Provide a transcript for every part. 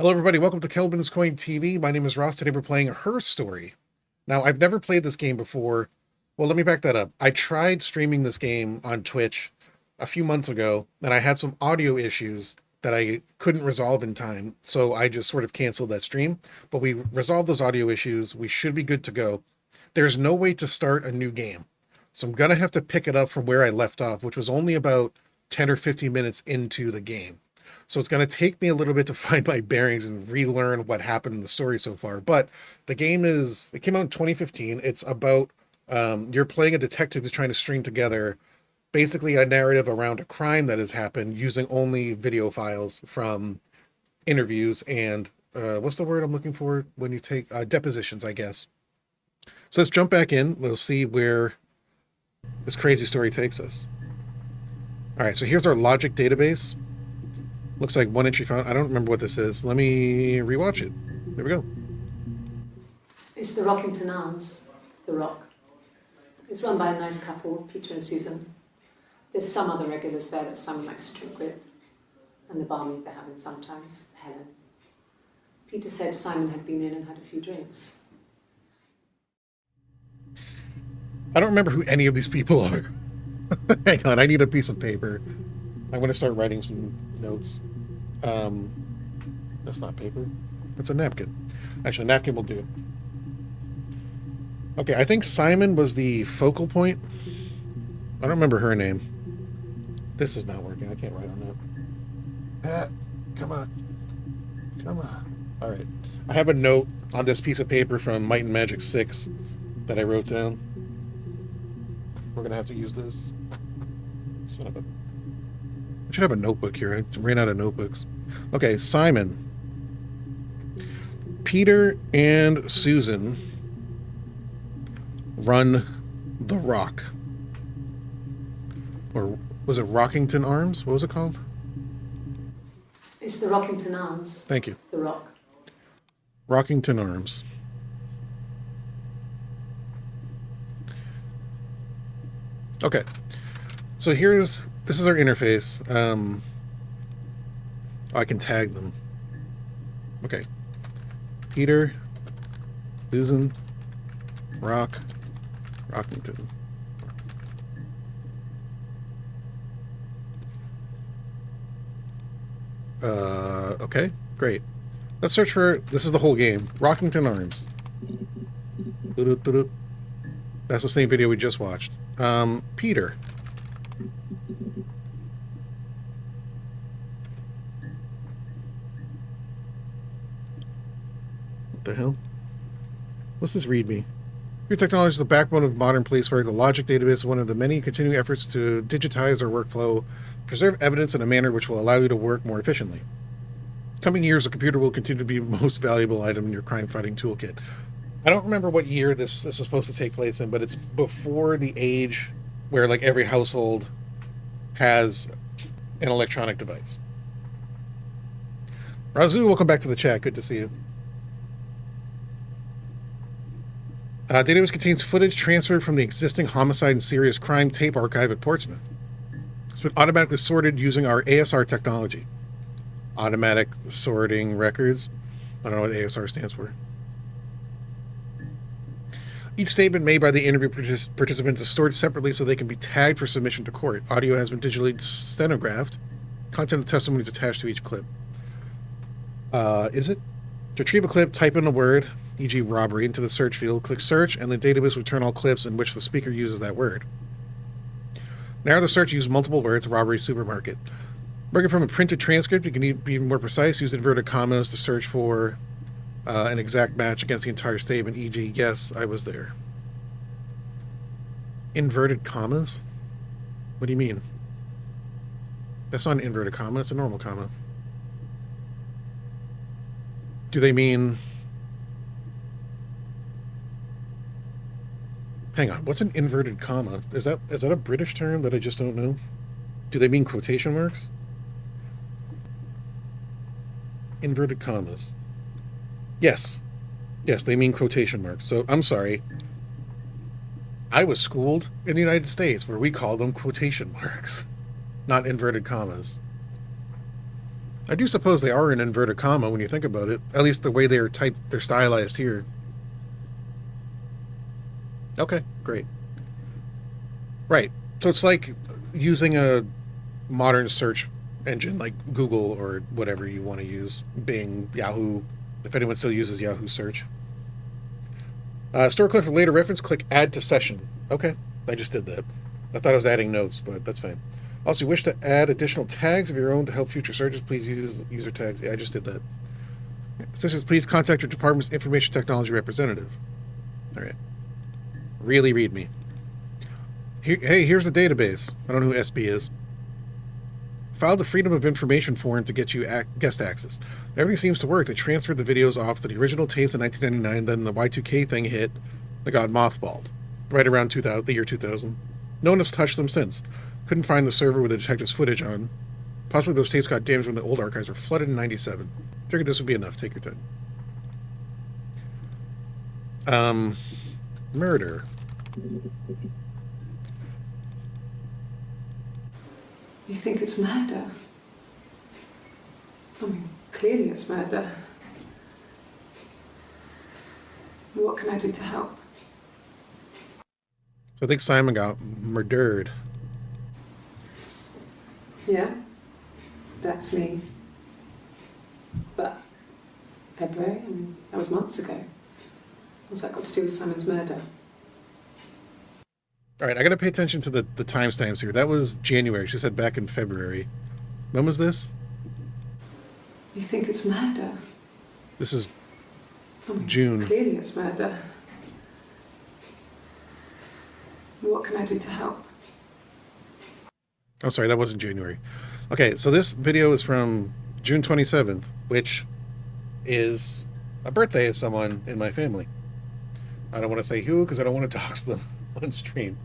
Hello, everybody. Welcome to Khelben's Coin TV. My name is Ross. Today we're playing Her Story. Now, I've never played this game before. Well, let me back that up. I tried streaming this game on Twitch a few months ago, and I had some audio issues that I couldn't resolve in time, so I just sort of canceled that stream. But we resolved those audio issues. We should be good to go. There's no way to start a new game, so I'm going to have to pick it up from where I left off, which was only about 10 or 15 minutes into the game. So it's going to take me a little bit to find my bearings and relearn what happened in the story so far. But the game it came out in 2015. It's about, you're playing a detective who's trying to string together basically a narrative around a crime that has happened using only video files from interviews and, what's the word I'm looking for when you take depositions, I guess. So let's jump back in. We'll see where this crazy story takes us. All right, so here's our logic database. Looks like one entry found. I don't remember what this is. Let me rewatch it. There we go. It's the Rockington Arms, the Rock. It's run by a nice couple, Peter and Susan. There's some other regulars there that Simon likes to drink with, and the barmaid they're having sometimes, Helen. Peter said Simon had been in and had a few drinks. I don't remember who any of these people are. Hang on, I need a piece of paper. I'm going to start writing some notes. That's not paper. That's a napkin. Actually, a napkin will do. Okay, I think Simon was the focal point. I don't remember her name. This is not working. I can't write on that. Come on. Come on. All right. I have a note on this piece of paper from Might and Magic 6 that I wrote down. We're going to have to use this. Son of a... I should have a notebook here. I ran out of notebooks. Okay, Simon. Peter and Susan run the Rock. Or was it Rockington Arms? What was it called? It's the Rockington Arms. Thank you. The Rock. Rockington Arms. Okay. So this is our interface. I can tag them. Okay. Peter, Susan, Rockington. Okay, great. Let's search for, this is the whole game. Rockington Arms. That's the same video we just watched. Peter. What the hell? What's this read me? Your technology is the backbone of modern police work. The logic database is one of the many continuing efforts to digitize our workflow, preserve evidence in a manner which will allow you to work more efficiently. Coming years, the computer will continue to be the most valuable item in your crime-fighting toolkit. I don't remember what year this is supposed to take place in, but it's before the age where like every household has an electronic device. Razu, welcome back to the chat. Good to see you. Database contains footage transferred from the existing homicide and serious crime tape archive at Portsmouth. It's been automatically sorted using our ASR technology. Automatic sorting records. I don't know what ASR stands for. Each statement made by the interview participants is stored separately so they can be tagged for submission to court. Audio has been digitally stenographed. Content of testimony is attached to each clip. Is it? To retrieve a clip, type in a word, e.g. robbery, into the search field, click search, and the database will return all clips in which the speaker uses that word. Narrow the search, use multiple words, robbery, supermarket. Working from a printed transcript, you can be even more precise, use inverted commas to search for an exact match against the entire statement, e.g. yes, I was there. Inverted commas? What do you mean? That's not an inverted comma, it's a normal comma. Do they mean... Hang on, what's an inverted comma? Is that a British term that I just don't know? Do they mean quotation marks? Inverted commas. Yes. Yes, they mean quotation marks. So, I'm sorry. I was schooled in the United States where we call them quotation marks, not inverted commas. I do suppose they are in inverted comma when you think about it. At least the way they're typed, they're stylized here. Okay, great. Right. So it's like using a modern search engine like Google or whatever you want to use. Bing, Yahoo, if anyone still uses Yahoo search. Store clip for later reference, click add to session. Okay, I just did that. I thought I was adding notes, but that's fine. Also, you wish to add additional tags of your own to help future searches, please use user tags. Yeah, I just did that. Sisters, please contact your department's information technology representative. All right. Really read me. Hey, here's the database. I don't know who SB is. Filed the Freedom of Information form to get you guest access. Everything seems to work. They transferred the videos off to the original tapes in 1999, then the Y2K thing hit. They got mothballed. Right around the year 2000. No one has touched them since. Couldn't find the server with the detective's footage on. Possibly those tapes got damaged when the old archives were flooded in 97. Figured this would be enough. Take your time. Murder. You think it's murder? I mean, clearly it's murder. What can I do to help? So I think Simon got murdered. Yeah, that's me. But February, I mean, that was months ago. What's that got to do with Simon's murder? All right, I got to pay attention to the timestamps here. That was January. She said back in February. When was this? You think it's murder? This is I mean, June. Clearly it's murder. What can I do to help? I'm sorry, that wasn't January. Okay, so this video is from June 27th, which is a birthday of someone in my family. I don't want to say who because I don't want to dox them on stream.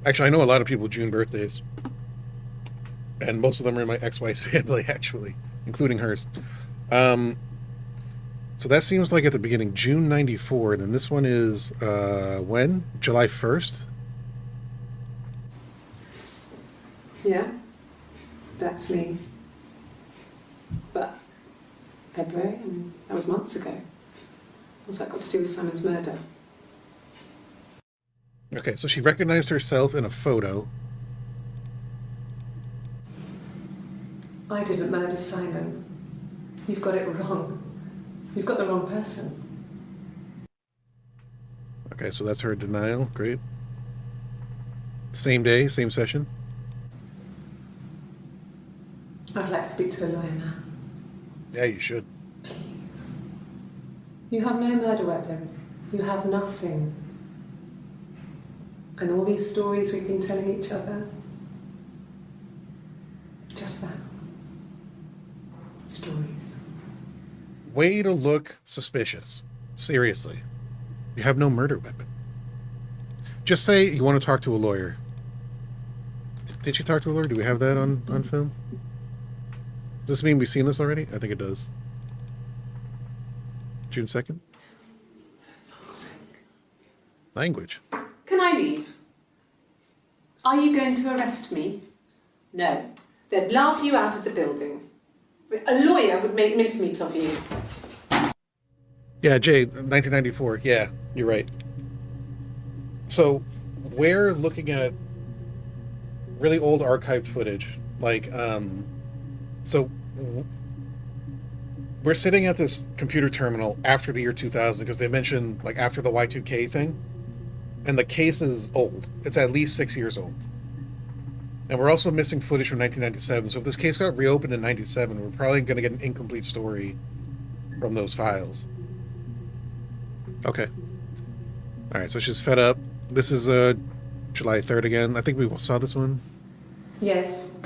Actually, I know a lot of people with June birthdays. And most of them are in my ex-wife's family, actually, including hers. So that seems like at the beginning, June 94. Then this one is, when? July 1st? Yeah, that's me. But February, I mean, that was months ago. What's that got to do with Simon's murder? Okay, so she recognized herself in a photo. I didn't murder Simon. You've got it wrong. You've got the wrong person. Okay, so that's her denial. Great. Same day, same session. I'd like to speak to a lawyer now. Yeah, you should. Please. You have no murder weapon. You have nothing. And all these stories we've been telling each other. Just that. Stories. Way to look suspicious. Seriously. You have no murder weapon. Just say you want to talk to a lawyer. Did she talk to a lawyer? Do we have that on film? Does this mean we've seen this already? I think it does. June 2nd? Language. Can I leave? Are you going to arrest me? No. They'd laugh you out of the building. A lawyer would make mincemeat of you. Yeah, Jay, 1994. Yeah, you're right. So, we're looking at really old archived footage. Like, we're sitting at this computer terminal after the year 2000 because they mentioned, like, after the Y2K thing. And the case is old. It's at least 6 years old. And we're also missing footage from 1997. So if this case got reopened in 97, we're probably going to get an incomplete story from those files. Okay. All right, so she's fed up. This is July 3rd again. I think we saw this one. Yes,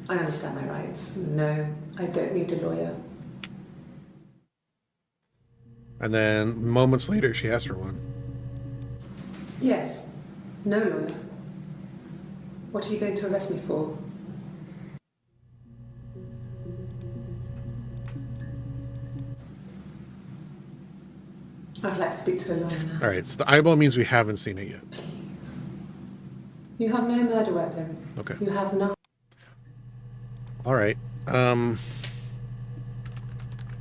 I understand my rights. No, I don't need a lawyer. And then moments later, she asked for one. Yes, no lawyer. What are you going to arrest me for? I'd like to speak to a lawyer now. All right, so the eyeball means we haven't seen it yet. You have no murder weapon. Okay. You have nothing. All right.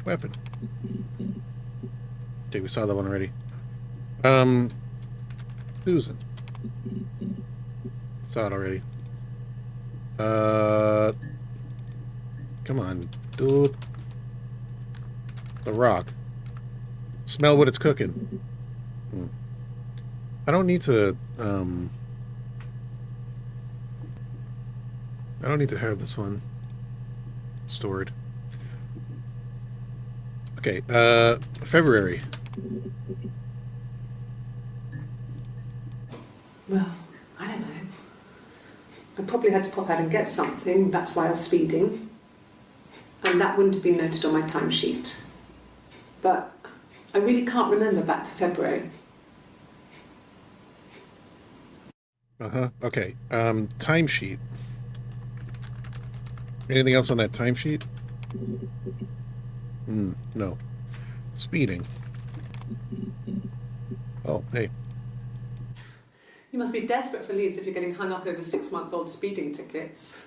Weapon. Okay, we saw that one already. Susan. Saw it already. Come on, dude. The Rock. Smell what it's cooking. I don't need to, I don't need to have this one stored. Okay, February. Well, I don't know. I probably had to pop out and get something. That's why I was speeding. And that wouldn't have been noted on my timesheet. But I really can't remember back to February. Okay, timesheet. Anything else on that timesheet? No. Speeding. Oh, hey. You must be desperate for leads if you're getting hung up over 6-month-old speeding tickets.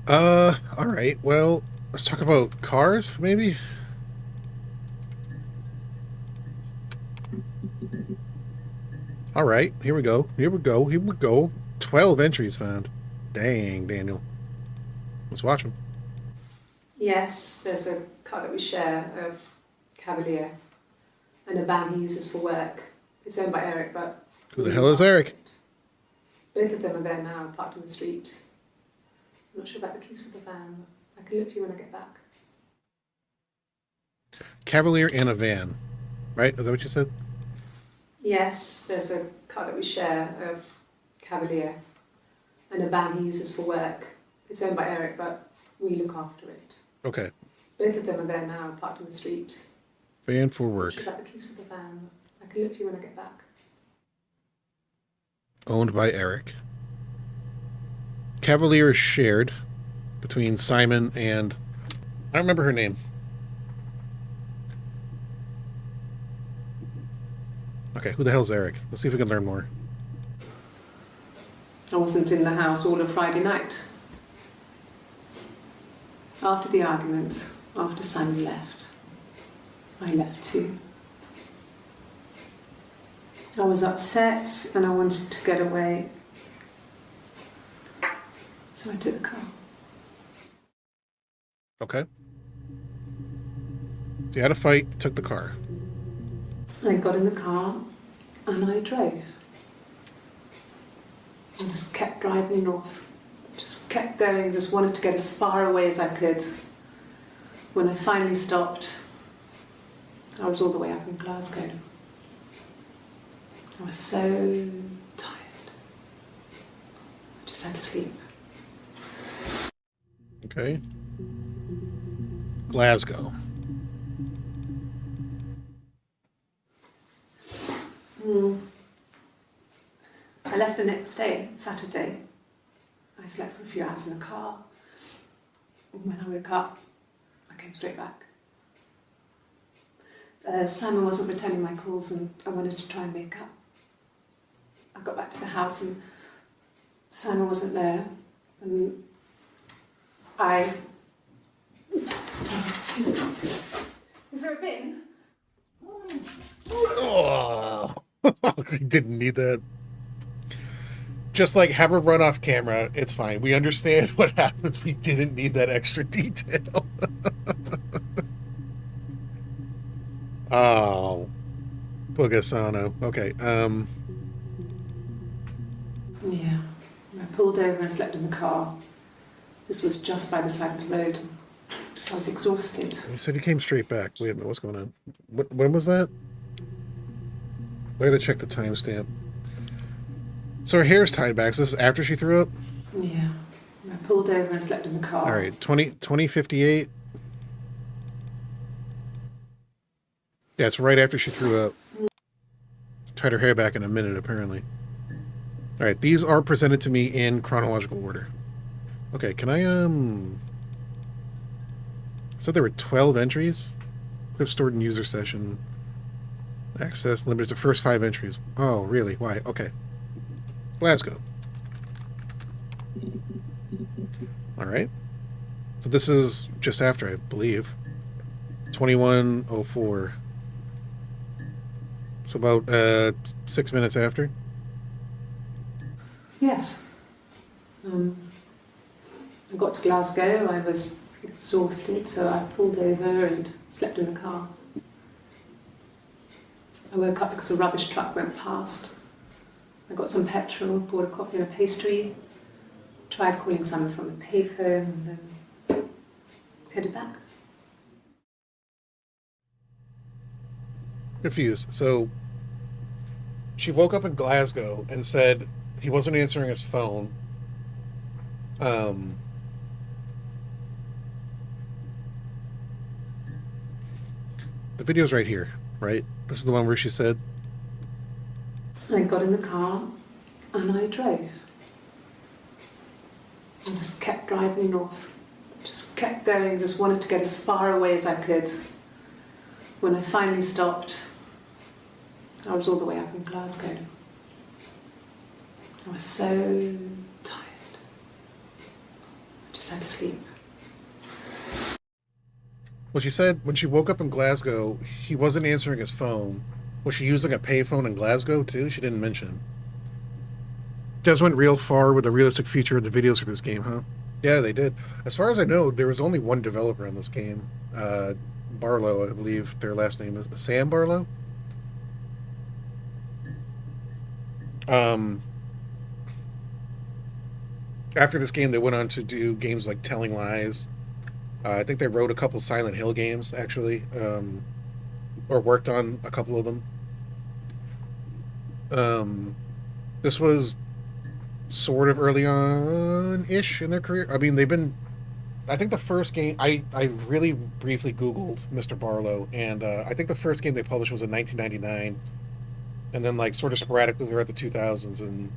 All right. Well, let's talk about cars, maybe? All right, here we go. Here we go. Here we go. 12 entries found. Dang, Daniel. Let's watch them. Yes, there's a car that we share, a Cavalier, and a van he uses for work. It's owned by Eric, but... Who the hell is Eric? Both of them are there now, parked on the street. I'm not sure about the keys for the van. I can look for you when I get back. Cavalier and a van. Right? Is that what you said? Yes, there's a car that we share, a Cavalier, and a van he uses for work. It's owned by Eric, but we look after it. Okay. Both of them are there now, parked on the street. Van for I'm not work. sure about the keys for the van. I can look for you when I get back. Owned by Eric. Cavalier is shared between Simon and... I don't remember her name. Okay, who the hell's Eric? Let's see if we can learn more. I wasn't in the house all of Friday night. After the argument, after Simon left, I left too. I was upset and I wanted to get away. So I took the car. Okay. So you had a fight, took the car. I got in the car and I drove. I just kept driving north. Just kept going, just wanted to get as far away as I could. When I finally stopped, I was all the way up in Glasgow. I was so tired. I just had to sleep. Okay. Glasgow. I left the next day, Saturday. I slept for a few hours in the car. When I woke up, I came straight back. Simon wasn't returning my calls and I wanted to try and make up. I got back to the house and Simon wasn't there. And I... Excuse me. Is there a bin? Oh, I didn't need that. Just like have her run off camera. It's fine. We understand what happens. We didn't need that extra detail. Oh, Bugasano. Okay. Yeah. I pulled over and slept in the car. This was just by the side of the road. I was exhausted. You said you came straight back. Wait a minute. What's going on? When was that? I gotta check the timestamp. So her hair's tied back. So this is after she threw up? Yeah. I pulled over and slept in the car. All right. 2058. Yeah, it's right after she threw up. Tied her hair back in a minute, apparently. All right. These are presented to me in chronological order. Okay. Can I, said there were 12 entries. Clip stored in user session. Access limited to first 5 entries. Oh, really? Why? Okay. Glasgow. All right. So this is just after, I believe. 21:04. So about 6 minutes after. Yes. I got to Glasgow. I was exhausted, so I pulled over and slept in the car. I woke up because a rubbish truck went past. I got some petrol, bought a coffee and a pastry, tried calling someone from a payphone, and then headed back. Confused. So she woke up in Glasgow and said he wasn't answering his phone. The video's right here, right? This is the one where she said. I got in the car and I drove. I just kept driving north. Just kept going, just wanted to get as far away as I could. When I finally stopped, I was all the way up in Glasgow. I was so tired. I just had to sleep. Well, she said when she woke up in Glasgow, he wasn't answering his phone. Was she using a payphone in Glasgow too? She didn't mention. Just went real far with the realistic feature of the videos for this game, huh? Yeah, they did. As far as I know, there was only one developer on this game. Barlow, I believe their last name is Sam Barlow. After this game, they went on to do games like Telling Lies. I think they wrote a couple Silent Hill games, actually, or worked on a couple of them. This was sort of early on-ish in their career. I mean, they've been... I think the first game... I really briefly Googled Mr. Barlow, and I think the first game they published was in 1999, and then, like, sort of sporadically throughout the 2000s, and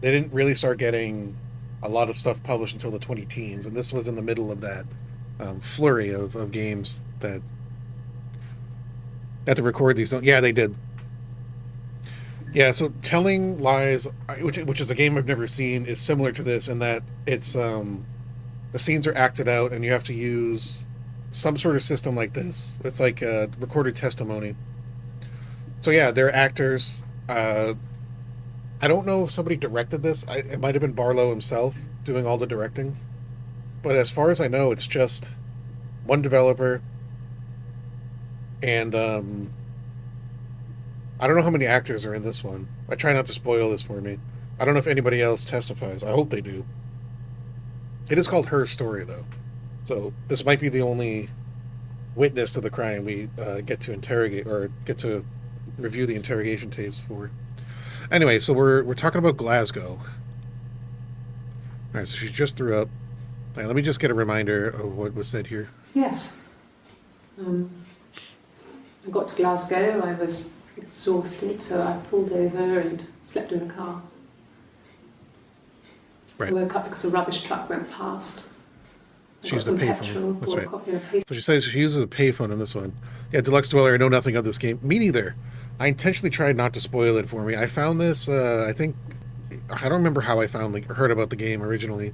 they didn't really start getting a lot of stuff published until the 20-teens, and this was in the middle of that flurry of games that had to record these. Yeah, they did. Yeah, so Telling Lies, which is a game I've never seen, is similar to this in that it's the scenes are acted out and you have to use some sort of system like this. It's like a recorded testimony. So yeah, they're actors. I don't know if somebody directed this. It might have been Barlow himself doing all the directing. But as far as I know, it's just one developer. And I don't know how many actors are in this one. I try not to spoil this for me. I don't know if anybody else testifies. I hope they do. It is called Her Story, though. So this might be the only witness to the crime we get to interrogate or get to review the interrogation tapes for. Anyway, so we're talking about Glasgow. All right, so she just threw up. All right, let me just get a reminder of what was said here. Yes. I got to Glasgow. I was exhausted, so I pulled over and slept in the car. Right. I woke up because a rubbish truck went past. She used a payphone. That's right. Coffee and a pastry. So she says she uses a payphone in this one. Yeah, Deluxe Dweller, I know nothing of this game. Me neither. I intentionally tried not to spoil it for me. I found this, I don't remember how I heard about the game originally.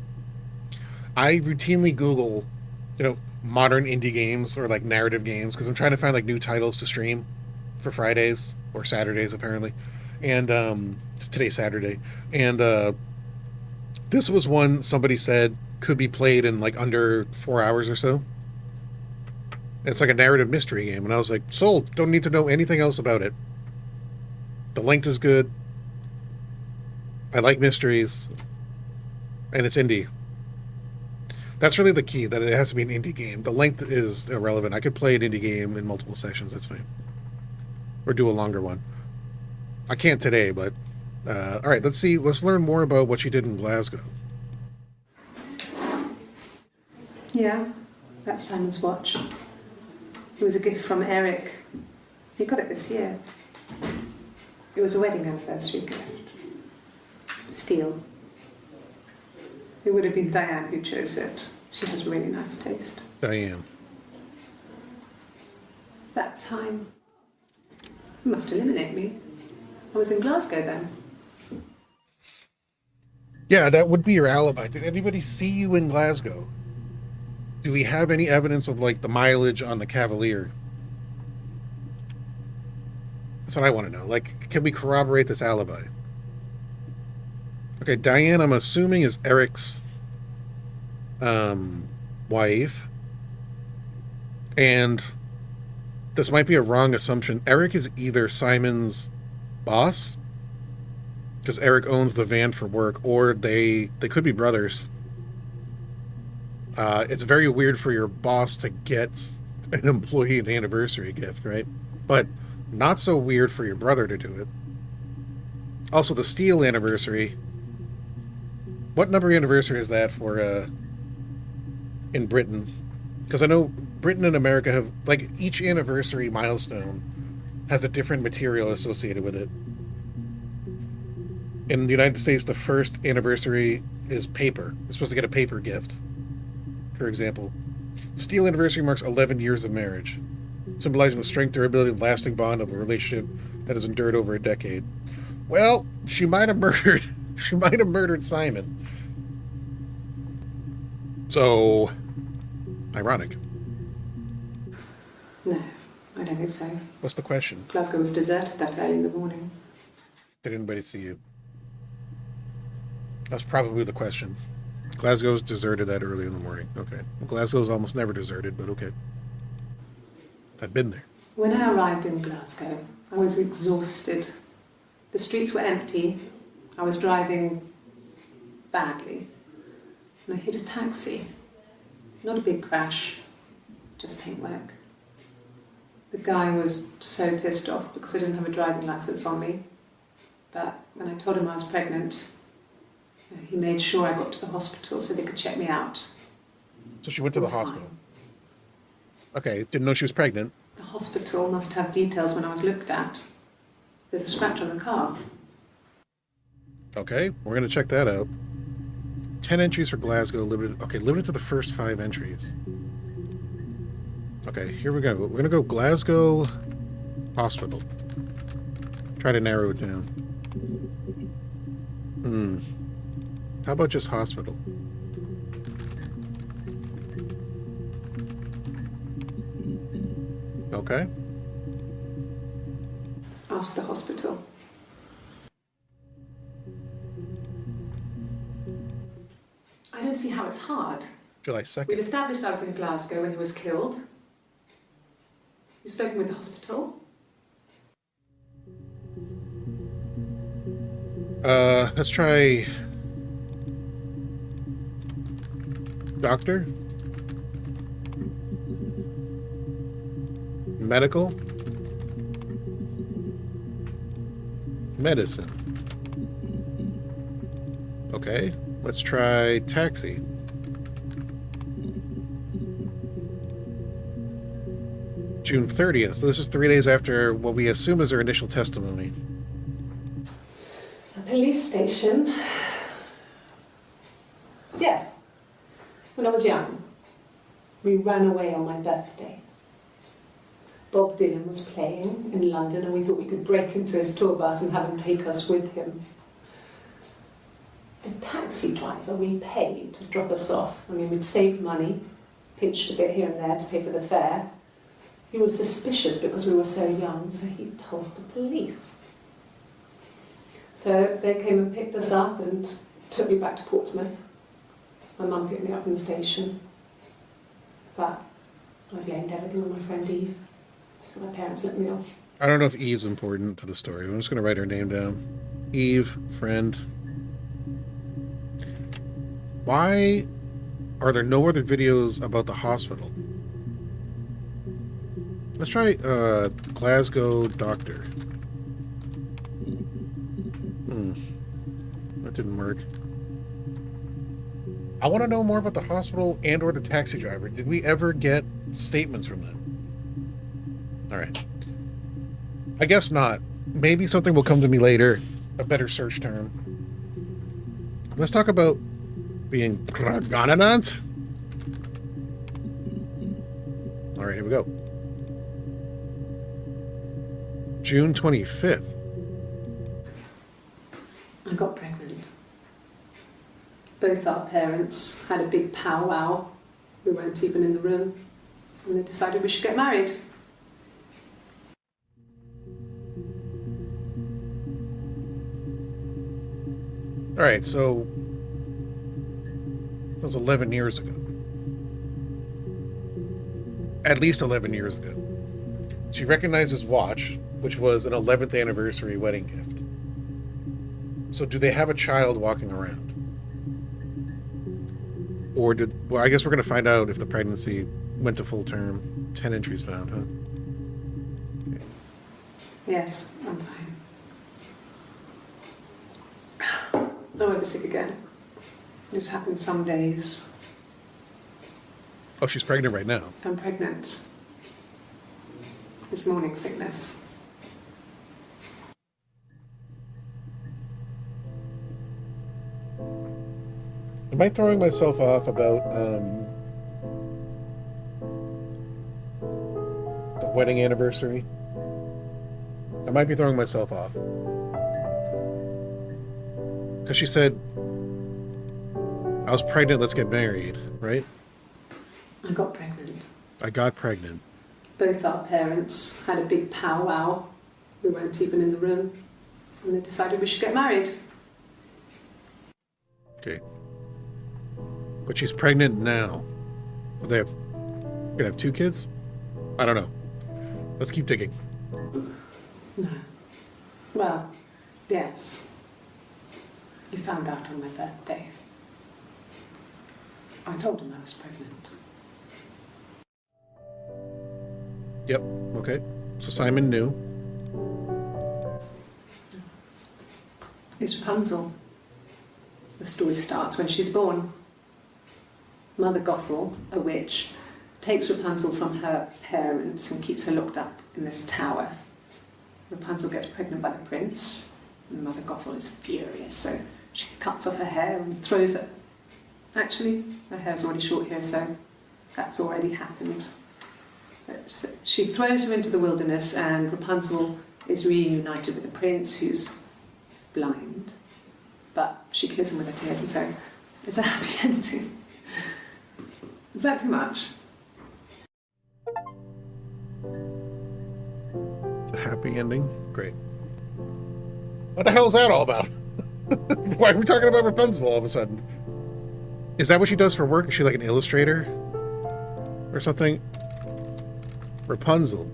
I routinely Google, modern indie games or like narrative games because I'm trying to find like new titles to stream for Fridays or Saturdays apparently. And today's Saturday. And this was one somebody said could be played in like under 4 hours or so. It's like a narrative mystery game, and I was like, sold. Don't need to know anything else about it. The length is good. I like mysteries. And it's indie. That's really the key, that it has to be an indie game. The length is irrelevant. I could play an indie game in multiple sessions, that's fine. Or do a longer one. I can't today, but... alright, let's learn more about what she did in Glasgow. Yeah, that's Simon's watch. It was a gift from Eric. He got it this year. It was a wedding anniversary gift. Steel. It would have been Diane who chose it. She has really nice taste. Diane. That time, You must eliminate me. I was in Glasgow then. Yeah, that would be your alibi. Did anybody see you in Glasgow? Do we have any evidence of, like, the mileage on the Cavalier? That's what I want to know. Like, can we corroborate this alibi? Okay, Diane, I'm assuming, is Eric's wife. And this might be a wrong assumption. Eric is either Simon's boss, because Eric owns the van for work, or they could be brothers. It's very weird for your boss to get an employee an anniversary gift, right? But not so weird for your brother to do it. Also, the Steel anniversary. What number anniversary is that for in Britain? Because I know Britain and America have, like, each anniversary milestone has a different material associated with it. In the United States, the first anniversary is paper. You're supposed to get a paper gift, for example. Steel anniversary marks 11 years of marriage, symbolizing the strength, durability, and lasting bond of a relationship that has endured over a decade. Well, she might have murdered. She might have murdered Simon. So, ironic. No, I don't think so. What's the question? Glasgow was deserted that early in the morning. Did anybody see you? That's probably the question. Glasgow's deserted that early in the morning. Okay. Well, Glasgow's almost never deserted, but okay. I've been there. When I arrived in Glasgow, I was exhausted. The streets were empty. I was driving badly. And I hit a taxi. Not a big crash, just paintwork. The guy was so pissed off because I didn't have a driving license on me. But when I told him I was pregnant, he made sure I got to the hospital so they could check me out. So she went to the hospital. Fine. Okay, didn't know she was pregnant. The hospital must have details when I was looked at. There's a scratch on the car. Okay, we're going to check that out. 10 entries for Glasgow, limited. Okay, limited to the first 5 entries. Okay, here we go. We're going to go Glasgow Hospital. Try to narrow it down. How about just hospital? Okay. Ask the hospital. I don't see how it's hard. July 2nd. We've established I was in Glasgow when he was killed. You've spoken with the hospital? Let's try doctor, medical, medicine. Okay, let's try taxi. June 30th. So this is 3 days after what we assume is her initial testimony. A police station. Yeah. When I was young, we ran away on my birthday. Bob Dylan was playing in London and we thought we could break into his tour bus and have him take us with him. The taxi driver we paid to drop us off. I mean, we'd saved money, pinched a bit here and there to pay for the fare. He was suspicious because we were so young, so he told the police. So they came and picked us up and took me back to Portsmouth. My mum picked me up from the station. But I blamed everything on my friend Eve. So my parents let me off. I don't know if Eve's important to the story. I'm just going to write her name down. Eve, friend. Why are there no other videos about the hospital? Let's try Glasgow doctor. That didn't work. I want to know more about the hospital and or the taxi driver. Did we ever get statements from them? All right. I guess not. Maybe something will come to me later. A better search term. Let's talk about being Dragonanant. All right, here we go. June 25th. I got pregnant. Both our parents had a big powwow. We weren't even in the room. And they decided we should get married. All right, so that was 11 years ago. At least 11 years ago. She recognized his watch, which was an 11th anniversary wedding gift. So do they have a child walking around? Or well, I guess we're going to find out if the pregnancy went to full term. 10 entries found, huh? Okay. Yes, I'm fine. I won't be sick again. This happens some days. Oh, she's pregnant right now. I'm pregnant. It's morning sickness. Am I throwing myself off about the wedding anniversary? I might be throwing myself off. Because she said, I was pregnant, let's get married, right? I got pregnant. I got pregnant. Both our parents had a big powwow. We weren't even in the room. And they decided we should get married. Okay. But she's pregnant now. They're gonna have 2 kids? I don't know. Let's keep digging. No. Well, yes. You found out on my birthday. I told him I was pregnant. Yep, okay. So Simon knew. It's Rapunzel. The story starts when she's born. Mother Gothel, a witch, takes Rapunzel from her parents and keeps her locked up in this tower. Rapunzel gets pregnant by the prince, and Mother Gothel is furious, so she cuts off her hair and throws it. Actually, her hair's already short here, so that's already happened. So she throws her into the wilderness, and Rapunzel is reunited with the prince, who's blind. But she kills him with her tears, and so it's a happy ending. Is that too much? It's a happy ending? Great. What the hell is that all about? Why are we talking about Rapunzel all of a sudden? Is that what she does for work? Is she like an illustrator? Or something? Rapunzel.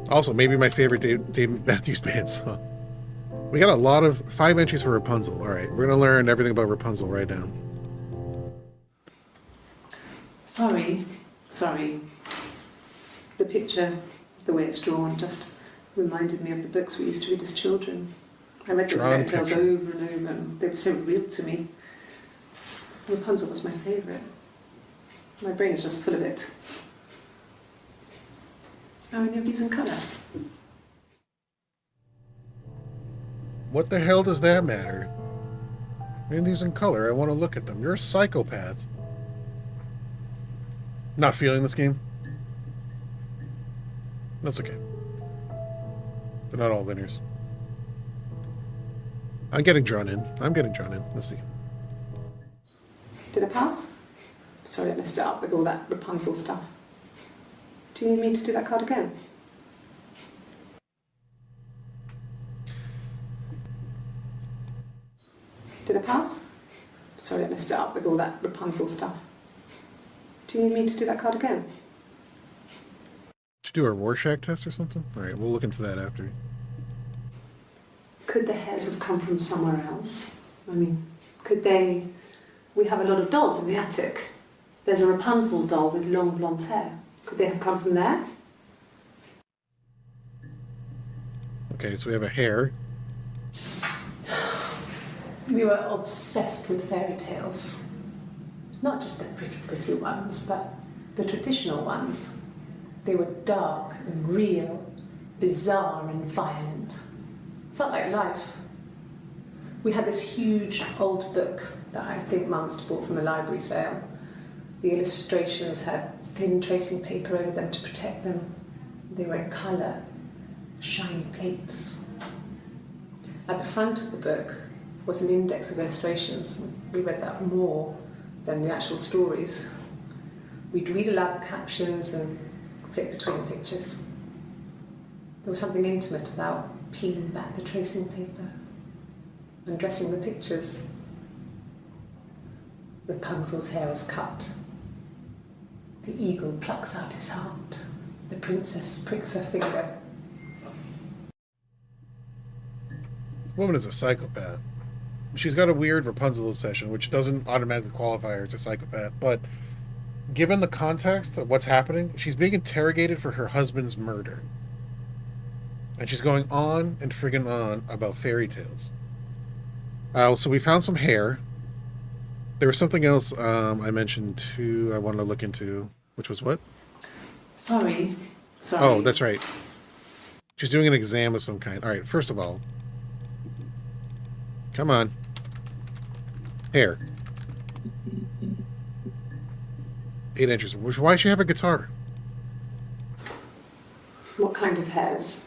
Also, maybe my favorite Dave Matthews Band song. We got a lot of 5 entries for Rapunzel. All right, we're going to learn everything about Rapunzel right now. Sorry. The picture, the way it's drawn, just reminded me of the books we used to read as children. I read those fairy tales over and over, and they were so real to me. Rapunzel was my favourite. My brain is just full of it. Are any of these in colour? What the hell does that matter? Any of these in color? I want to look at them. You're a psychopath. Not feeling this game? That's okay. They're not all winners. I'm getting drawn in. Let's see. Did I pass? Sorry, I messed it up with all that Rapunzel stuff. Do you need me to do that card again? Did I pass? Sorry, I messed it up with all that Rapunzel stuff. Do you need me to do that card again? Should do a Rorschach test or something? Alright, we'll look into that after. Could the hairs have come from somewhere else? I mean, could they... We have a lot of dolls in the attic. There's a Rapunzel doll with long blonde hair. Could they have come from there? Okay, so we have a hair. We were obsessed with fairy tales. Not just the pretty ones, but the traditional ones. They were dark and real, bizarre and violent. Felt like life. We had this huge old book that I think Mum must have bought from a library sale. The illustrations had thin tracing paper over them to protect them. They were in colour. shiny plates. At the front of the book was an index of illustrations. We read that more than the actual stories. We'd read aloud the captions and flip between the pictures. There was something intimate about peeling back the tracing paper, undressing the pictures. Rapunzel's hair is cut. The eagle plucks out his heart. The princess pricks her finger. Woman is a psychopath. She's got a weird Rapunzel obsession, which doesn't automatically qualify her as a psychopath, but given the context of what's happening, she's being interrogated for her husband's murder. And she's going on and friggin' on about fairy tales. So we found some hair. There was something else I mentioned too I wanted to look into, which was what? Sorry. Oh, that's right. She's doing an exam of some kind. All right, first of all, come on. Hair. 8 inches. Why does she have a guitar? What kind of hairs?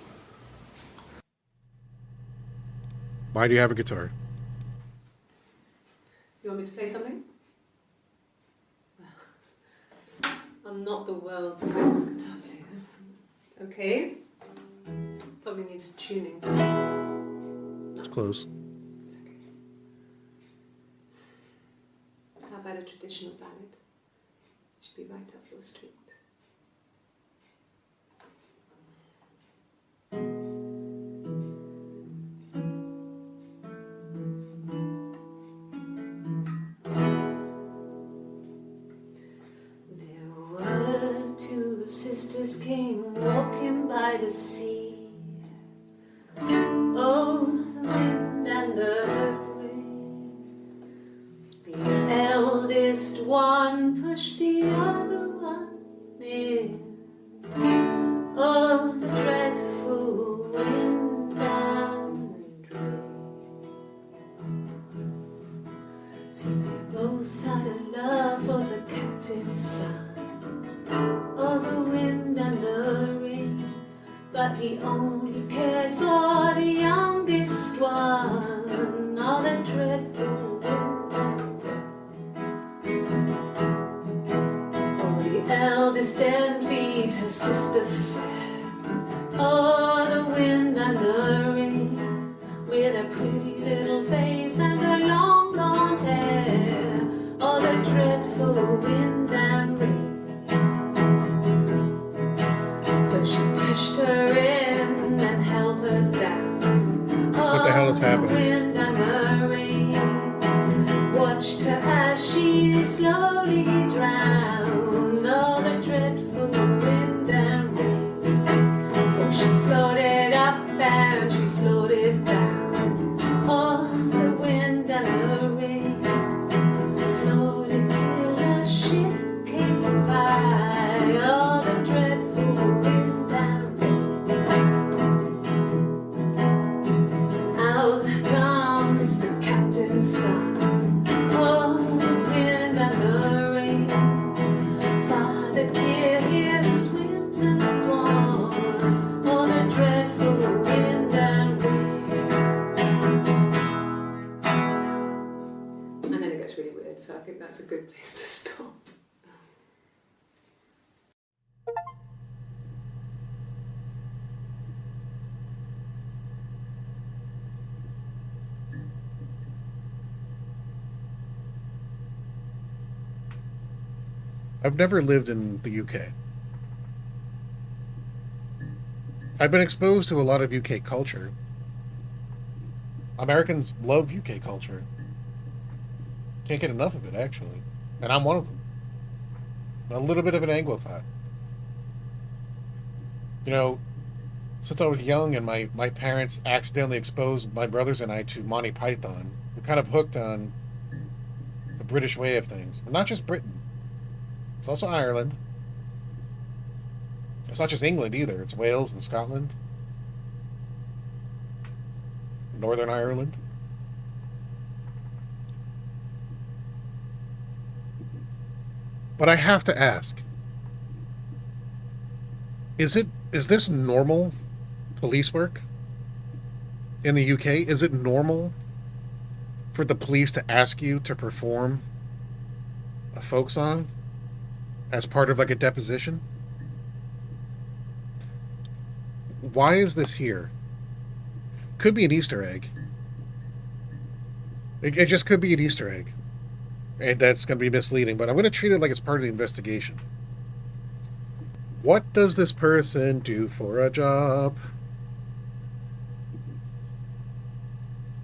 Why do you have a guitar? You want me to play something? I'm not the world's greatest guitar player. Okay. Probably needs tuning. It's close. It's okay. How about a traditional ballad? Should be right up your street. Sisters came walking by the sea. Oh, the wind and the rain. The eldest one pushed the other one in. Oh, the dreadful wind and rain. See, they both had a love for the captain's son. Oh, the wind and the rain, but he only cared for the youngest one. Oh, the dreadful wind and rain. Oh, the eldest envied her sister fair. Oh, the wind and the rain, with a pretty little face and her long blonde hair. Oh, the dreadful wind and rain. She pushed her in and held her down. What the hell is happening? The wind and the rain watched her as she slowly drowned. Oh, the dreadful wind and rain. Oh, she floated up and she floated down. Oh, the wind and the rain floated till a ship came by. Oh, the dreadful wind. So I think that's a good place to stop. I've never lived in the UK. I've been exposed to a lot of UK culture. Americans love UK culture. Can't get enough of it, actually. And I'm one of them. A little bit of an Anglophile. You know, since I was young and my parents accidentally exposed my brothers and I to Monty Python, we're kind of hooked on the British way of things. But not just Britain. It's also Ireland. It's not just England either. It's Wales and Scotland. Northern Ireland. But I have to ask, is this normal police work in the UK? Is it normal for the police to ask you to perform a folk song as part of like a deposition? Why is this here? Could be an Easter egg. It just could be an Easter egg. And that's going to be misleading, but I'm going to treat it like it's part of the investigation. What does this person do for a job?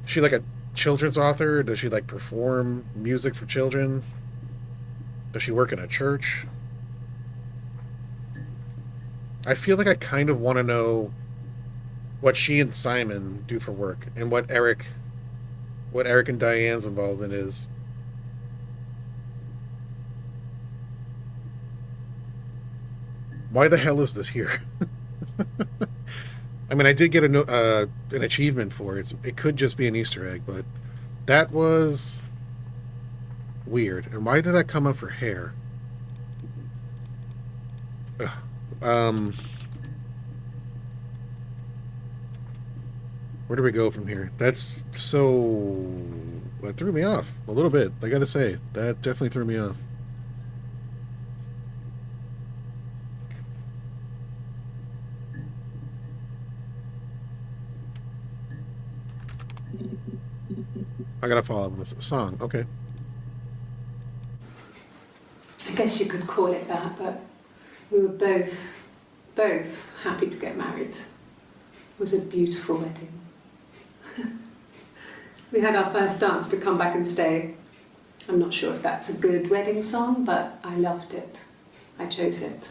Is she like a children's author? Does she like perform music for children? Does she work in a church? I feel like I kind of want to know what she and Simon do for work and what Eric and Diane's involvement is. Why the hell is this here? I mean, I did get an achievement for it. It could just be an Easter egg, but that was weird. And why did that come up for hair? Where do we go from here? That's so... That threw me off a little bit. I gotta say, that definitely threw me off. I gotta follow up on this song. Okay. I guess you could call it that, but we were both happy to get married. It was a beautiful wedding. We had our first dance to Come Back and Stay. I'm not sure if that's a good wedding song, but I loved it. I chose it.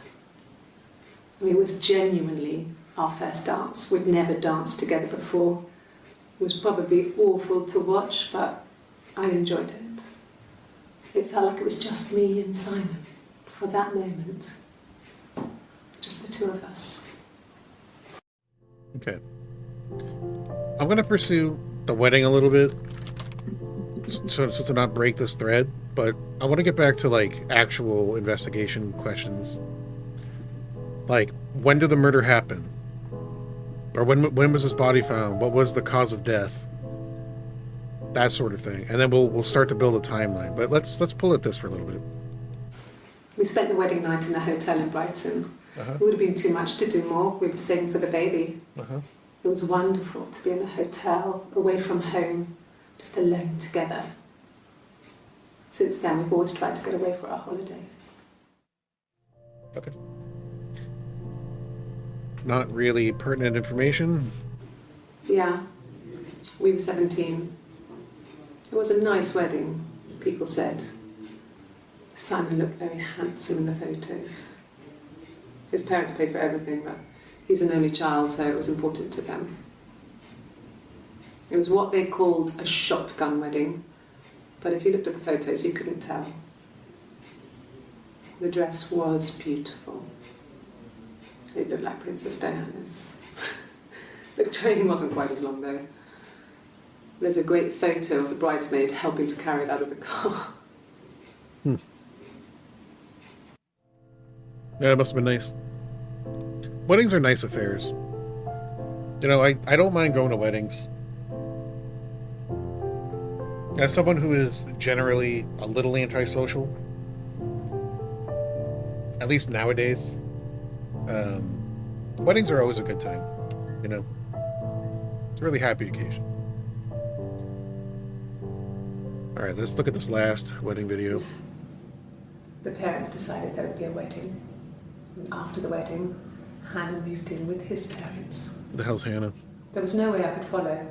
I mean, it was genuinely our first dance. We'd never danced together before. It was probably awful to watch, but I enjoyed it. It felt like it was just me and Simon for that moment. Just the two of us. Okay. I'm going to pursue the wedding a little bit so to not break this thread, but I want to get back to like actual investigation questions. Like, when did the murder happen? Or when was his body found? What was the cause of death? That sort of thing. And then we'll start to build a timeline. But let's pull at this for a little bit. We spent the wedding night in a hotel in Brighton. It would have been too much to do more. We were saving for the baby. It was wonderful to be in a hotel, away from home, just alone together. Since then, we've always tried to get away for our holiday. Okay. Not really pertinent information. Yeah, we were 17. It was a nice wedding, people said. Simon looked very handsome in the photos. His parents paid for everything, but he's an only child, so it was important to them. It was what they called a shotgun wedding, but if you looked at the photos, you couldn't tell. The dress was beautiful. It looked like Princess Diana's. The train wasn't quite as long, though. There's a great photo of the bridesmaid helping to carry it out of the car. Yeah, it must have been nice. Weddings are nice affairs. You know, I don't mind going to weddings. As someone who is generally a little antisocial, at least nowadays, weddings are always a good time, you know. It's a really happy occasion. All right, let's look at this last wedding video. The parents decided there would be a wedding. And after the wedding, Hannah moved in with his parents. Who the hell's Hannah? There was no way I could follow.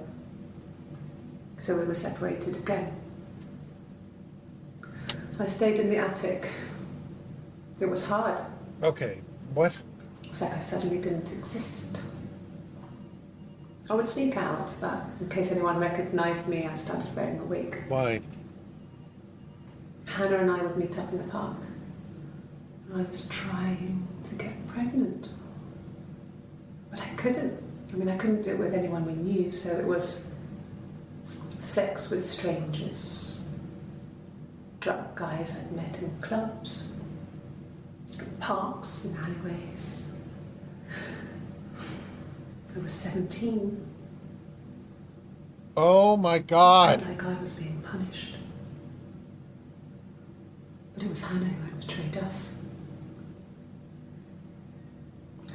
So we were separated again. I stayed in the attic. It was hard. Okay, what? It's like I suddenly didn't exist. I would sneak out, but in case anyone recognized me, I started wearing a wig. Why? Hannah and I would meet up in the park. I was trying to get pregnant. But I couldn't. I mean, I couldn't do it with anyone we knew, so it was sex with strangers. Drunk guys I'd met in clubs, parks and alleyways. I was 17. Oh my God. Felt like I was being punished. But it was Hannah who had betrayed us.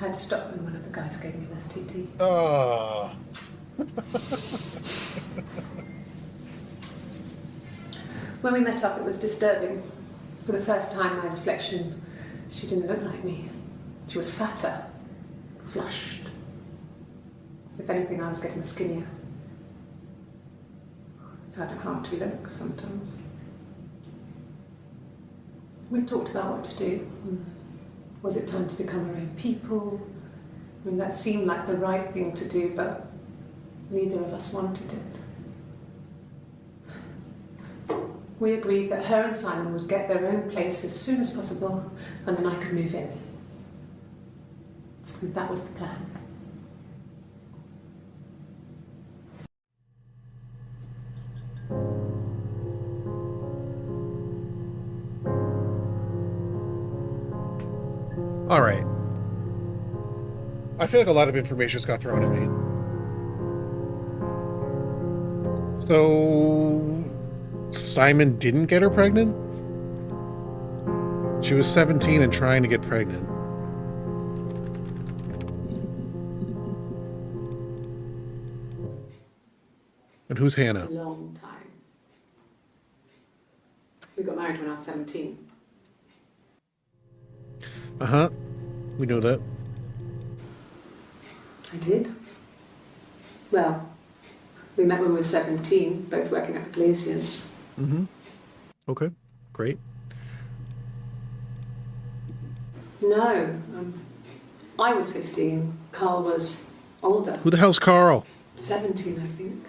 I had to stop when one of the guys gave me an STD. Oh. When we met up, it was disturbing. For the first time, my reflection, she didn't look like me. She was fatter, flushed. If anything, I was getting skinnier. I found it hard to look sometimes. We talked about what to do. Was it time to become our own people? I mean, that seemed like the right thing to do, but neither of us wanted it. We agreed that her and Simon would get their own place as soon as possible, and then I could move in. And that was the plan. All right. I feel like a lot of information just got thrown at me. So, Simon didn't get her pregnant? She was 17 and trying to get pregnant. And who's Hannah? A long time. We got married when I was 17. Uh-huh. We know that. I did. Well, we met when we were 17, both working at the Glaciers. Mm-hmm. Okay. Great. No, I was 15. Carl was older. Who the hell's Carl? 17, I think.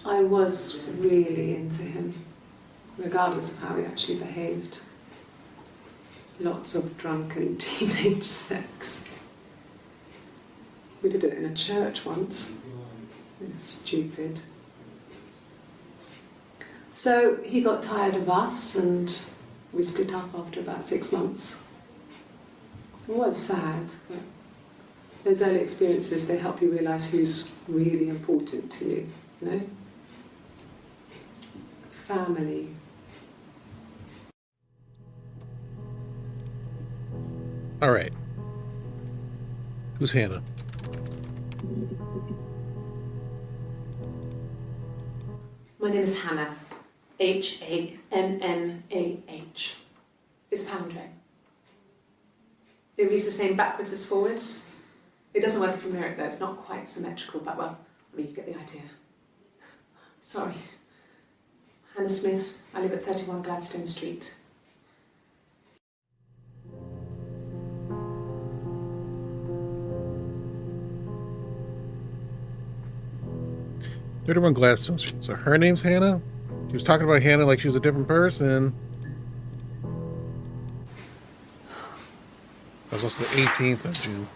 I was really into him, regardless of how he actually behaved. Lots of drunken teenage sex. We did it in a church once. It was stupid. So he got tired of us and we split up after about 6 months. It was sad, but those early experiences, they help you realise who's really important to you, you know? Family. All right. Who's Hannah? My name is Hannah. Hannah. It's palindrome. It reads the same backwards as forwards. It doesn't work if you mirror it though, it's not quite symmetrical, but well, I mean, you get the idea. Sorry. Hannah Smith, I live at 31 Gladstone Street. Third one, Gladstone Street. So her name's Hannah? She was talking about Hannah like she was a different person. That was also the 18th of June.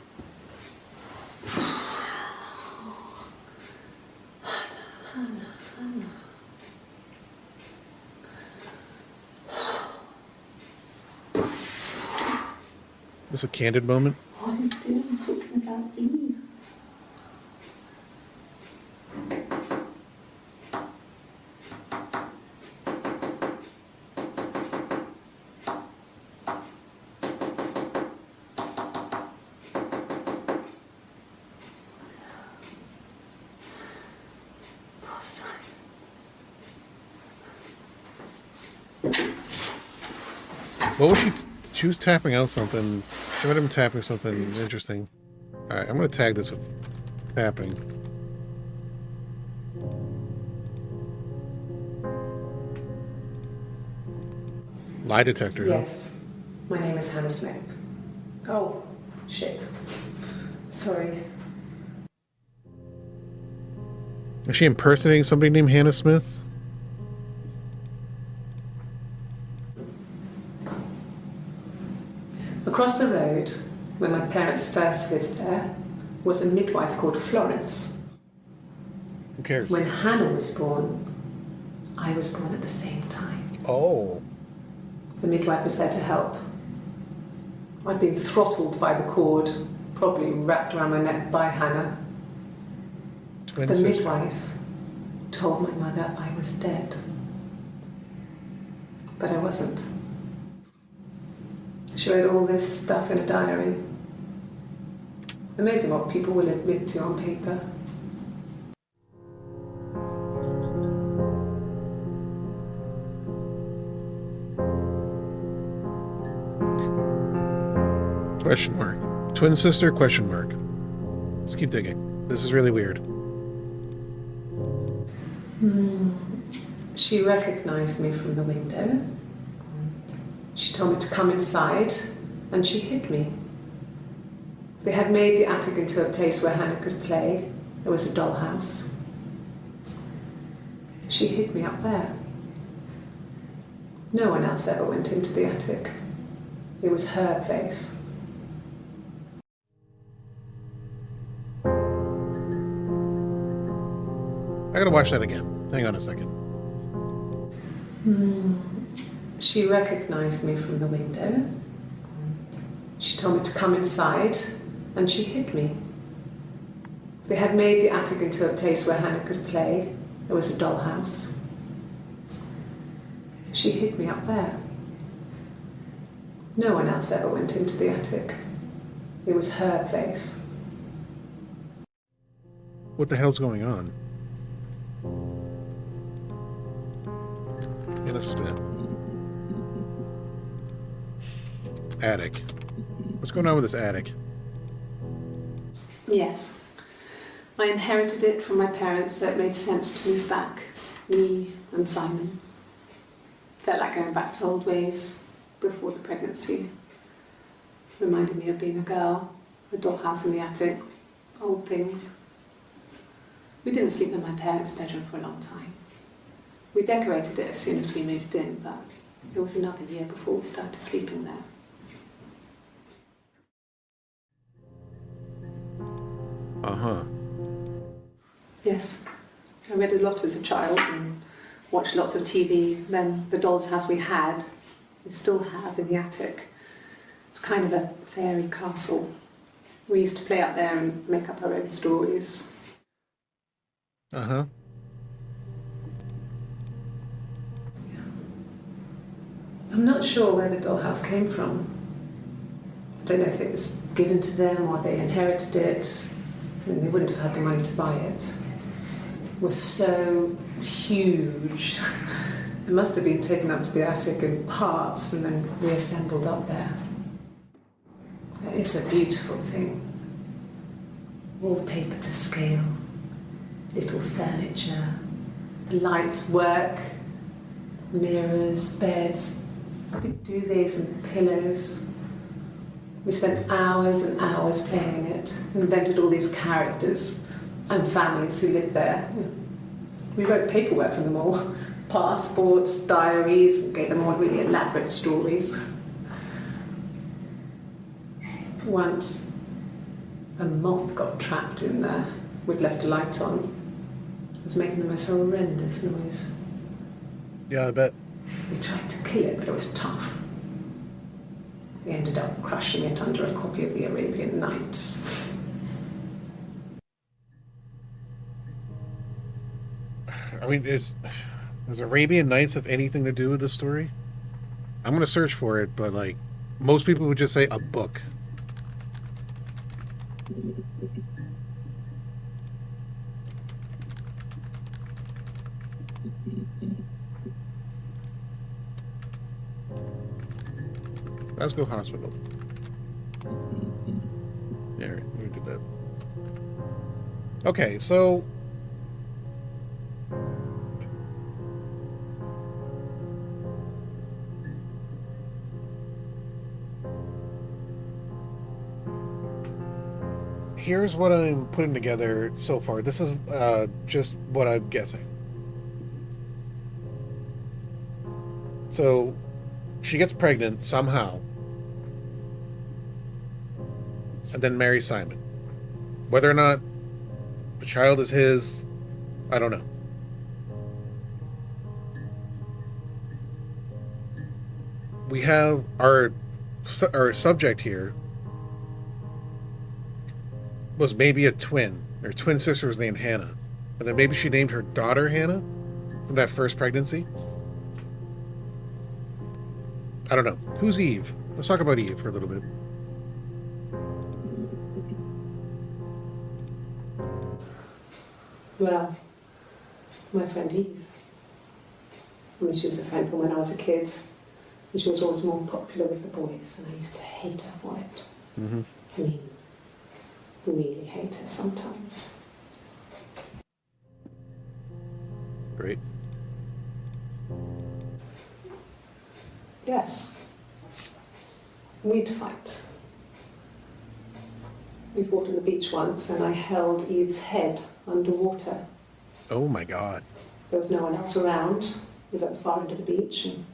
This a candid moment? What are you doing talking about Eve? What was she was tapping out something. She might have been tapping something interesting. Alright, I'm gonna tag this with tapping. Lie detector. Yes. My name is Hannah Smith. Oh, shit. Sorry. Is she impersonating somebody named Hannah Smith? Across the road, where my parents first lived there, was a midwife called Florence. Who cares? When Hannah was born, I was born at the same time. Oh. The midwife was there to help. I'd been throttled by the cord. probably wrapped around my neck by Hannah. Twin The sister. midwife told my mother I was dead. But I wasn't. She wrote all this stuff in a diary. Amazing what people will admit to on paper. Question mark. Twin sister, question mark. Let's keep digging. This is really weird. She recognized me from the window. She told me to come inside, and she hid me. They had made the attic into a place where Hannah could play. There was a dollhouse. She hid me up there. No one else ever went into the attic. It was her place. I gotta watch that again. Hang on a second. She recognized me from the window. She told me to come inside, and she hid me. They had made the attic into a place where Hannah could play. There was a dollhouse. She hid me up there. No one else ever went into the attic. It was her place. What the hell's going on? In a spit. Attic. What's going on with this attic? Yes. I inherited it from my parents, so it made sense to move back. Me and Simon. Felt like going back to old ways before the pregnancy. Reminded me of being a girl, a dollhouse in the attic, old things. We didn't sleep in my parents' bedroom for a long time. We decorated it as soon as we moved in, but it was another year before we started sleeping there. Uh-huh. Yes. I read a lot as a child and watched lots of TV. Then the doll's house we had, we still have in the attic. It's kind of a fairy castle. We used to play out there and make up our own stories. Uh-huh. I'm not sure where the dollhouse came from. I don't know if it was given to them or they inherited it. I mean, they wouldn't have had the money to buy it. It was so huge. It must have been taken up to the attic in parts and then reassembled up there. It's a beautiful thing. Wallpaper to scale, little furniture, the lights work, mirrors, beds, big duvets and pillows. We spent hours and hours playing in it, invented all these characters and families who lived there. We wrote paperwork for them all, passports, diaries, and gave them all really elaborate stories. Once, a moth got trapped in there. We'd left a light on. It was making the most horrendous noise. Yeah, I bet. We tried to kill it, but it was tough. We ended up crushing it under a copy of the Arabian Nights. I mean, does Arabian Nights have anything to do with this story? I'm gonna search for it, but like, most people would just say a book. Glasgow Hospital. Yeah, we did that. Okay, so here's what I'm putting together so far. This is just what I'm guessing. So she gets pregnant somehow and then marries Simon. Whether or not the child is his, I don't know. We have our subject here was maybe a twin. Her twin sister was named Hannah. And then maybe she named her daughter Hannah from that first pregnancy. I don't know. Who's Eve? Let's talk about Eve for a little bit. Well, my friend Eve. I mean, she was a friend from when I was a kid. And she was always more popular with the boys, and I used to hate her for it. Mm-hmm. I mean, really hate her sometimes. Great. Yes. We'd fight. We fought on the beach once, and I held Eve's head underwater. Oh my God. There was no one else around. It was at the far end of the beach, and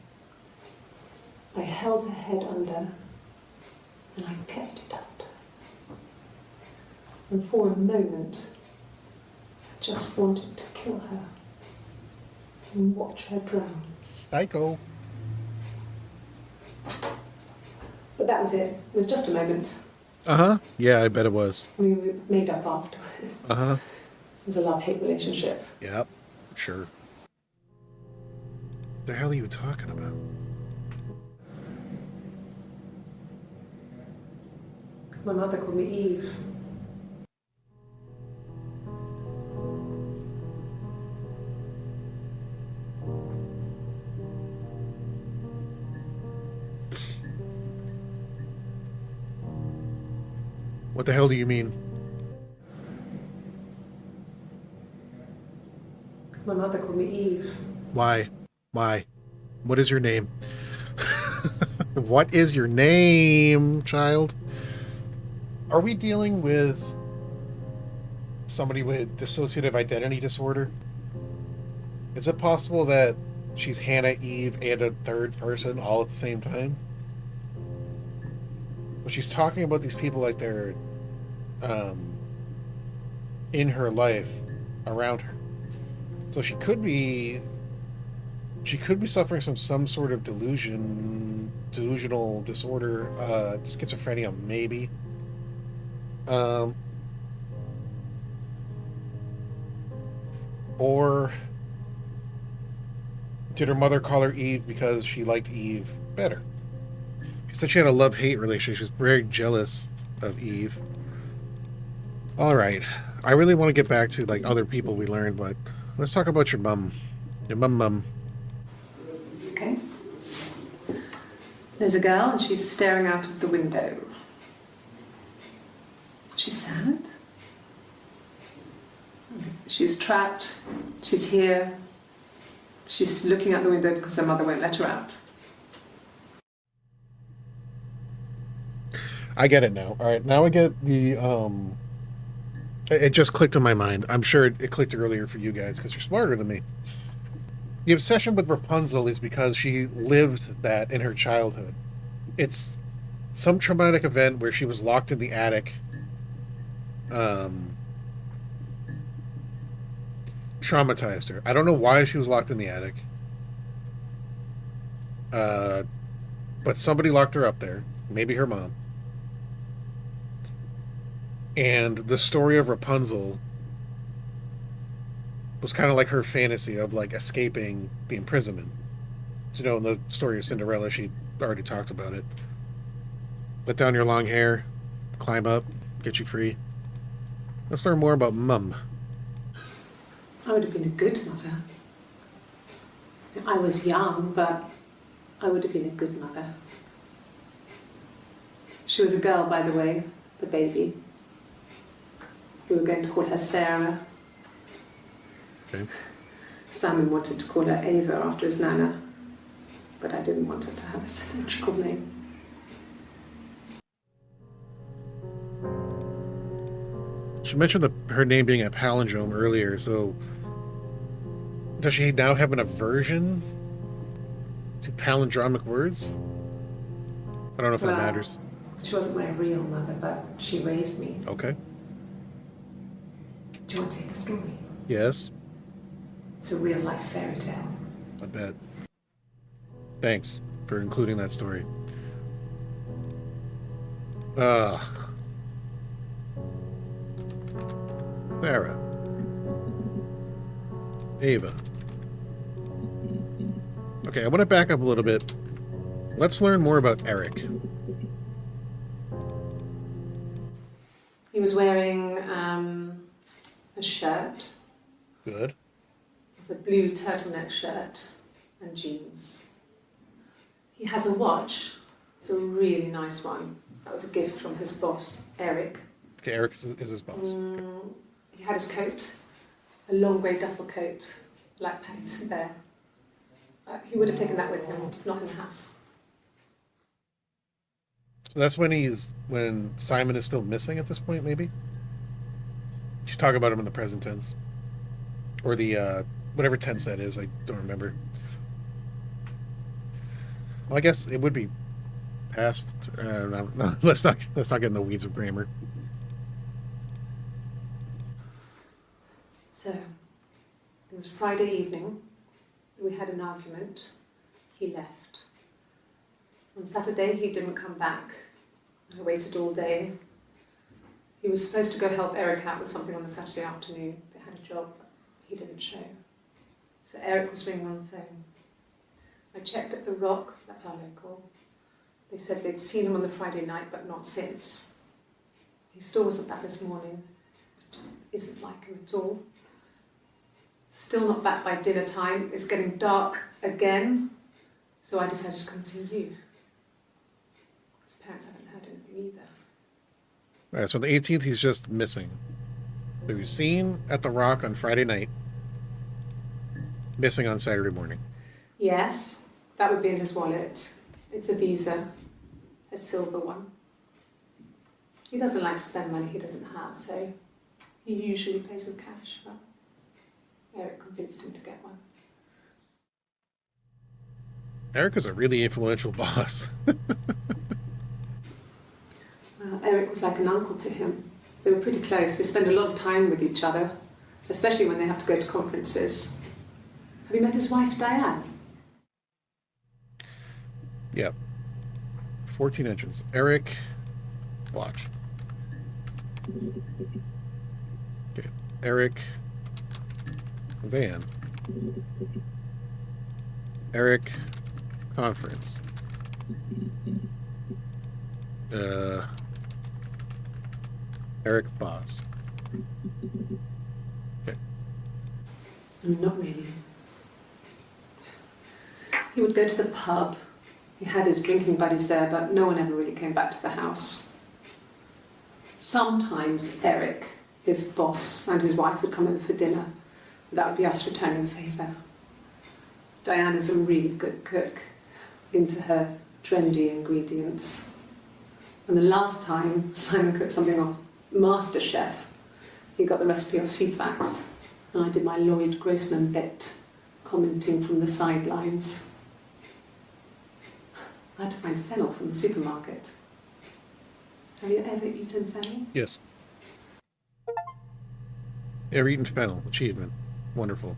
I held her head under, and I kept it under. And for a moment, I just wanted to kill her and watch her drown. Psycho. But that was it. It was just a moment. Uh-huh. Yeah, I bet it was. We made up afterwards. Uh-huh. It was a love-hate relationship. Yep. Sure. The hell are you talking about? My mother called me Eve. What the hell do you mean? My mother called me Eve. Why? Why? What is your name? What is your name, child? Are we dealing with somebody with dissociative identity disorder? Is it possible that she's Hannah, Eve, and a third person all at the same time? But she's talking about these people like they're in her life around her. So she could be suffering some sort of delusional disorder, schizophrenia maybe. Or did her mother call her Eve because she liked Eve better? She said she had a love-hate relationship. She was very jealous of Eve. All right. I really want to get back to like other people we learned, but let's talk about your mum. Your mum. Okay. There's a girl and she's staring out of the window. She's sad. She's trapped. She's here. She's looking out the window because her mother won't let her out. I get it now. All right, now I get the it just clicked in my mind. I'm sure it clicked earlier for you guys because you're smarter than me. The obsession with Rapunzel is because she lived that in her childhood. It's some traumatic event where she was locked in the attic. Traumatized her. I don't know why she was locked in the attic. But somebody locked her up there. Maybe her mom. And the story of Rapunzel was kind of like her fantasy of like escaping the imprisonment. You know, in the story of Cinderella, she already talked about it. Let down your long hair, climb up, get you free. Let's learn more about Mum. I would have been a good mother. I was young, but I would have been a good mother. She was a girl, by the way, the baby. We were going to call her Sarah. Okay. Simon wanted to call her Ava after his nana, but I didn't want her to have a symmetrical name. She mentioned her name being a palindrome earlier, so does she now have an aversion to palindromic words? I don't know if that matters. She wasn't my real mother, but she raised me. Okay. Do you want to hear a story? Yes. It's a real-life fairy tale. I bet. Thanks for including that story. Sarah. Ava. Okay, I want to back up a little bit. Let's learn more about Eric. He was wearing a shirt, Good. with a blue turtleneck shirt and jeans. He has a watch. It's a really nice one. That was a gift from his boss, Eric. Okay, Eric is his boss. Okay. He had his coat, a long grey duffel coat, like Paddington Bear. He would have taken that with him. It's not in the house. So that's when Simon is still missing at this point, maybe? She's talking about him in the present tense. Or the, whatever tense that is, I don't remember. Well, I guess it would be past, no, let's not get in the weeds of grammar. So, it was Friday evening. We had an argument. He left. On Saturday, he didn't come back. I waited all day. He was supposed to go help Eric out with something on the Saturday afternoon. They had a job. He didn't show. So Eric was ringing on the phone. I checked at the Rock, that's our local. They said they'd seen him on the Friday night, but not since. He still wasn't back this morning. It just isn't like him at all. Still not back by dinner time. It's getting dark again. So I decided to come see you. His parents haven't heard anything either. All right, so the 18th, he's just missing. So he was seen at the Rock on Friday night, missing on Saturday morning. Yes, that would be in his wallet. It's a Visa, a silver one. He doesn't like to spend money he doesn't have, so he usually pays with cash, but Eric convinced him to get one. Eric is a really influential boss. Well, Eric was like an uncle to him. They were pretty close. They spend a lot of time with each other, especially when they have to go to conferences. Have you met his wife, Diane? Yep. 14 entrants. Eric, watch. Okay. Eric, van. Eric, conference. Eric, boss. Okay. Not really. He would go to the pub. He had his drinking buddies there, but no one ever really came back to the house. Sometimes Eric, his boss, and his wife would come over for dinner. That would be us returning the favour. Diane is a really good cook, into her trendy ingredients. And the last time Simon cooked something off MasterChef, he got the recipe off CFAX, and I did my Lloyd Grossman bit, commenting from the sidelines. I had to find fennel from the supermarket. Have you ever eaten fennel? Yes. Ever eaten fennel? Achievement. Wonderful.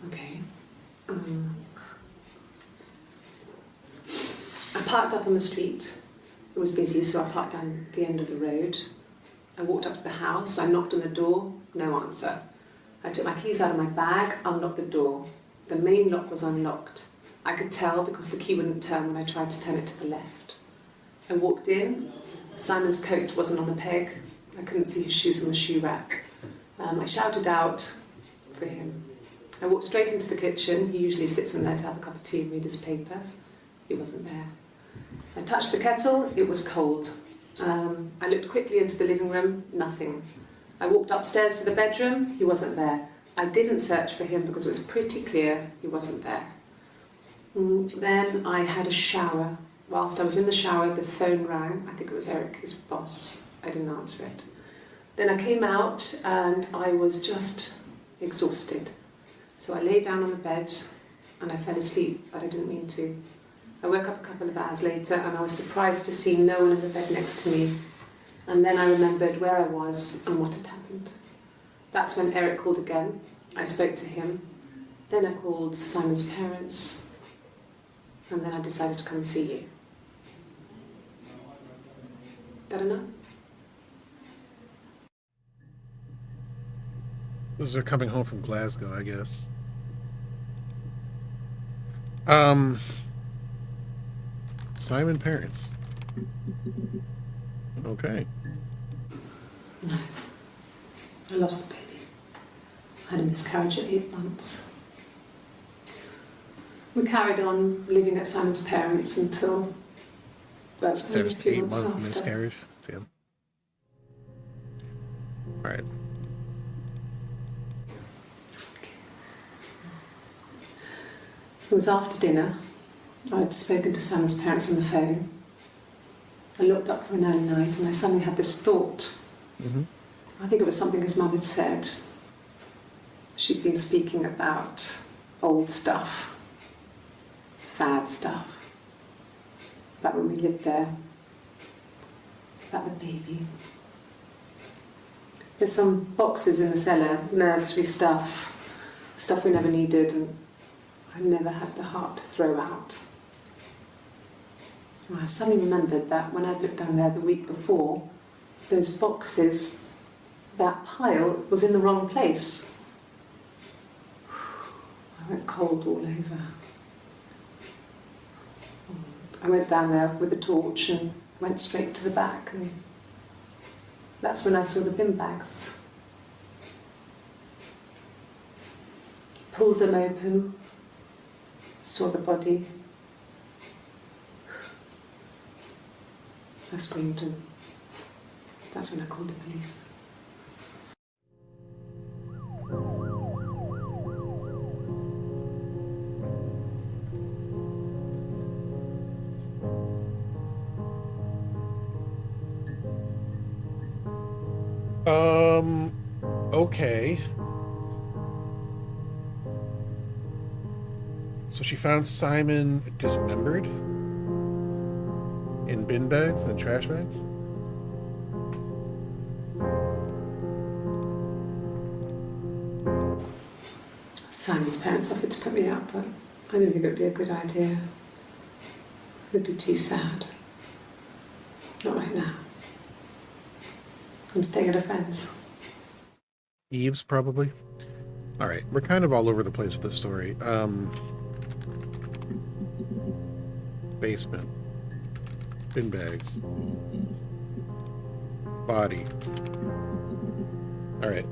Okay. I parked up on the street. It was busy, so I parked down the end of the road. I walked up to the house. I knocked on the door. No answer. I took my keys out of my bag, unlocked the door. The main lock was unlocked. I could tell because the key wouldn't turn when I tried to turn it to the left. I walked in. Simon's coat wasn't on the peg. I couldn't see his shoes on the shoe rack. I shouted out for him. I walked straight into the kitchen. He usually sits in there to have a cup of tea and read his paper. He wasn't there. I touched the kettle. It was cold. I looked quickly into the living room. Nothing. I walked upstairs to the bedroom. He wasn't there. I didn't search for him because it was pretty clear he wasn't there. Then I had a shower. Whilst I was in the shower, the phone rang. I think it was Eric, his boss. I didn't answer it. Then I came out and I was just exhausted. So I lay down on the bed and I fell asleep, but I didn't mean to. I woke up a couple of hours later and I was surprised to see no one in the bed next to me. And then I remembered where I was and what had happened. That's when Eric called again. I spoke to him. Then I called Simon's parents. And then I decided to come and see you. That enough? This is her coming home from Glasgow, I guess. Simon parents. Okay. No. I lost the baby. I had a miscarriage at 8 months. We carried on living at Simon's parents until That's only a just few 8 months months after. miscarriage. Damn. All right. It was after dinner. I'd spoken to Simon's parents on the phone. I looked up for an early night and I suddenly had this thought. Mm-hmm. I think it was something his mum had said. She'd been speaking about old stuff, sad stuff, about when we lived there, about the baby. There's some boxes in the cellar, nursery stuff we never needed, and I never had the heart to throw out. And I suddenly remembered that when I'd looked down there the week before, those boxes, that pile was in the wrong place. I went cold all over. I went down there with a torch and went straight to the back, and that's when I saw the bin bags. Pulled them open, saw the body. I screamed, and that's when I called the police. Okay. So she found Simon dismembered in bin bags and trash bags? Simon's parents offered to put me up, but I didn't think it would be a good idea. It would be too sad. Not right now. I'm staying at a friend's. Eve's, probably. All right, we're kind of all over the place with this story. Basement. Bin bags. Body. All right.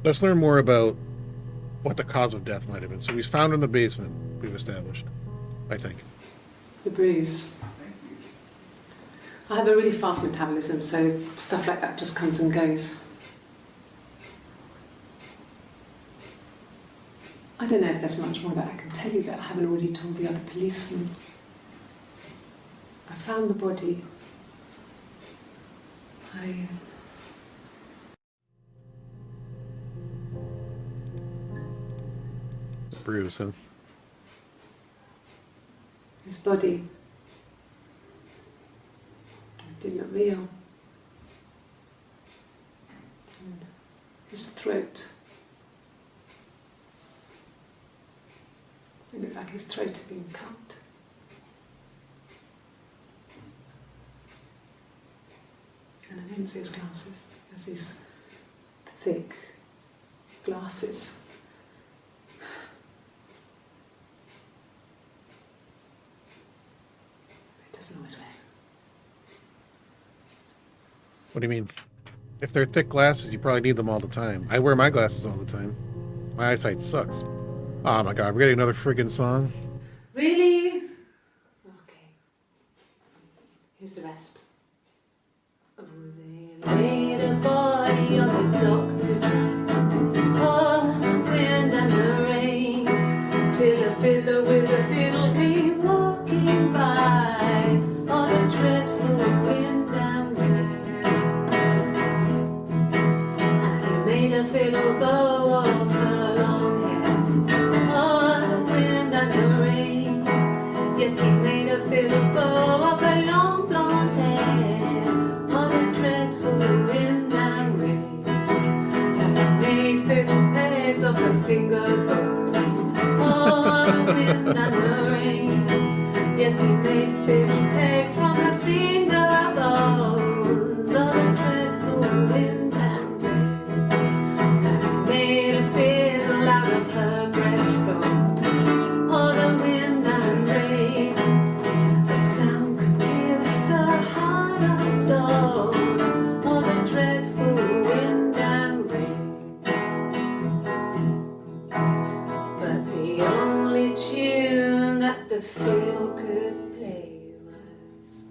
Let's learn more about what the cause of death might have been. So he's found in the basement, we've established, I think. The bruise. I have a really fast metabolism, so stuff like that just comes and goes. I don't know if there's much more that I can tell you that I haven't already told the other policemen. I found the body. Bruise, huh? His body. It didn't look real. And his throat. It looked like his throat had been cut. And I didn't see his glasses. He has these thick glasses. He doesn't always wear them. What do you mean? If they're thick glasses, you probably need them all the time. I wear my glasses all the time. My eyesight sucks. Oh my god, we're getting another friggin' song. Really? Okay. Here's the rest. Oh, they laid a body on the dock to dry. Oh, the wind and the rain. Till a fiddler with a fiddle came walking by. Oh, the dreadful wind and rain. And he made a fiddle bow of her long hair. Oh, the wind and the rain. Yes, he made a fiddle bow of her long blonde hair. Oh, the dreadful wind and rain. And he made fiddle pegs of her finger bows. Oh, the wind and the rain. Yes, he made fiddle pegs from her finger bows. Oh, the dreadful wind and rain. And he the fiddle could play was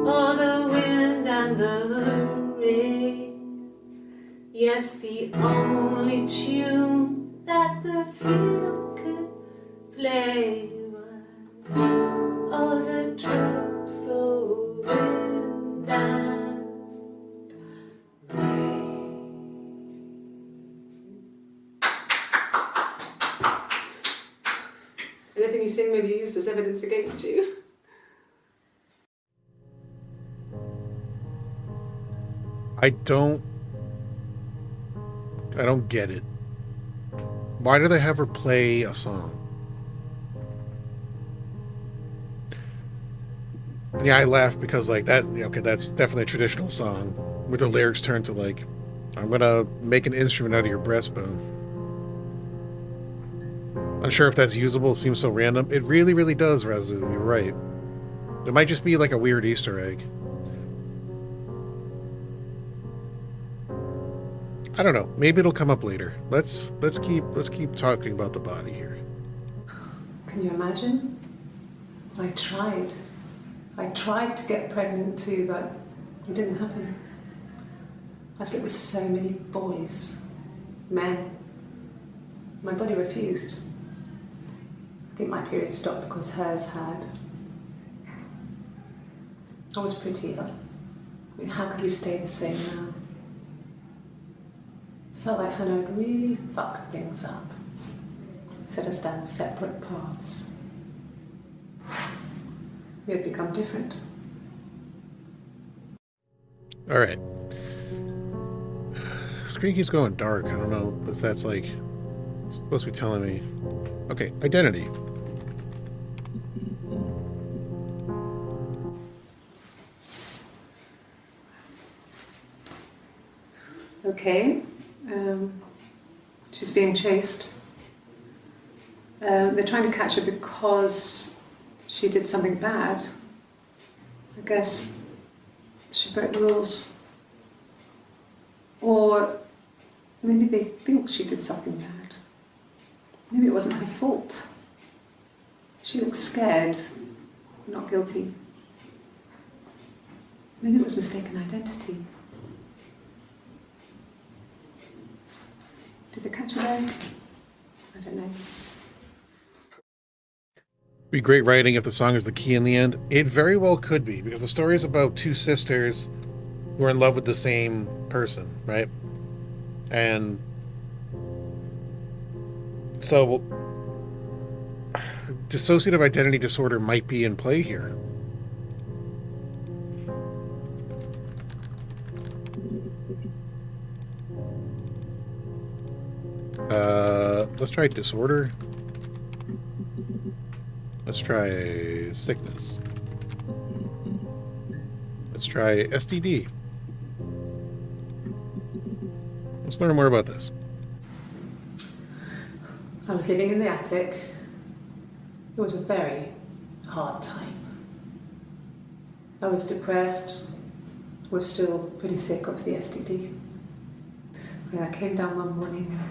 all the wind and the rain. Yes, the only tune that the fiddle could play was all the dreadful wind and rain. Anything you sing may be used as evidence against you. I don't get it. Why do they have her play a song? And yeah, I laugh because like that, okay, that's definitely a traditional song where the lyrics turn to like, I'm gonna make an instrument out of your breastbone. Unsure if that's usable, it seems so random. It really, really does, Razu, you're right. It might just be like a weird Easter egg. I don't know. Maybe it'll come up later. Let's keep talking about the body here. Can you imagine? I tried to get pregnant too, but it didn't happen. I slept with so many boys, men. My body refused. I think my period stopped because hers had. I was pretty ill. I mean, how could we stay the same now? Felt like Hannah had really fucked things up. Set us down separate paths. We had become different. All right. Screen keeps going dark. I don't know if that's like supposed to be telling me. Okay, identity. Okay. She's being chased. They're trying to catch her because she did something bad. I guess she broke the rules. Or maybe they think she did something bad. Maybe it wasn't her fault. She looks scared, not guilty. Maybe it was mistaken identity. Did they catch her there? I don't know. Be great writing if the song is the key in the end. It very well could be, because the story is about two sisters who are in love with the same person, right? And so dissociative identity disorder might be in play here. Let's try disorder. Let's try sickness. Let's try STD. Let's learn more about this. I was living in the attic. It was a very hard time. I was depressed, was still pretty sick of the STD. And I came down one morning and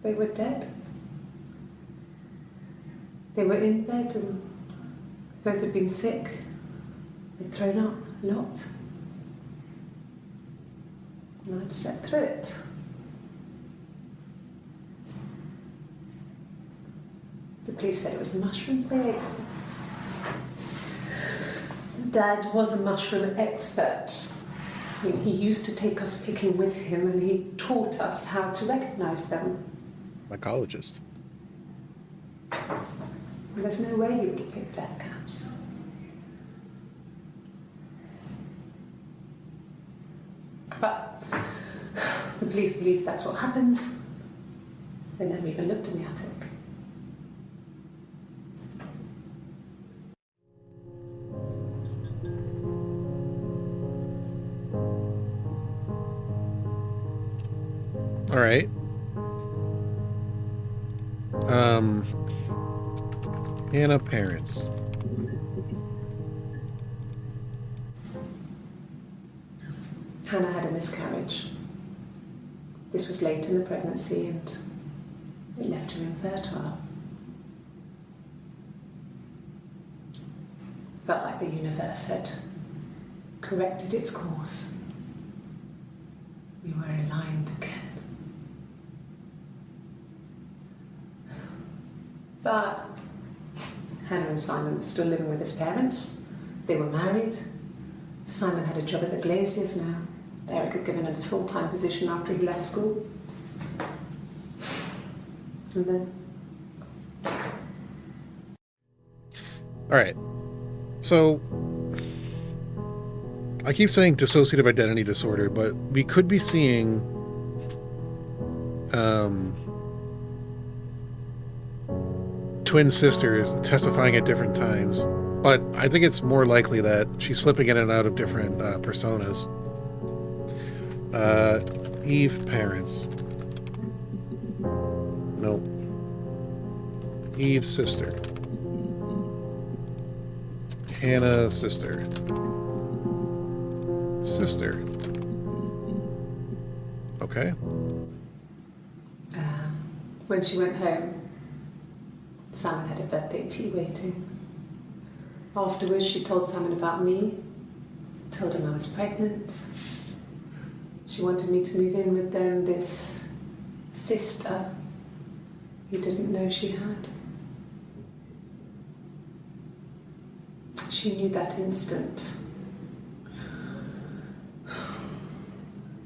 they were dead. They were in bed and both had been sick. They'd thrown up a lot. And I'd slept through it. The police said it was the mushrooms they ate. Dad was a mushroom expert. I mean, he used to take us picking with him and he taught us how to recognize them. Mycologist. And there's no way he would have picked death caps. But the police believe that's what happened. They never even looked in the attic. All right. Hannah parents. Hannah had a miscarriage. This was late in the pregnancy and it left her infertile. Felt like the universe had corrected its course. We were aligned again. But Hannah and Simon were still living with his parents. They were married. Simon had a job at the Glaziers now. Eric had given him a full-time position after he left school. And then... All right. So, I keep saying dissociative identity disorder, but we could be seeing twin sisters testifying at different times. But I think it's more likely that she's slipping in and out of different personas. Eve parents. No. Eve's sister. Hannah's sister. Sister. Okay. When she went home, Simon had a birthday tea waiting. Afterwards, she told Simon about me, told him I was pregnant. She wanted me to move in with them, this sister he didn't know she had. She knew that instant.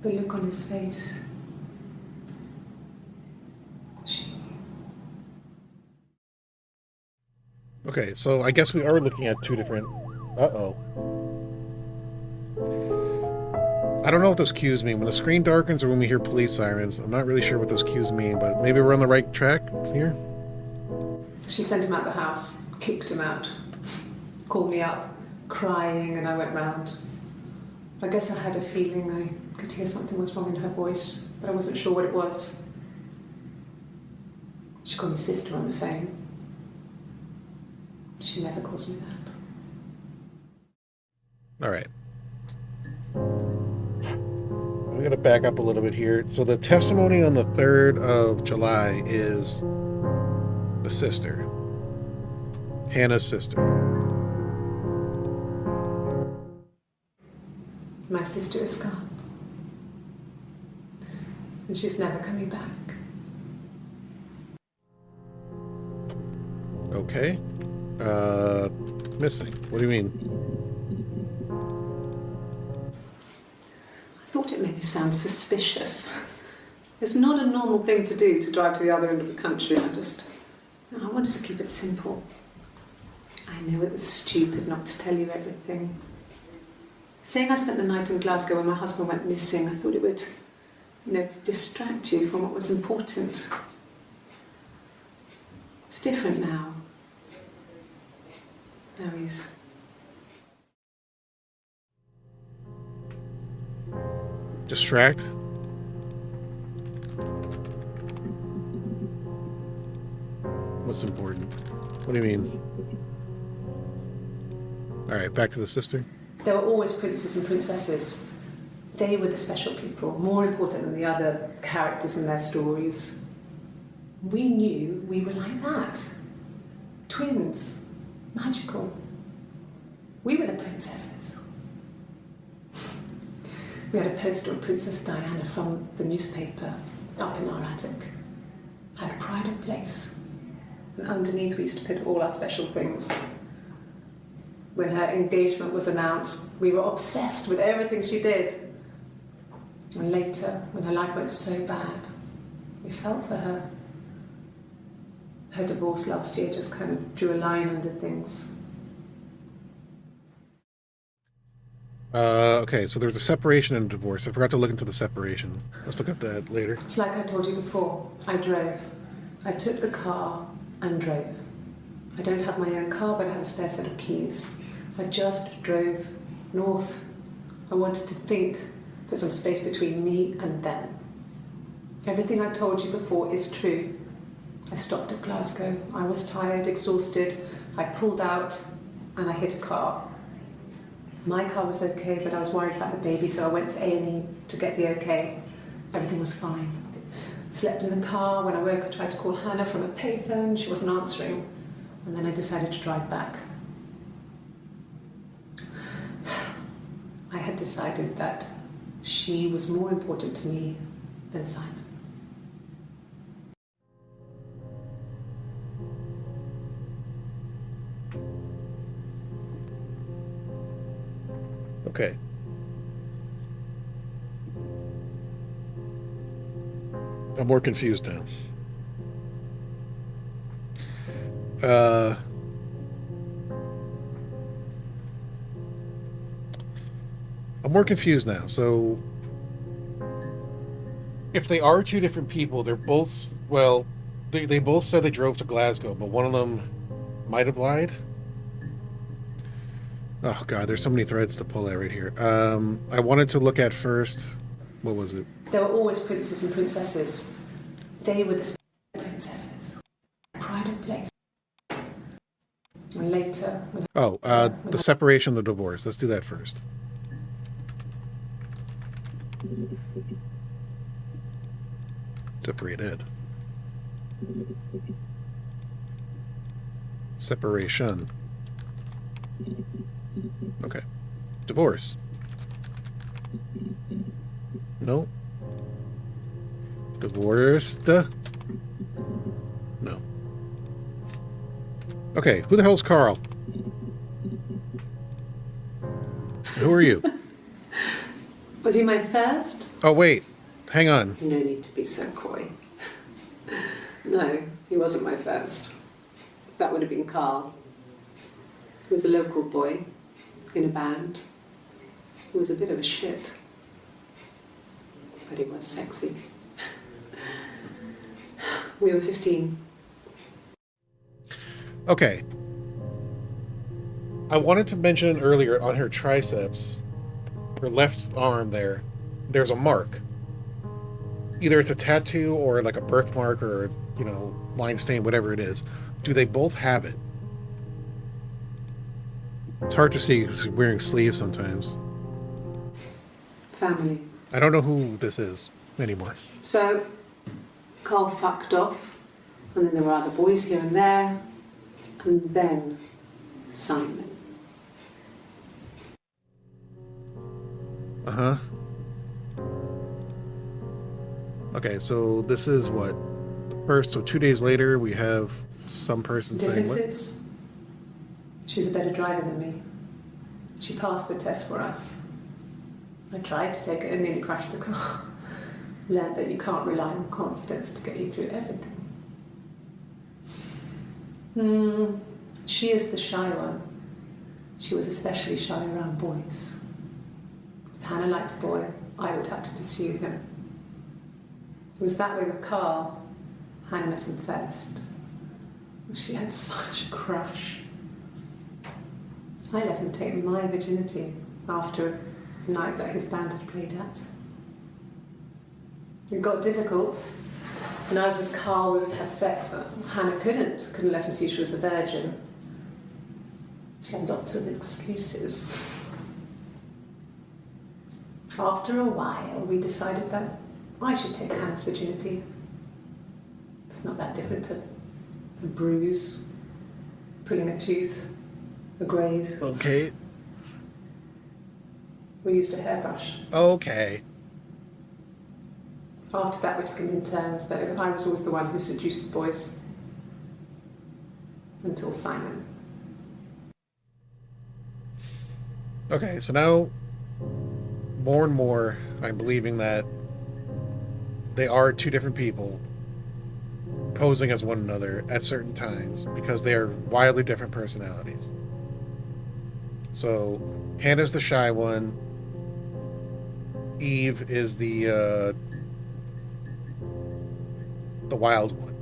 The look on his face. She knew. Okay, so I guess we are looking at two different... Uh-oh. I don't know what those cues mean. When the screen darkens or when we hear police sirens, I'm not really sure what those cues mean, but maybe we're on the right track here? She sent him out the house, kicked him out, called me up, crying, and I went round. I guess I had a feeling I could hear something was wrong in her voice, but I wasn't sure what it was. She called me sister on the phone. She never calls me that. All right. I'm going to back up a little bit here. So the testimony on the 3rd of July is the sister. Hannah's sister. My sister is gone. And she's never coming back. Okay. Missing. What do you mean? I thought it made me sound suspicious. It's not a normal thing to do, to drive to the other end of the country. I wanted to keep it simple. I knew it was stupid not to tell you everything. Saying I spent the night in Glasgow when my husband went missing, I thought it would, distract you from what was important. It's different now. Now he's... Distract? What's important? What do you mean? All right, back to the sister. There were always princes and princesses. They were the special people, more important than the other characters in their stories. We knew we were like that. Twins. Magical. We were the princesses. We had a poster of Princess Diana from the newspaper up in our attic. Had a pride of place. And underneath we used to put all our special things. When her engagement was announced, we were obsessed with everything she did. And later, when her life went so bad, we felt for her. Her divorce last year just kind of drew a line under things. Okay, so there's a separation and a divorce. I forgot to look into the separation. Let's look at that later. It's like I told you before. I drove. I took the car and drove. I don't have my own car, but I have a spare set of keys. I just drove north. I wanted to think, put some space between me and them. Everything I told you before is true. I stopped at Glasgow. I was tired, exhausted. I pulled out and I hit a car. My car was okay, but I was worried about the baby, so I went to A&E to get the okay. Everything was fine. Slept in the car. When I woke, I tried to call Hannah from a payphone. She wasn't answering. And then I decided to drive back. decided that she was more important to me than Simon. Okay. I'm more confused now. I'm more confused now. So, if they are two different people, they're both, well, they both said they drove to Glasgow, but one of them might have lied. Oh god, there's so many threads to pull at right here. I wanted to look at first. What was it? There were always princes and princesses. They were the princesses. Pride of place. And later... The separation, the divorce. Let's do that first. Separated. Separation. Okay. Divorce. No. Divorced. No. Okay, who the hell's Carl? Who are you? Was he my first? Oh, wait. Hang on. No need to be so coy. No, he wasn't my first. That would have been Carl. He was a local boy in a band. He was a bit of a shit. But he was sexy. We were 15. Okay. I wanted to mention earlier on her triceps, her left arm there, there's a mark. Either it's a tattoo or like a birthmark or, line stain, whatever it is. Do they both have it? It's hard to see because she's wearing sleeves sometimes. Family. I don't know who this is anymore. So, Carl fucked off, and then there were other boys here and there, and then Simon. Uh-huh. Okay, so this is what? First, so 2 days later, we have some person saying what? Differences? She's a better driver than me. She passed the test for us. I tried to take it and nearly crashed the car. Learned that you can't rely on confidence to get you through everything. She is the shy one. She was especially shy around boys. If Hannah liked a boy, I would have to pursue him. It was that way with Carl. Hannah met him first. She had such a crush. I let him take my virginity after a night that his band had played at. It got difficult. When I was with Carl, we would have sex, but Hannah couldn't let him see she was a virgin. She had lots of excuses. After a while, we decided that I should take Hannah's virginity. It's not that different to a bruise, pulling a tooth, a graze. Okay. We used a hairbrush. Okay. After that, we took it in turns, though. I was always the one who seduced the boys. Until Simon. Okay, so now, more and more, I'm believing that they are two different people posing as one another at certain times because they are wildly different personalities. So, Hannah's the shy one. Eve is the wild one.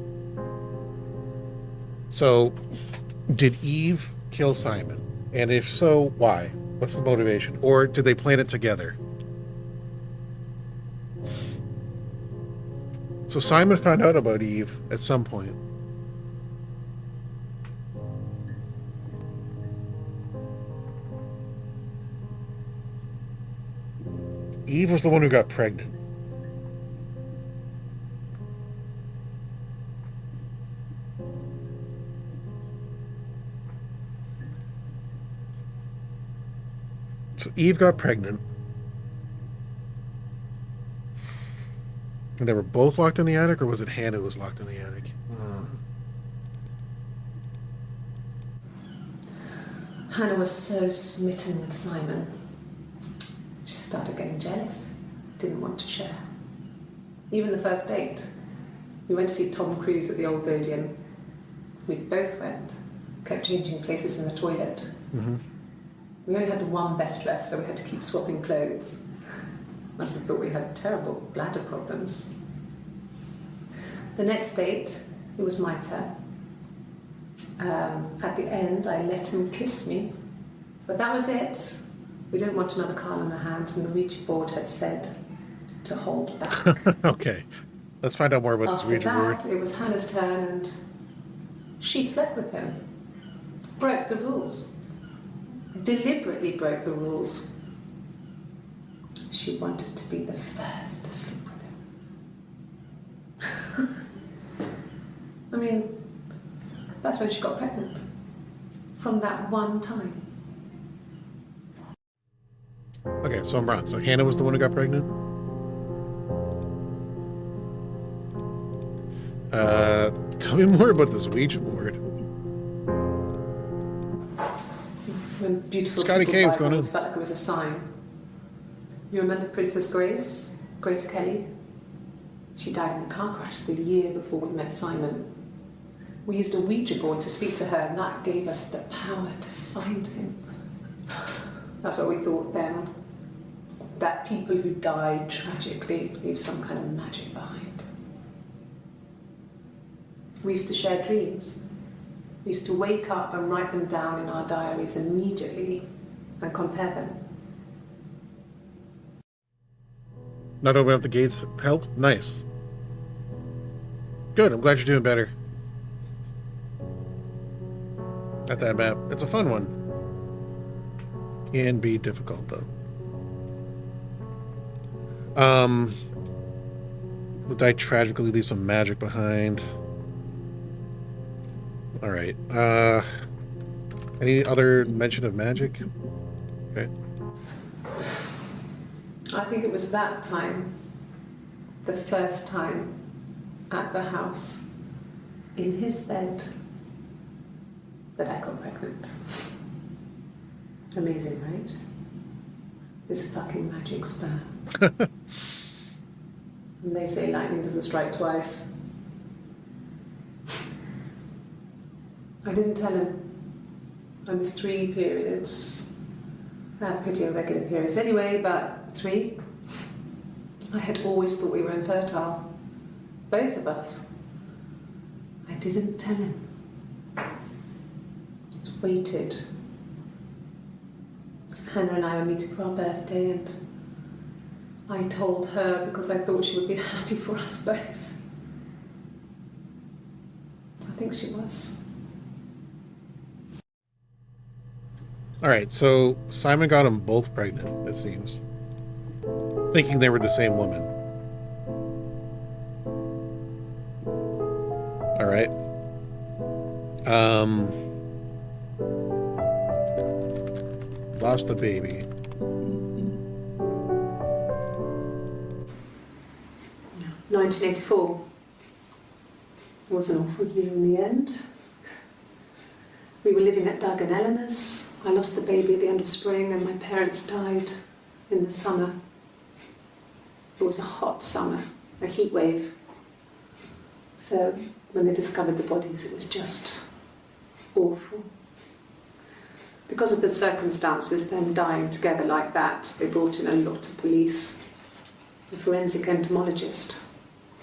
So, did Eve kill Simon? And if so, why? What's the motivation? Or did they plan it together? So Simon found out about Eve at some point. Eve was the one who got pregnant. So Eve got pregnant. They were both locked in the attic, or was it Hannah who was locked in the attic? Hannah was so smitten with Simon. She started getting jealous, didn't want to share. Even the first date. We went to see Tom Cruise at the Old Odeon. We both went, kept changing places in the toilet. Mm-hmm. We only had one best dress, so we had to keep swapping clothes. Must have thought we had terrible bladder problems. The next date, it was my turn. At the end, I let him kiss me. But that was it. We didn't want another card on our hands, and the Ouija board had said to hold back. Okay. Let's find out more about this Ouija board. After that, it was Hannah's turn, and she slept with him. Broke the rules. Deliberately broke the rules. She wanted to be the first to sleep with him. I mean, that's when she got pregnant. From that one time. Okay, so I'm wrong. So Hannah was the one who got pregnant? Tell me more about this Ouija board. When beautiful Scotty K, what's going on? felt like it was a sign. You remember Princess Grace? Grace Kelly? She died in a car crash the year before we met Simon. We used a Ouija board to speak to her, and that gave us the power to find him. That's what we thought then. That people who died tragically leave some kind of magic behind. We used to share dreams. We used to wake up and write them down in our diaries immediately and compare them. Not opening up the gates helped? Nice. Good, I'm glad you're doing better. At that map. It's a fun one. Can be difficult though. Will die tragically, leave some magic behind. Alright. Any other mention of magic? Okay. I think it was that time, the first time at the house, in his bed, that I got pregnant. Amazing, right? This fucking magic sperm. And they say lightning doesn't strike twice. I didn't tell him. I missed 3 periods. I had pretty irregular periods anyway, but 3. I had always thought we were infertile. Both of us. I didn't tell him. Just waited. Hannah and I were meeting for our birthday, and I told her because I thought she would be happy for us both. I think she was. Alright, so Simon got them both pregnant, it seems. Thinking they were the same woman. Alright. Lost the baby. 1984 was an awful year in the end. We were living at Doug and Eleanor's. I lost the baby at the end of spring, and my parents died in the summer. It was a hot summer, a heat wave. So when they discovered the bodies, it was just awful. Because of the circumstances, them dying together like that, they brought in a lot of police. A forensic entomologist.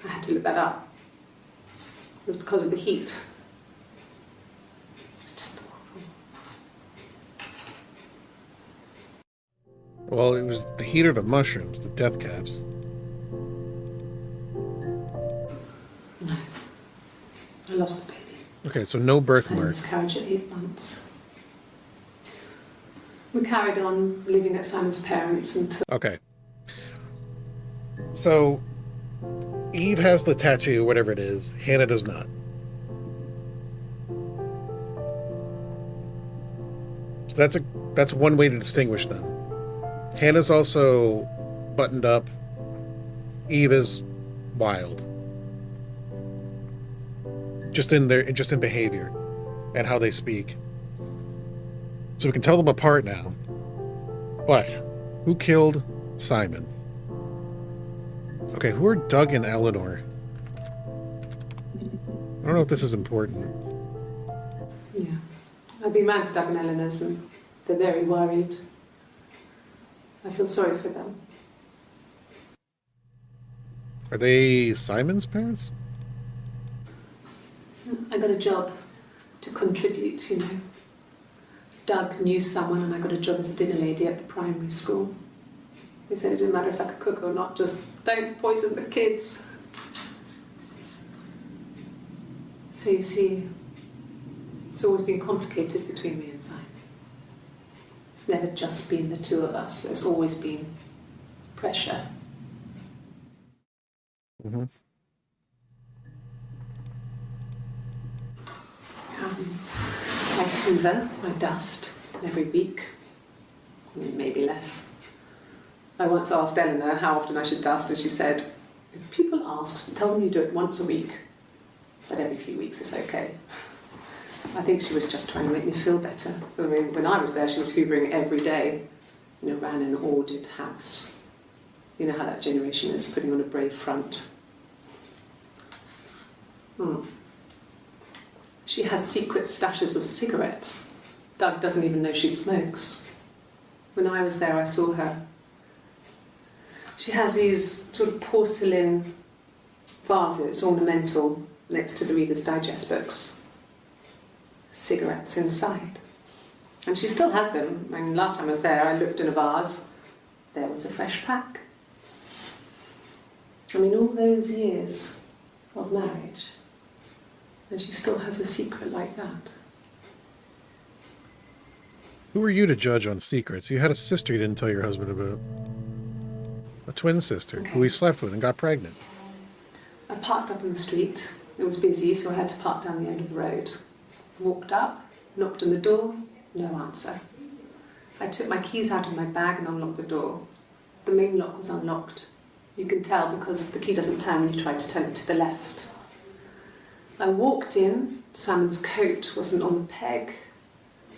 I had to look that up. It was because of the heat. It's just awful. Well, it was the heat or the mushrooms, the death caps. No. I lost the baby. Okay, so no I had a birthmark. miscarriage at 8 months. We carried on living at Simon's parents until... Okay. So, Eve has the tattoo, whatever it is. Hannah does not. So that's one way to distinguish them. Hannah's also buttoned up. Eve is wild. Just in behavior and how they speak. So we can tell them apart now. But who killed Simon? Okay, who are Doug and Eleanor? I don't know if this is important. Yeah. I've been round to Doug and Eleanor's and they're very worried. I feel sorry for them. Are they Simon's parents? I got a job to contribute, you know. Doug knew someone and I got a job as a dinner lady at the primary school. They said it didn't matter if I could cook or not, just don't poison the kids. So you see, it's always been complicated between me and Simon. It's never just been the two of us. There's always been pressure. Mm-hmm. I hoover, I dust every week, maybe less. I once asked Eleanor how often I should dust, and she said, if people ask, tell them you do it once a week, but every few weeks is okay. I think she was just trying to make me feel better. I mean, when I was there, she was hoovering every day, you know, ran an ordered house. You know how that generation is, putting on a brave front. She has secret stashes of cigarettes. Doug doesn't even know she smokes. When I was there, I saw her. She has these sort of porcelain vases, ornamental, next to the Reader's Digest books. Cigarettes inside. And she still has them. I mean, last time I was there, I looked in a vase. There was a fresh pack. I mean, all those years of marriage, and she still has a secret like that. Who are you to judge on secrets? You had a sister you didn't tell your husband about. A twin sister who he slept with and got pregnant. I parked up in the street. It was busy, so I had to park down the end of the road. Walked up, knocked on the door, no answer. I took my keys out of my bag and unlocked the door. The main lock was unlocked. You can tell because the key doesn't turn when you try to turn it to the left. I walked in. Simon's coat wasn't on the peg.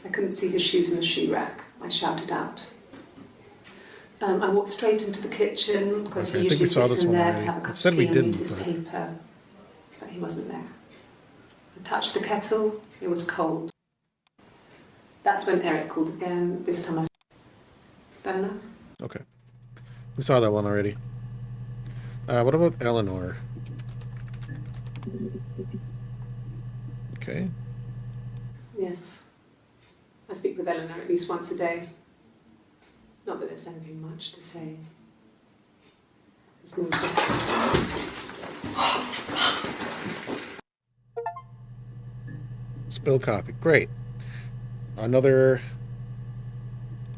I couldn't see his shoes in the shoe rack. I shouted out. I walked straight into the kitchen because he usually sits in there to have a cup of tea and read his paper. But he wasn't there. I touched the kettle. It was cold. That's when Eric called again. This time I said, don't know. Okay. We saw that one already. What about Eleanor? Okay. Yes. I speak with Eleanor at least once a day. Not that there's anything much to say. It's more just... Spill coffee. Great. Another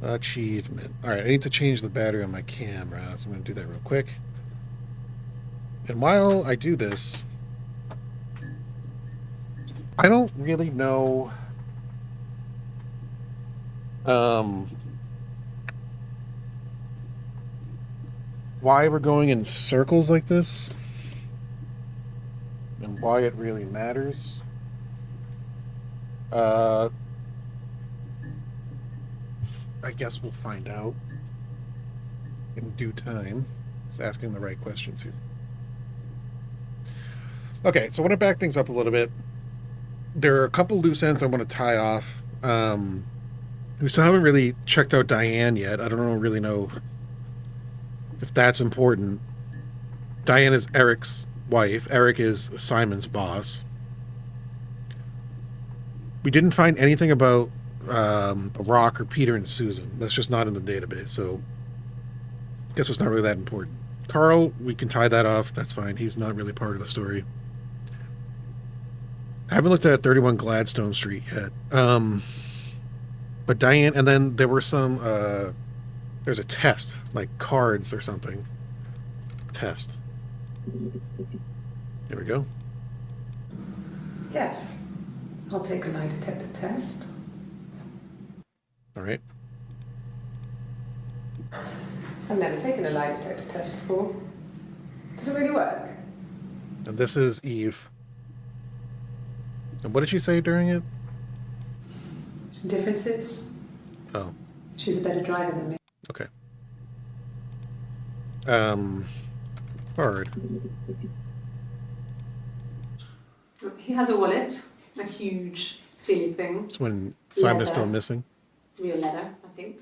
achievement. Alright, I need to change the battery on my camera, so I'm going to do that real quick. And while I do this, I don't really know why we're going in circles like this and why it really matters. I guess we'll find out in due time. Just asking the right questions here. Okay, so I want to back things up a little bit. There are a couple loose ends I want to tie off. We still haven't really checked out Diane yet. I don't really know if that's important. Diane is Eric's wife. Eric is Simon's boss. We didn't find anything about Rock or Peter and Susan. That's just not in the database, so I guess it's not really that important. Carl, we can tie that off. That's fine. He's not really part of the story. I haven't looked at 31 Gladstone Street yet. But Diane, and then there were some, there's a test, like cards or something. Test. There we go. Yes. I'll take a lie detector test. All right. I've never taken a lie detector test before. Does it really work? And this is Eve. And what did she say during it? Differences? Oh, She's a better driver than me. okay. Hard. He has a wallet, a huge, silly thing. It's when Simon is still Leather. missing. Real leather, I think.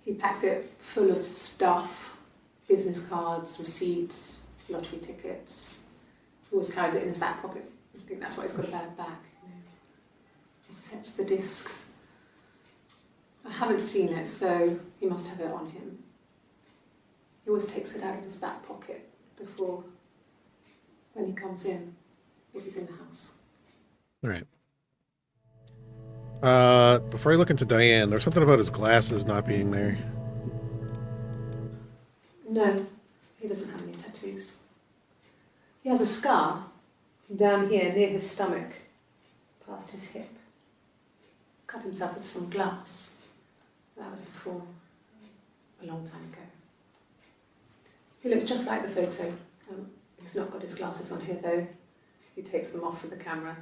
He packs it full of stuff, business cards, receipts, lottery tickets. He always carries it in his back pocket. I think that's why he's got a bad back. You know. Offsets the discs. I haven't seen it, so he must have it on him. He always takes it out of his back pocket before, when he comes in, if he's in the house. All right. Before I look into Diane, there's something about his glasses not being there. No, he doesn't have any tattoos. He has a scar down here near his stomach, past his hip. Cut himself with some glass. That was before, a long time ago. He looks just like the photo. He's not got his glasses on here though. He takes them off for the camera.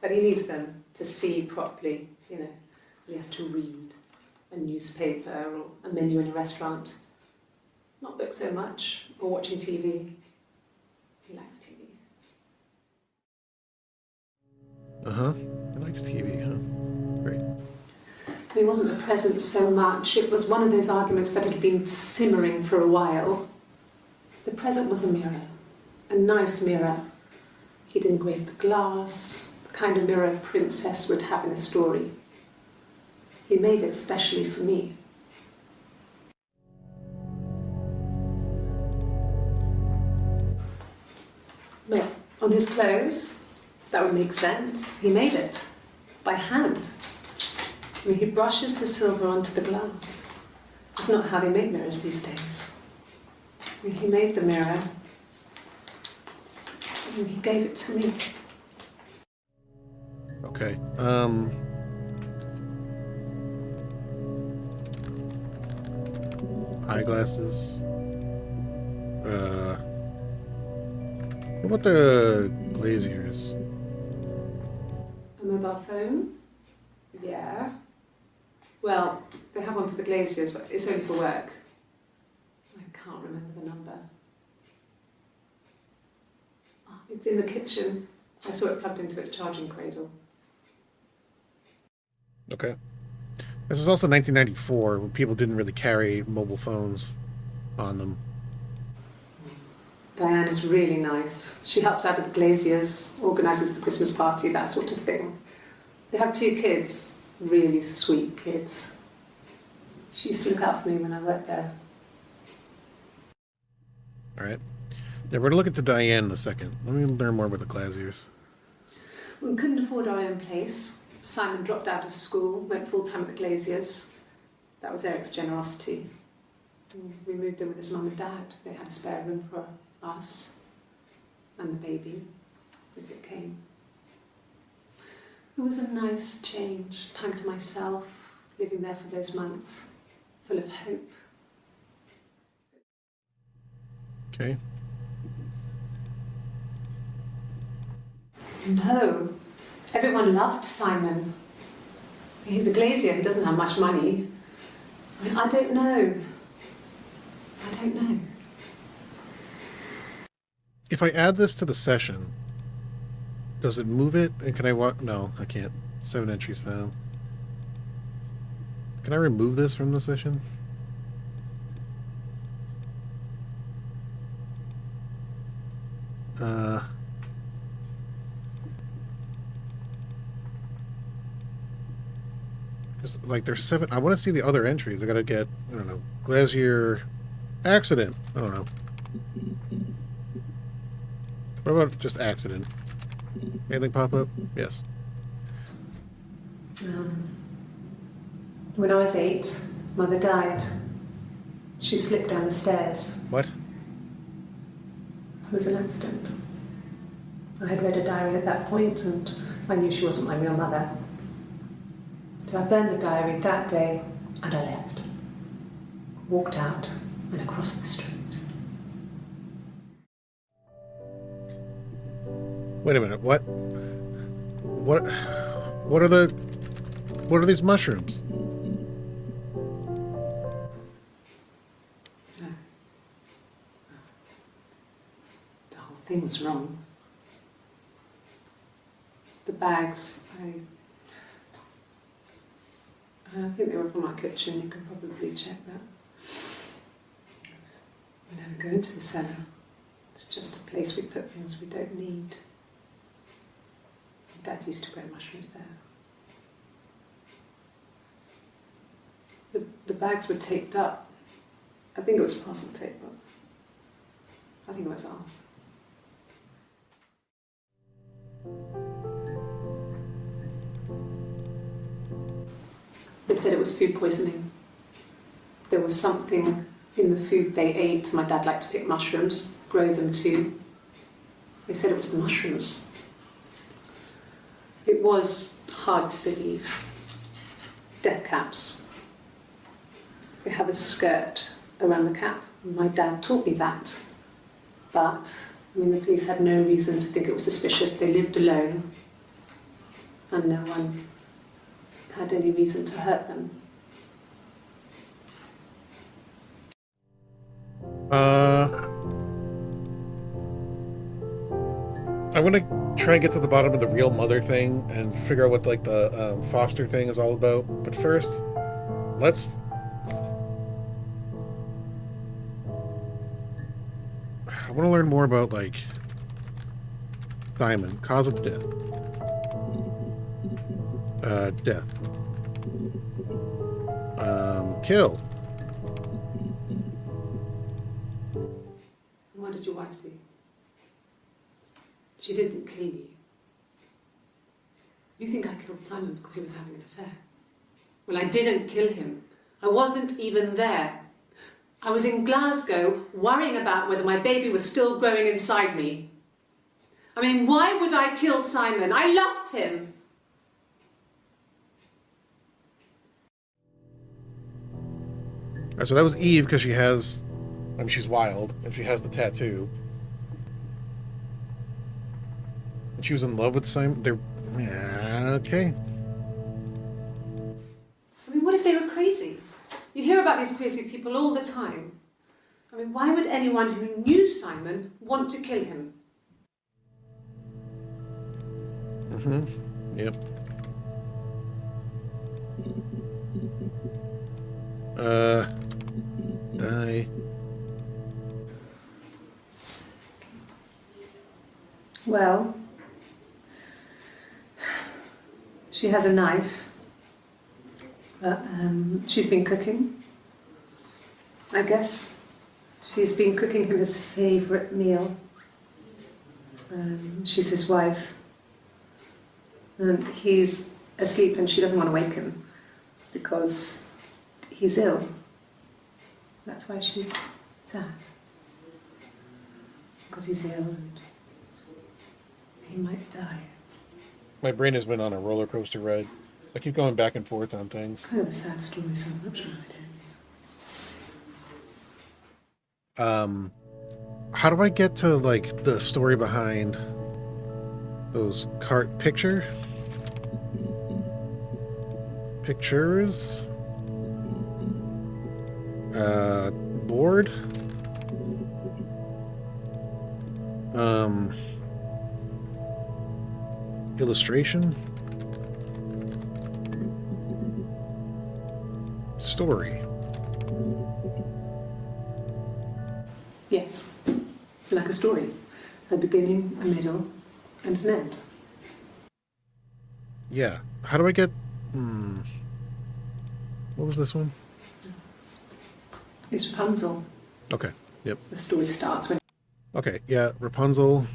But he needs them to see properly, you know. He has to read a newspaper or a menu in a restaurant. Not book so much, or watching TV. He likes TV. Uh-huh. He likes TV, huh? Great. He wasn't present so much. It was one of those arguments that had been simmering for a while. The present was a mirror, a nice mirror. He'd engraved the glass, the kind of mirror a princess would have in a story. He made it specially for me. Well, on his clothes, that would make sense. He made it by hand. I mean, he brushes the silver onto the glass. It's not how they make mirrors these days. I mean, he made the mirror and he gave it to me. Okay. Eyeglasses. What about the glaziers? A mobile phone? Yeah. Well, they have one for the glaziers, but it's only for work. I can't remember the number. Oh, it's in the kitchen. I saw it plugged into its charging cradle. Okay. This is also 1994, when people didn't really carry mobile phones on them. Diane is really nice. She helps out with the glaziers, organises the Christmas party, that sort of thing. They have 2 kids, really sweet kids. She used to look out for me when I worked there. All right. Yeah, we're going to look into Diane in a second. Let me learn more about the glaziers. We couldn't afford our own place. Simon dropped out of school, went full-time at the glaziers. That was Eric's generosity. We moved in with his mum and dad. They had a spare room for us and the baby, if it came. It was a nice change, time to myself, living there for those months, full of hope. Okay. No, everyone loved Simon. He's a glazier, he doesn't have much money. I don't know. I don't know. If I add this to the session, does it move it? And can I walk? No, I can't. 7 entries found. Can I remove this from the session? Just like there's 7. I want to see the other entries. I gotta get, I don't know, glazier accident. I don't know. What about just accident? Anything pop up? Yes. When I was 8, Mother died. She slipped down the stairs. What? It was an accident. I had read a diary at that point and I knew she wasn't my real mother. So I burned the diary that day and I left. Walked out and across the street. Wait a minute. What? What? What are the? What are these mushrooms? No. The whole thing was wrong. The bags, I think they were from our kitchen. You can probably check that. We never go into the cellar. It's just a place we put things we don't need. Dad used to grow mushrooms there. The bags were taped up. I think it was parcel tape, but I think it was ours. They said it was food poisoning. There was something in the food they ate. My dad liked to pick mushrooms, grow them too. They said it was the mushrooms. It was hard to believe. Death caps. They have a skirt around the cap. My dad taught me that. But, the police had no reason to think it was suspicious. They lived alone. And no one had any reason to hurt them. I want to try and get to the bottom of the real mother thing and figure out what like the foster thing is all about. But first, let's. I want to learn more about like Simon, cause of death. Death. Kill. What did your wife do? She didn't kill you. You think I killed Simon because he was having an affair? Well, I didn't kill him. I wasn't even there. I was in Glasgow worrying about whether my baby was still growing inside me. Why would I kill Simon? I loved him. So that was Eve because she has, she's wild and she has the tattoo. And she was in love with Simon. Okay. What if they were crazy? You hear about these crazy people all the time. Why would anyone who knew Simon want to kill him? Yep. Die. Well, she has a knife. She's been cooking, I guess. She's been cooking him his favourite meal. She's his wife. And he's asleep and she doesn't want to wake him because he's ill. That's why she's sad. Because he's ill and he might die. My brain has been on a roller coaster ride. I keep going back and forth on things. Kind of a sad story, so I'm not sure it ends. How do I get to like the story behind those pictures? Board. Illustration. Story. Yes, like a story. A beginning, a middle, and an end. Yeah. How do I get... What was this one? It's Rapunzel. Okay. Yep. The story starts when... Okay, yeah, Rapunzel.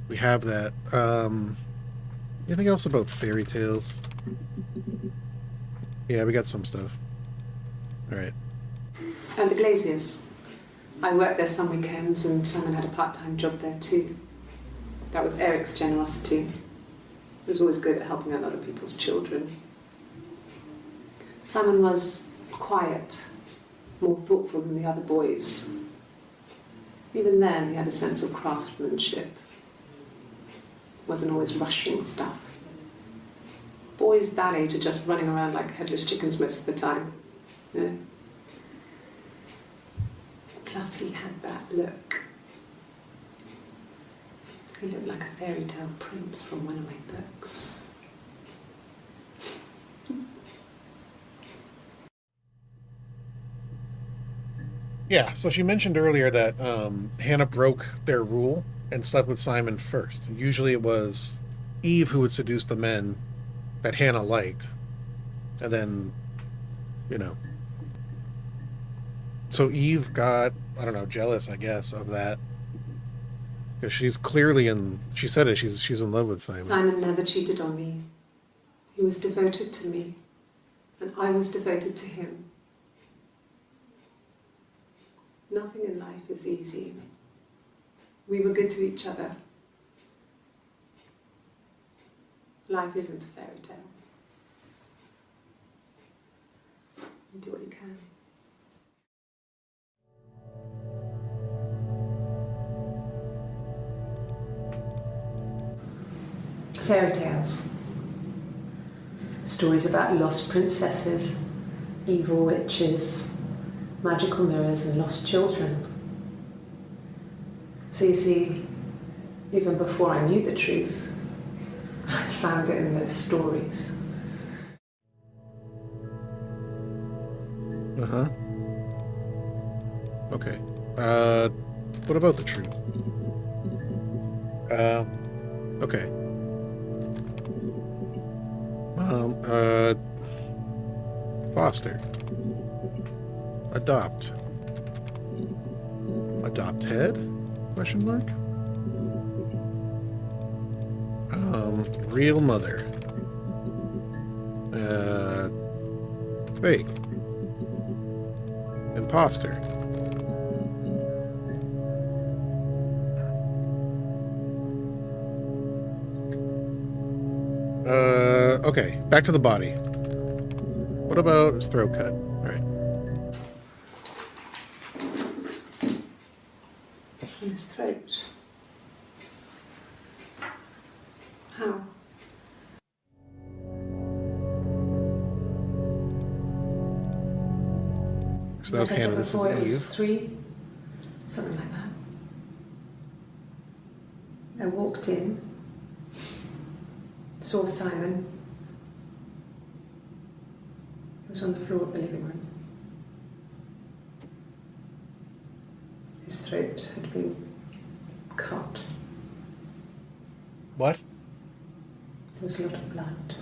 We have that. Anything else about fairy tales? Yeah, we got some stuff. Alright. And the Glaziers. I worked there some weekends and Simon had a part-time job there too. That was Eric's generosity. He was always good at helping out other people's children. Simon was quiet, more thoughtful than the other boys. Even then, he had a sense of craftsmanship. Wasn't always rushing stuff. Boys that age are just running around like headless chickens most of the time. You know? Plus, he had that look. He looked like a fairy tale prince from one of my books. Yeah, so she mentioned earlier that Hannah broke their rule and slept with Simon first. Usually it was Eve who would seduce the men that Hannah liked. And then, you know. So Eve got, I don't know, jealous, I guess, of that. Because she's clearly she said it, she's in love with Simon. Simon never cheated on me. He was devoted to me. And I was devoted to him. Nothing in life is easy. We were good to each other. Life isn't a fairy tale. You do what you can. Fairy tales. Stories about lost princesses, evil witches, magical mirrors and lost children. So you see, even before I knew the truth, I'd found it in those stories. Uh-huh. Okay. What about the truth? Okay. Foster. Adopt. Adopted? Question mark? Real mother. Fake. Imposter. Okay, back to the body. What about his throat cut? All right. In his throat. How? So that was Like I said Hannah, this is before, it was Eve. 3, something like that. I walked in, saw Simon. He was on the floor of the living room. His throat had been cut. What? There was a lot of blood.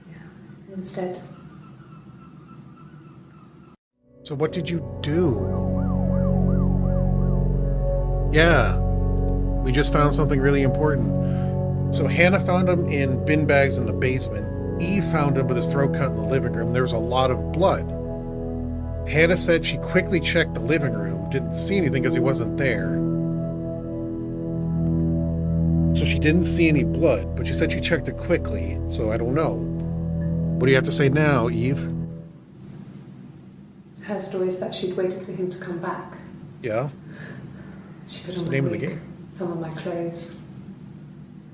Yeah, he was dead. So what did you do? Yeah, we just found something really important. So Hannah found him in bin bags in the basement. Eve found him with his throat cut in the living room. There was a lot of blood. Hannah said she quickly checked the living room, didn't see anything because he wasn't there. So she didn't see any blood, but she said she checked it quickly, so I don't know. What do you have to say now, Eve? Her story is that she'd waited for him to come back. Yeah? She put What's on the my name of the wig, game? some of my clothes,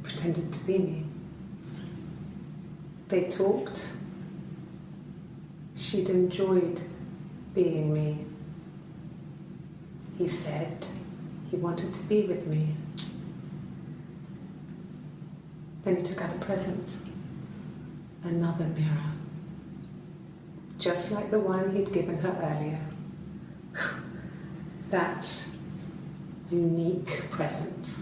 pretended to be me. They talked. She'd enjoyed being me. He said he wanted to be with me. Then he took out a present. Another mirror. Just like the one he'd given her earlier. That unique present.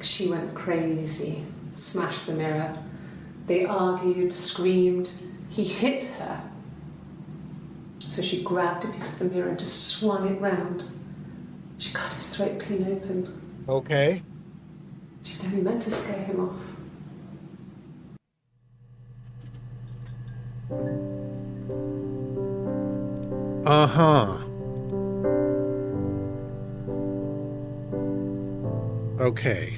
She went crazy, smashed the mirror. They argued, screamed. He hit her. So she grabbed a piece of the mirror and just swung it round. She cut his throat clean open. Okay. She'd only meant to scare him off. Uh-huh. Okay.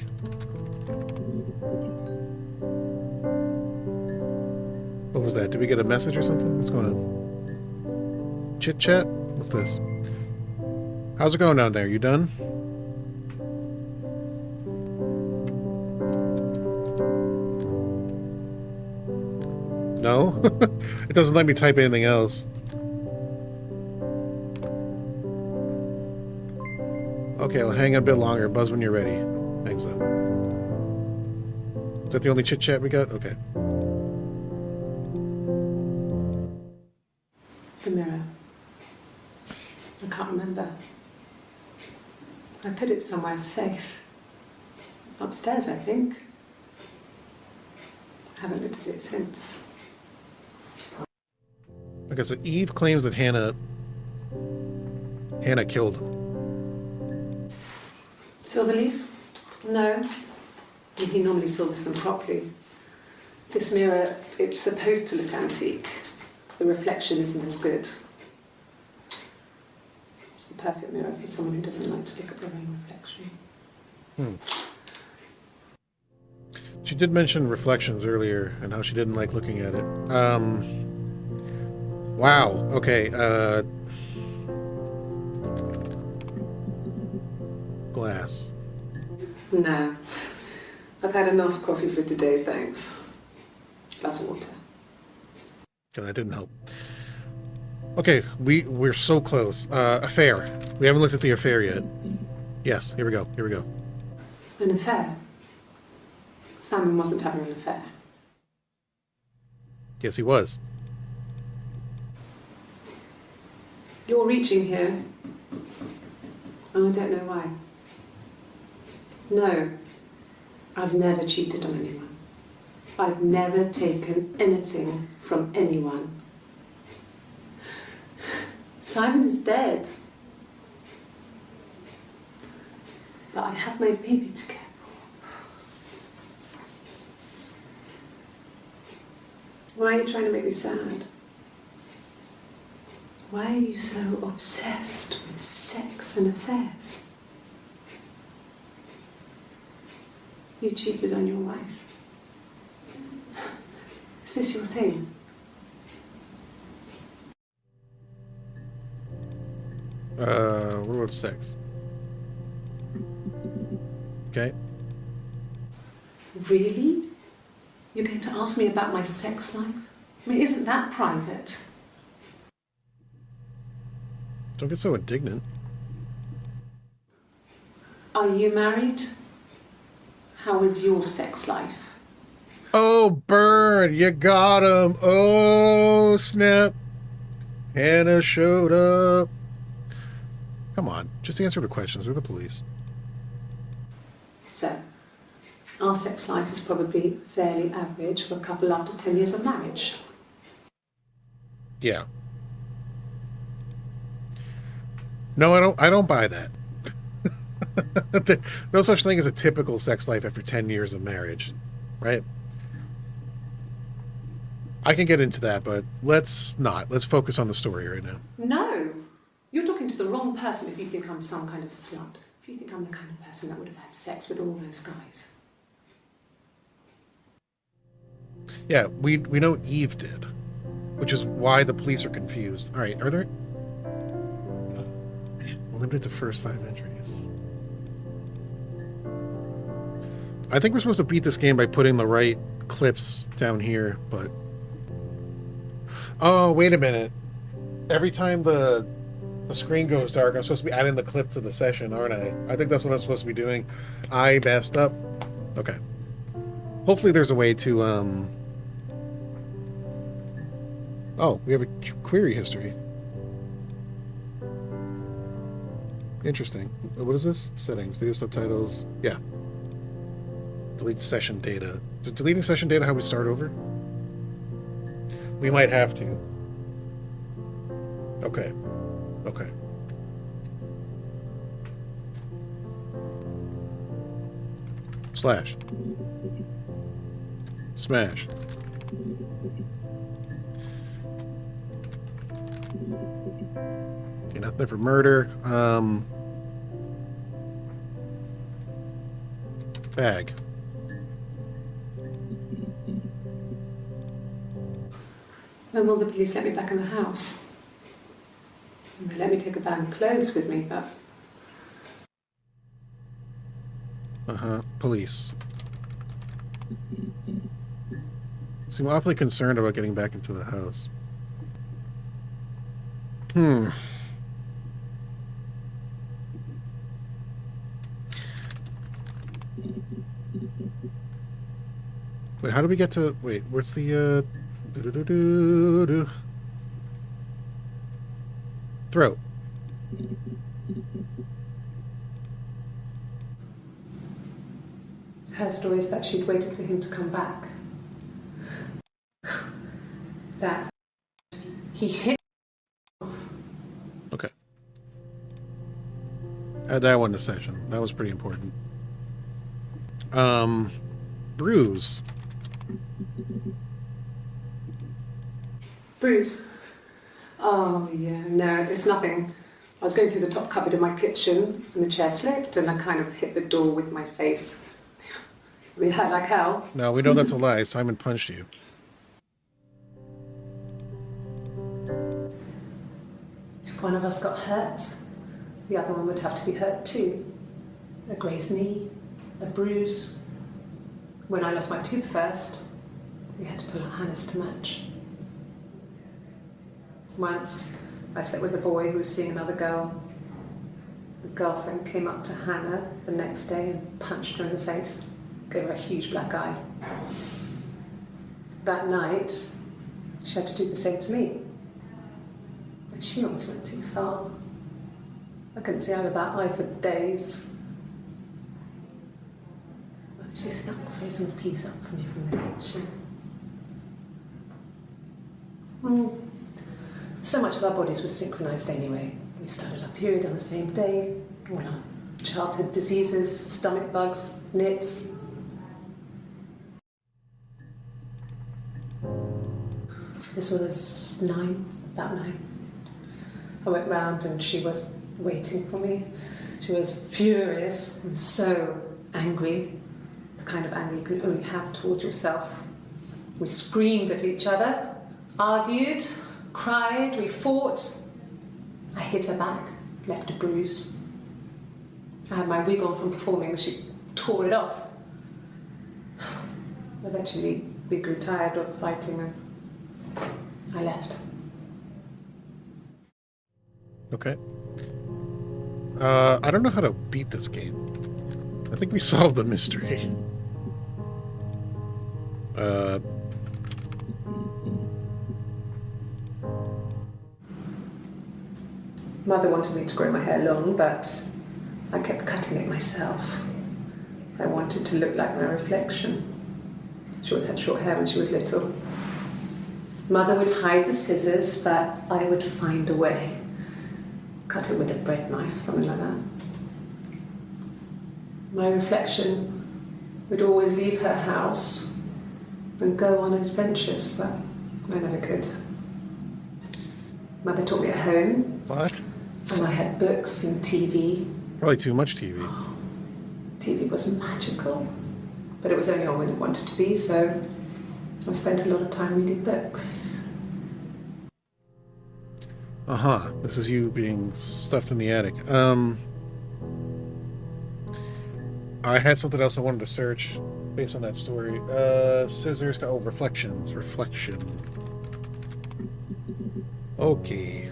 What was that? Did we get a message or something? What's going on? Chit chat? What's this? How's it going down there? You done? No? It doesn't let me type anything else. Okay, I'll hang a bit longer. Buzz when you're ready. Thanks, though. Is that the only chit chat we got? Okay. The mirror. I can't remember. I put it somewhere safe. Upstairs, I think. I haven't looked at it since. Okay, so Eve claims that Hannah killed him. Silverleaf? No. He normally silvers them properly. This mirror, it's supposed to look antique. The reflection isn't as good. It's the perfect mirror for someone who doesn't like to look at their own reflection. She did mention reflections earlier and how she didn't like looking at it. Wow. Okay. Glass. No. I've had enough coffee for today, thanks. Glass of water. Okay, that didn't help. Okay, we're so close. Affair. We haven't looked at the affair yet. Yes, here we go. Here we go. An affair? Simon wasn't having an affair. Yes, he was. You're reaching here. Oh, I don't know why. No, I've never cheated on anyone. I've never taken anything from anyone. Simon is dead. But I have my baby to care for. Why are you trying to make me sad? Why are you so obsessed with sex and affairs? You cheated on your wife. Is this your thing? What about sex? Okay. Really? You're going to ask me about my sex life? I mean, isn't that private? Don't get so indignant. Are you married? How is your sex life? Oh, burn! You got him! Oh, snap! Hannah showed up. Come on, just answer the questions. They're the police. So, our sex life is probably fairly average for a couple after 10 years of marriage. Yeah. No, I don't buy that. No such thing as a typical sex life after 10 years of marriage, right? I can get into that, but let's not. Let's focus on the story right now. No! You're talking to the wrong person if you think I'm some kind of slut. If you think I'm the kind of person that would have had sex with all those guys. Yeah, we know Eve did, which is why the police are confused. All right, are there... We're limited to first 5 entries. I think we're supposed to beat this game by putting the right clips down here, but... Oh, wait a minute. Every time the screen goes dark, I'm supposed to be adding the clip to the session, aren't I? I think that's what I'm supposed to be doing. I messed up. Okay. Hopefully there's a way to, Oh, we have a query history. Interesting. What is this? Settings, video subtitles. Yeah. Delete session data. Is deleting session data how we start over? We might have to. Okay. Okay. Slash. Smash. Okay, nothing for murder. Bag. When will the police let me back in the house? And they let me take a bag of clothes with me, but... Police. Seem awfully concerned about getting back into the house. Wait, how do we get to... Wait, where's the, throat. Her story is that she'd waited for him to come back. That he hit... Okay. Add that one to session. That was pretty important. Bruise. Bruise? Oh, yeah, no, it's nothing. I was going through the top cupboard in my kitchen and the chair slipped and I kind of hit the door with my face. I mean, it hurt like hell. No, we know that's a lie. Simon punched you. If one of us got hurt, the other one would have to be hurt too. A grazed knee, a bruise. When I lost my tooth first, we had to pull out Hannah's to match. Once, I slept with a boy who was seeing another girl. The girlfriend came up to Hannah the next day and punched her in the face, gave her a huge black eye. That night, she had to do the same to me. But she almost went too far. I couldn't see out of that eye for days. She snuck frozen peas up for me from the kitchen. So much of our bodies were synchronized anyway. We started our period on the same day. All our childhood diseases, stomach bugs, nits. This was about 9. I went round and she was waiting for me. She was furious and so angry. The kind of anger you can only have towards yourself. We screamed at each other, argued, cried, we fought. I hit her back, left a bruise. I had my wig on from performing, she tore it off. Eventually, we grew tired of fighting and I left. Okay. I don't know how to beat this game. I think we solved the mystery. Mother wanted me to grow my hair long, but I kept cutting it myself. I wanted to look like my reflection. She always had short hair when she was little. Mother would hide the scissors, but I would find a way. Cut it with a bread knife, something like that. My reflection would always leave her house and go on adventures, but I never could. Mother taught me at home. What? And I had books and TV. Probably too much TV. TV was magical, but it was only on when it wanted to be, so I spent a lot of time reading books. This is you being stuffed in the attic. I had something else I wanted to search based on that story. Scissors. Oh, reflections. Reflection. Okay.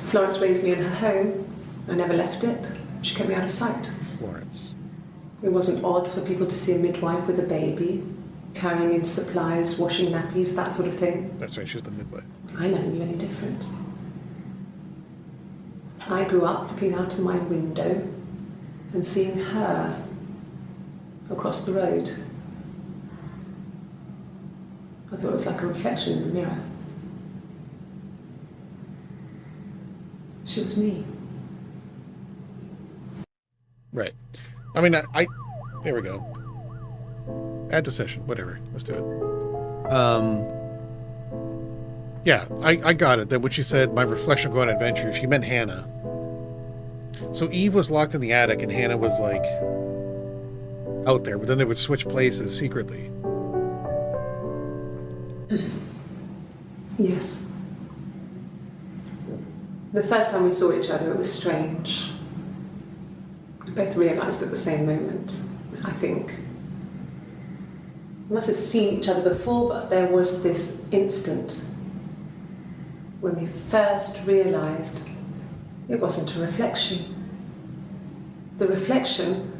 Florence raised me in her home. I never left it. She kept me out of sight. Florence. It wasn't odd for people to see a midwife with a baby, carrying in supplies, washing nappies, that sort of thing. That's right, she's the midwife. I never knew any different. I grew up looking out of my window and seeing her across the road. I thought it was like a reflection in the mirror. She was me. Right. I mean, I there we go. Add to session, whatever. Let's do it. Yeah, I got it. That when she said, my reflection will go on adventure, she meant Hannah. So Eve was locked in the attic and Hannah was, like, out there. But then they would switch places secretly. Yes. The first time we saw each other, it was strange. We both realised at the same moment, I think. We must have seen each other before, but there was this instant when we first realised it wasn't a reflection. The reflection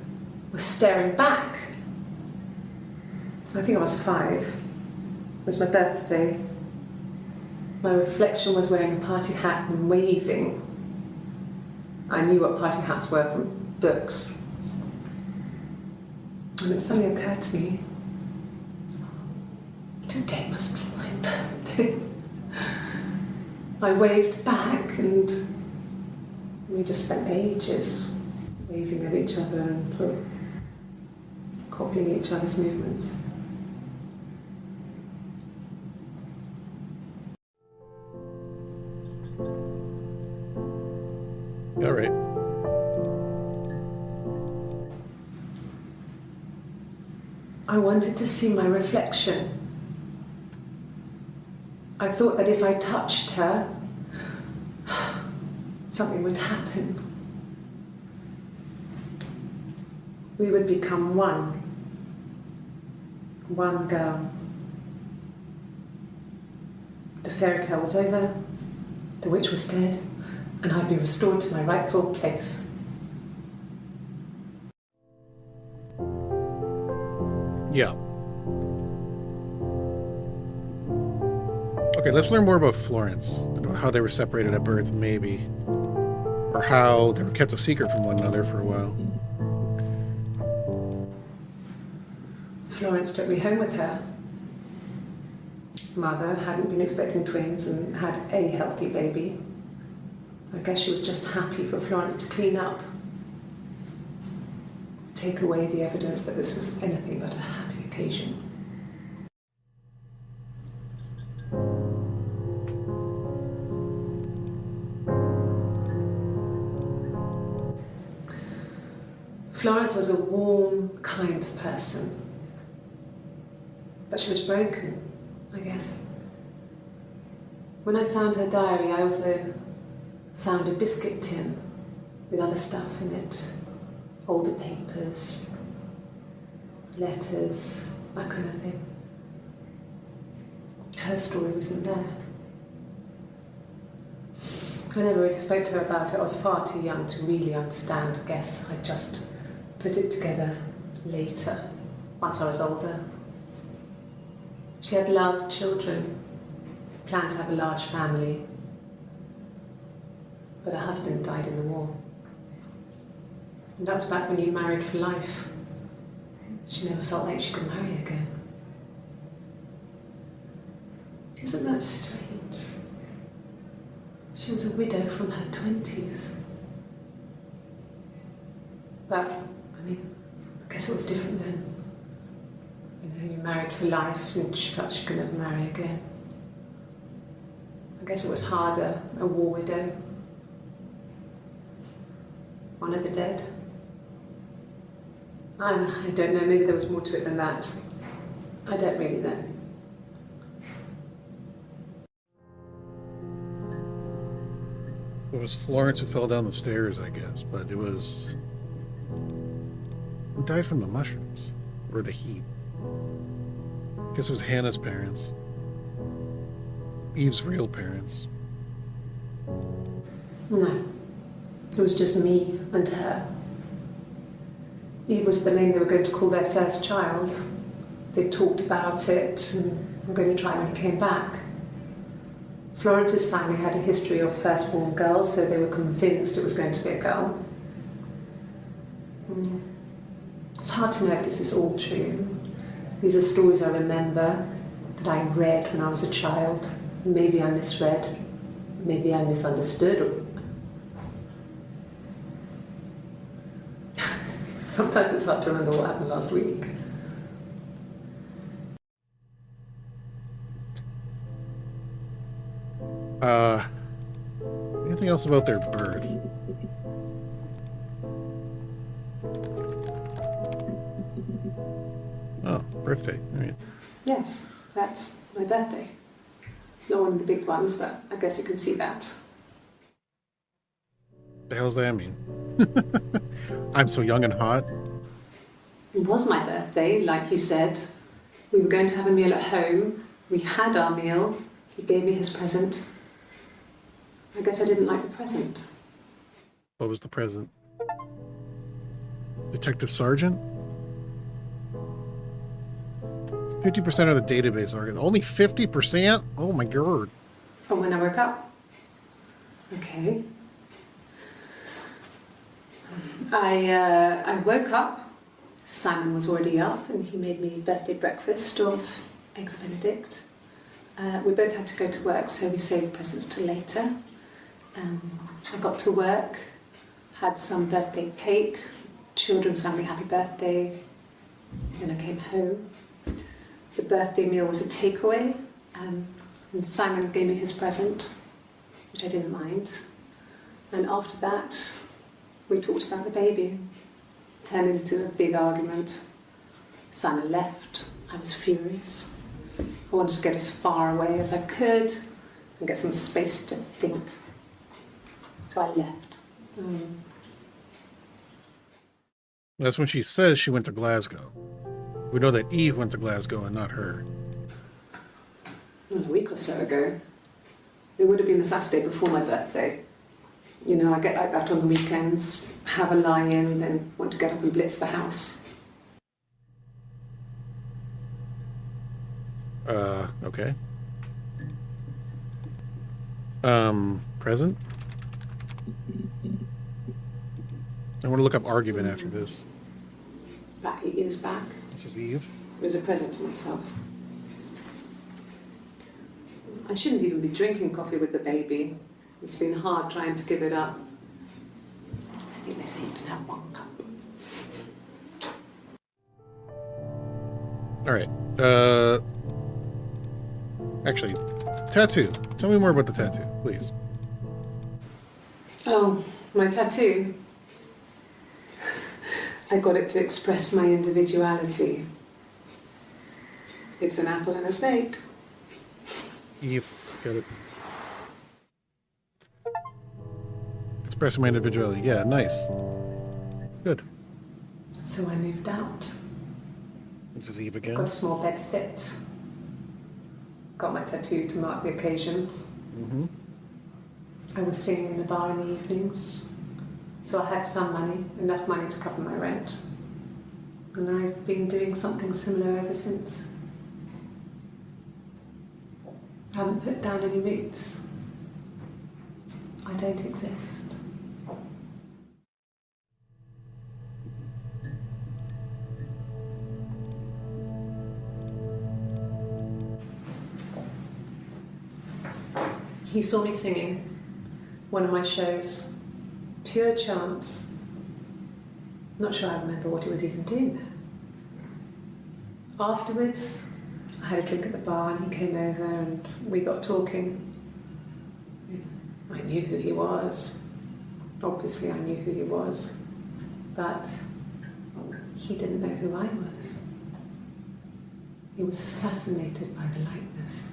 was staring back. I think I was 5. It was my birthday. My reflection was wearing a party hat and waving. I knew what party hats were from books. And it suddenly occurred to me, today must be my birthday. I waved back and we just spent ages waving at each other and copying each other's movements. All right. I wanted to see my reflection. I thought that if I touched her, something would happen. We would become one. One girl. The fairy tale was over, the witch was dead, and I'd be restored to my rightful place. Yeah. Okay, let's learn more about Florence. How they were separated at birth, maybe. Or how they were kept a secret from one another for a while. Florence took me home with her. Mother hadn't been expecting twins and had a healthy baby. I guess she was just happy for Florence to clean up. Take away the evidence that this was anything but a happy occasion. Florence was a warm, kind person. But she was broken, I guess. When I found her diary, I also found a biscuit tin with other stuff in it. Older papers, letters, that kind of thing. Her story wasn't there. I never really spoke to her about it. I was far too young to really understand, I guess. I just put it together later, once I was older. She had loved children, planned to have a large family, but her husband died in the war. And that was back when you married for life. She never felt like she could marry again. Isn't that strange? She was a widow from her 20s. But, I mean, I guess it was different then. You know, you married for life and she felt she could never marry again. I guess it was harder, a war widow. One of the dead. I don't know, maybe there was more to it than that. I don't really know. It was Florence who fell down the stairs, I guess, but it was... Who died from the mushrooms? Or the heat? I guess it was Hannah's parents. Eve's real parents. No. It was just me and her. Eve was the name they were going to call their first child. They talked about it and were going to try when he came back. Florence's family had a history of firstborn girls, so they were convinced it was going to be a girl. It's hard to know if this is all true. These are stories I remember that I read when I was a child. Maybe I misread, maybe I misunderstood. Sometimes it's hard to remember what happened last week. Anything else about their birth? Oh, birthday. All right. Yes, that's my birthday. Not one of the big ones, but I guess you can see that. The hell's that mean? I'm so young and hot. It was my birthday, like you said. We were going to have a meal at home. We had our meal. He gave me his present. I guess I didn't like the present. What was the present? Detective Sergeant? 50% of the database organ. Only 50%? Oh my god. From when I woke up. Okay. I woke up. Simon was already up and he made me birthday breakfast of eggs Benedict. We both had to go to work, so we saved presents till later. I got to work, had some birthday cake, children sang me happy birthday. Then I came home. The birthday meal was a takeaway, and Simon gave me his present, which I didn't mind. And after that, we talked about the baby. It turned into a big argument. Simon left. I was furious. I wanted to get as far away as I could and get some space to think. So I left. That's when she says she went to Glasgow. We know that Eve went to Glasgow and not her. A week or so ago. It would have been the Saturday before my birthday. You know, I get like that on the weekends, have a lie-in, then want to get up and blitz the house. Okay. Present? I want to look up argument after this. About 8 years back. This is Eve. It was a present to myself. I shouldn't even be drinking coffee with the baby. It's been hard trying to give it up. I think they say you can have 1 cup. Alright. Actually, tattoo. Tell me more about the tattoo, please. Oh, my tattoo. I got it to express my individuality. It's an apple and a snake. Eve, got it. Expressing my individuality. Yeah, nice. Good. So I moved out. This is Eve again. Got a small bed sit. Got my tattoo to mark the occasion. Mm-hmm. I was singing in a bar in the evenings. So I had some money, enough money to cover my rent. And I've been doing something similar ever since. I haven't put down any roots. I don't exist. He saw me singing one of my shows. Pure chance. Not sure I remember what he was even doing there. Afterwards, I had a drink at the bar and he came over and we got talking. I knew who he was. Obviously I knew who he was. But he didn't know who I was. He was fascinated by the likeness.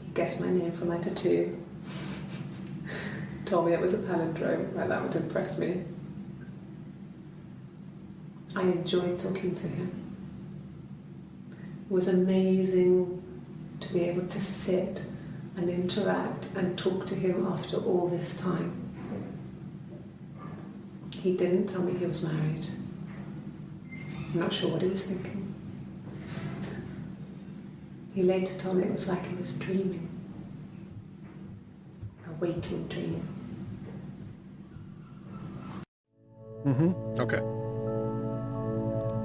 He guessed my name from my tattoo. Told me it was a palindrome, well, that would impress me. I enjoyed talking to him. It was amazing to be able to sit and interact and talk to him after all this time. He didn't tell me he was married. I'm not sure what he was thinking. He later told me it was like he was dreaming. A waking dream. Mm-hmm. Okay.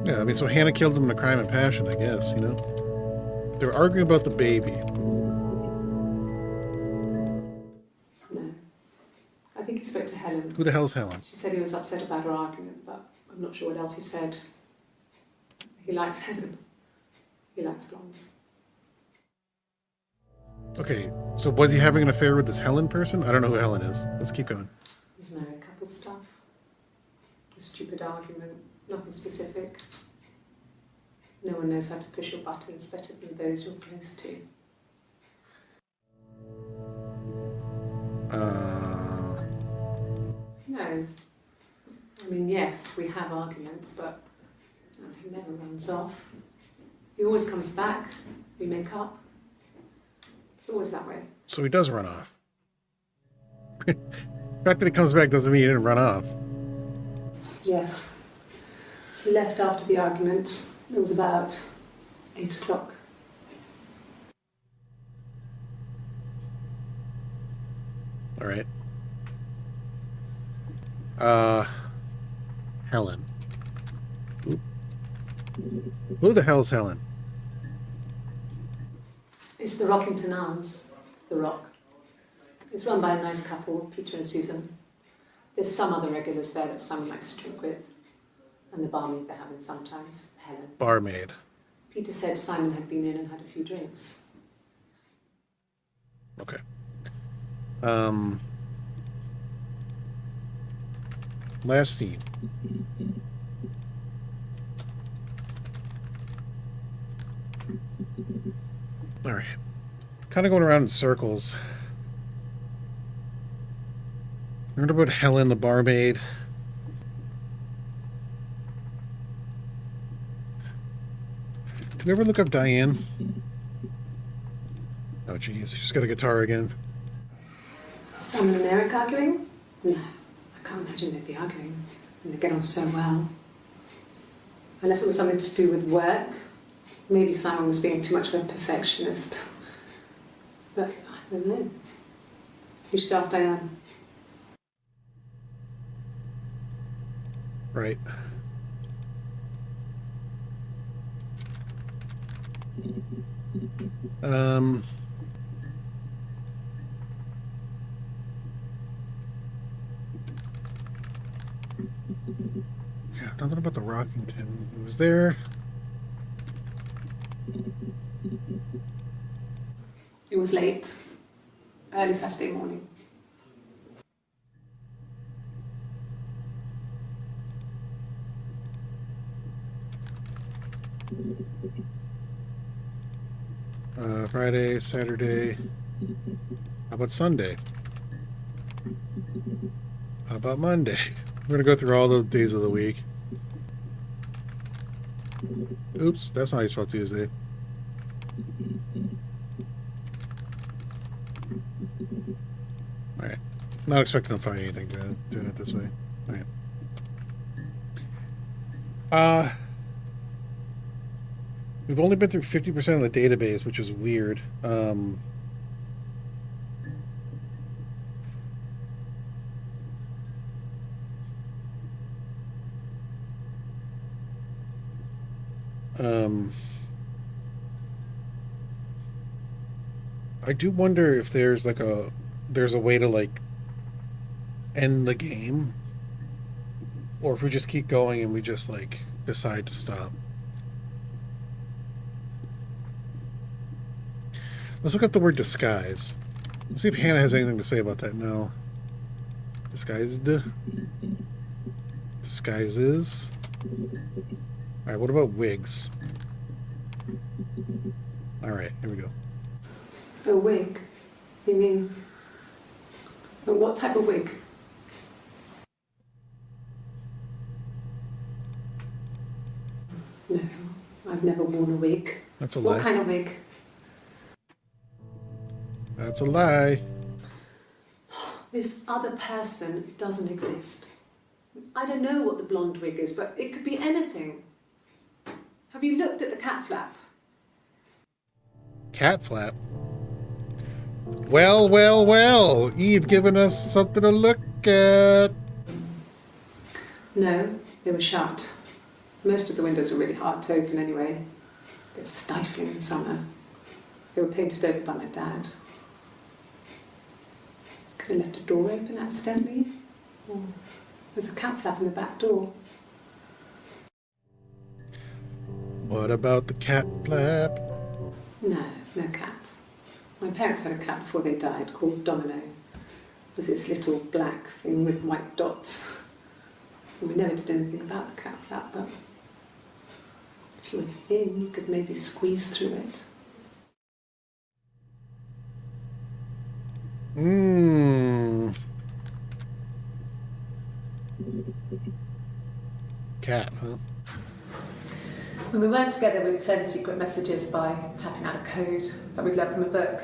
Yeah, I mean, so Hannah killed him in a crime and passion, I guess, you know? They're arguing about the baby. No. I think he spoke to Helen. Who the hell's Helen? She said he was upset about her argument, but I'm not sure what else he said. He likes Helen. He likes blondes. Okay, so was he having an affair with this Helen person? I don't know who Helen is. Let's keep going. There's married couple stuff. A stupid argument. Nothing specific. No one knows how to push your buttons better than those you're close to. No. I mean, yes, we have arguments, but he never runs off. He always comes back. We make up. It's always that way. So he does run off. The fact that he comes back doesn't mean he didn't run off. Yes. He left after the argument. It was about 8 o'clock. All right. Helen. Oop. Who the hell's Helen? It's the Rockington Arms, the Rock. It's run by a nice couple, Peter and Susan. There's some other regulars there that Simon likes to drink with, and the barmaid they're having sometimes, Helen. Barmaid. Peter said Simon had been in and had a few drinks. Okay. Last scene. All right. Kind of going around in circles. Remember about Helen, the barmaid? Did we ever look up Diane? Oh, geez. She's got a guitar again. Simon and Eric arguing? No, I can't imagine they'd be arguing. And they get on so well. Unless it was something to do with work. Maybe Simon was being too much of a perfectionist. But I don't know. You should ask Diane. Right. Yeah, nothing about the Rockington. It was there. It was late. Early Saturday morning. Friday, Saturday. How about Sunday? How about Monday? We're gonna go through all the days of the week. Oops, that's not how you spell Tuesday. Alright. Not expecting to find anything doing it this way. Alright. We've only been through 50% of the database, which is weird. I do wonder if there's like there's a way to like end the game, or if we just keep going and we just like decide to stop. Let's look up the word disguise. Let's see if Hannah has anything to say about that. No. Disguised. Disguises. Alright, what about wigs? Alright, here we go. A wig? You mean... what type of wig? No, I've never worn a wig. That's a lie. What kind of wig? That's a lie. This other person doesn't exist. I don't know what the blonde wig is, but it could be anything. Have you looked at the cat flap? Cat flap? Well, well, well. You've given us something to look at. No, they were shut. Most of the windows were really hard to open anyway. They're stifling in summer. They were painted over by my dad. Could have left a door open accidentally. Or there's a cat flap in the back door. What about the cat flap? No, no cat. My parents had a cat before they died called Domino. It was this little black thing with white dots. And we never did anything about the cat flap, but if you were thin, you could maybe squeeze through it. cat, huh? When we weren't together, we'd send secret messages by tapping out a code that we'd learned from a book.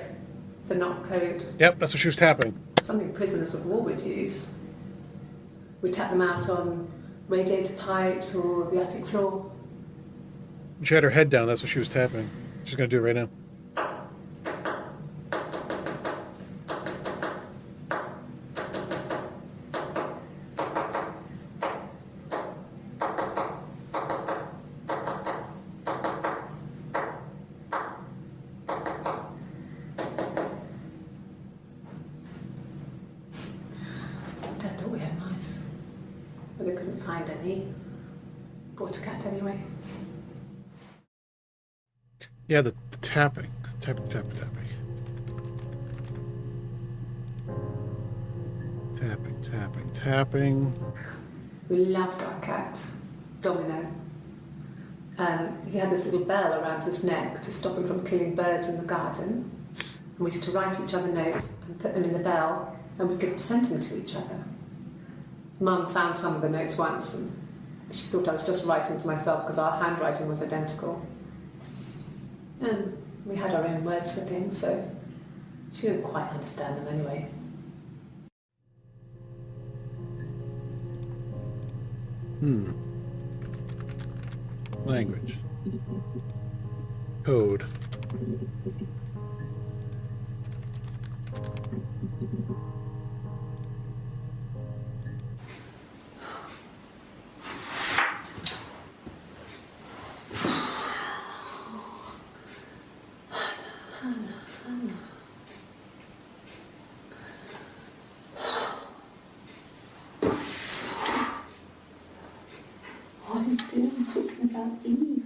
The knock code. Yep, that's what she was tapping. Something prisoners of war would use. We'd tap them out on radiator pipes or the attic floor. She had her head down, that's what she was tapping. She's gonna do it right now. Dad thought we had mice, but they couldn't find any. Bought a cat anyway. Yeah, the tapping. Tapping. We loved our cat, Domino. He had this little bell around his neck to stop him from killing birds in the garden. And we used to write each other notes and put them in the bell, and we could send them to each other. Mum found some of the notes once, and she thought I was just writing to myself because our handwriting was identical. And we had our own words for things, so she didn't quite understand them anyway. Language. Code. What are you doing talking about Eve?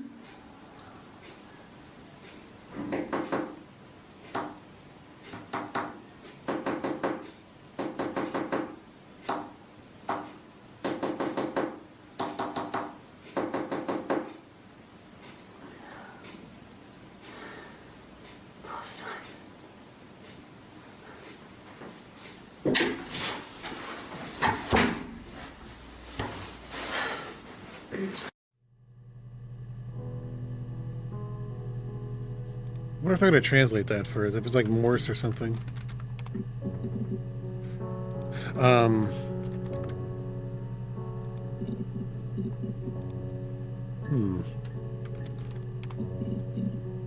Poor son. I wonder if they're going to translate that for us, if it's like Morse or something.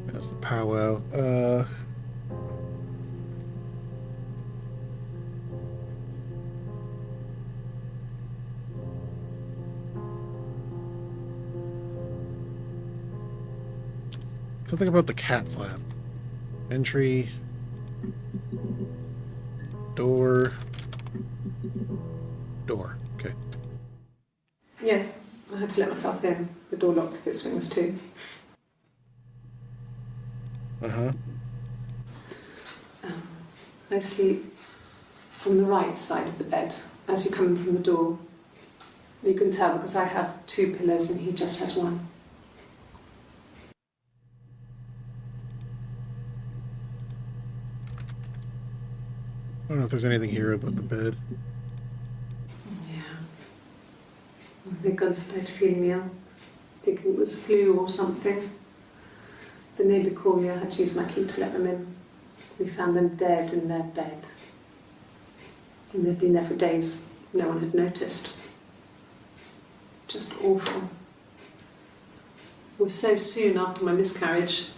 That's the powwow. Something about the cat flap. Entry. Door. Okay. Yeah, I had to let myself in. The door locks if it swings too. I sleep on the right side of the bed as you come in from the door. You can tell because I have two pillows and he just has one. I don't know if there's anything here about the bed. Yeah. They'd gone to bed feeling ill, thinking it was flu or something. The neighbour called me, I had to use my key to let them in. We found them dead in their bed. And they'd been there for days. No one had noticed. Just awful. It was so soon after my miscarriage.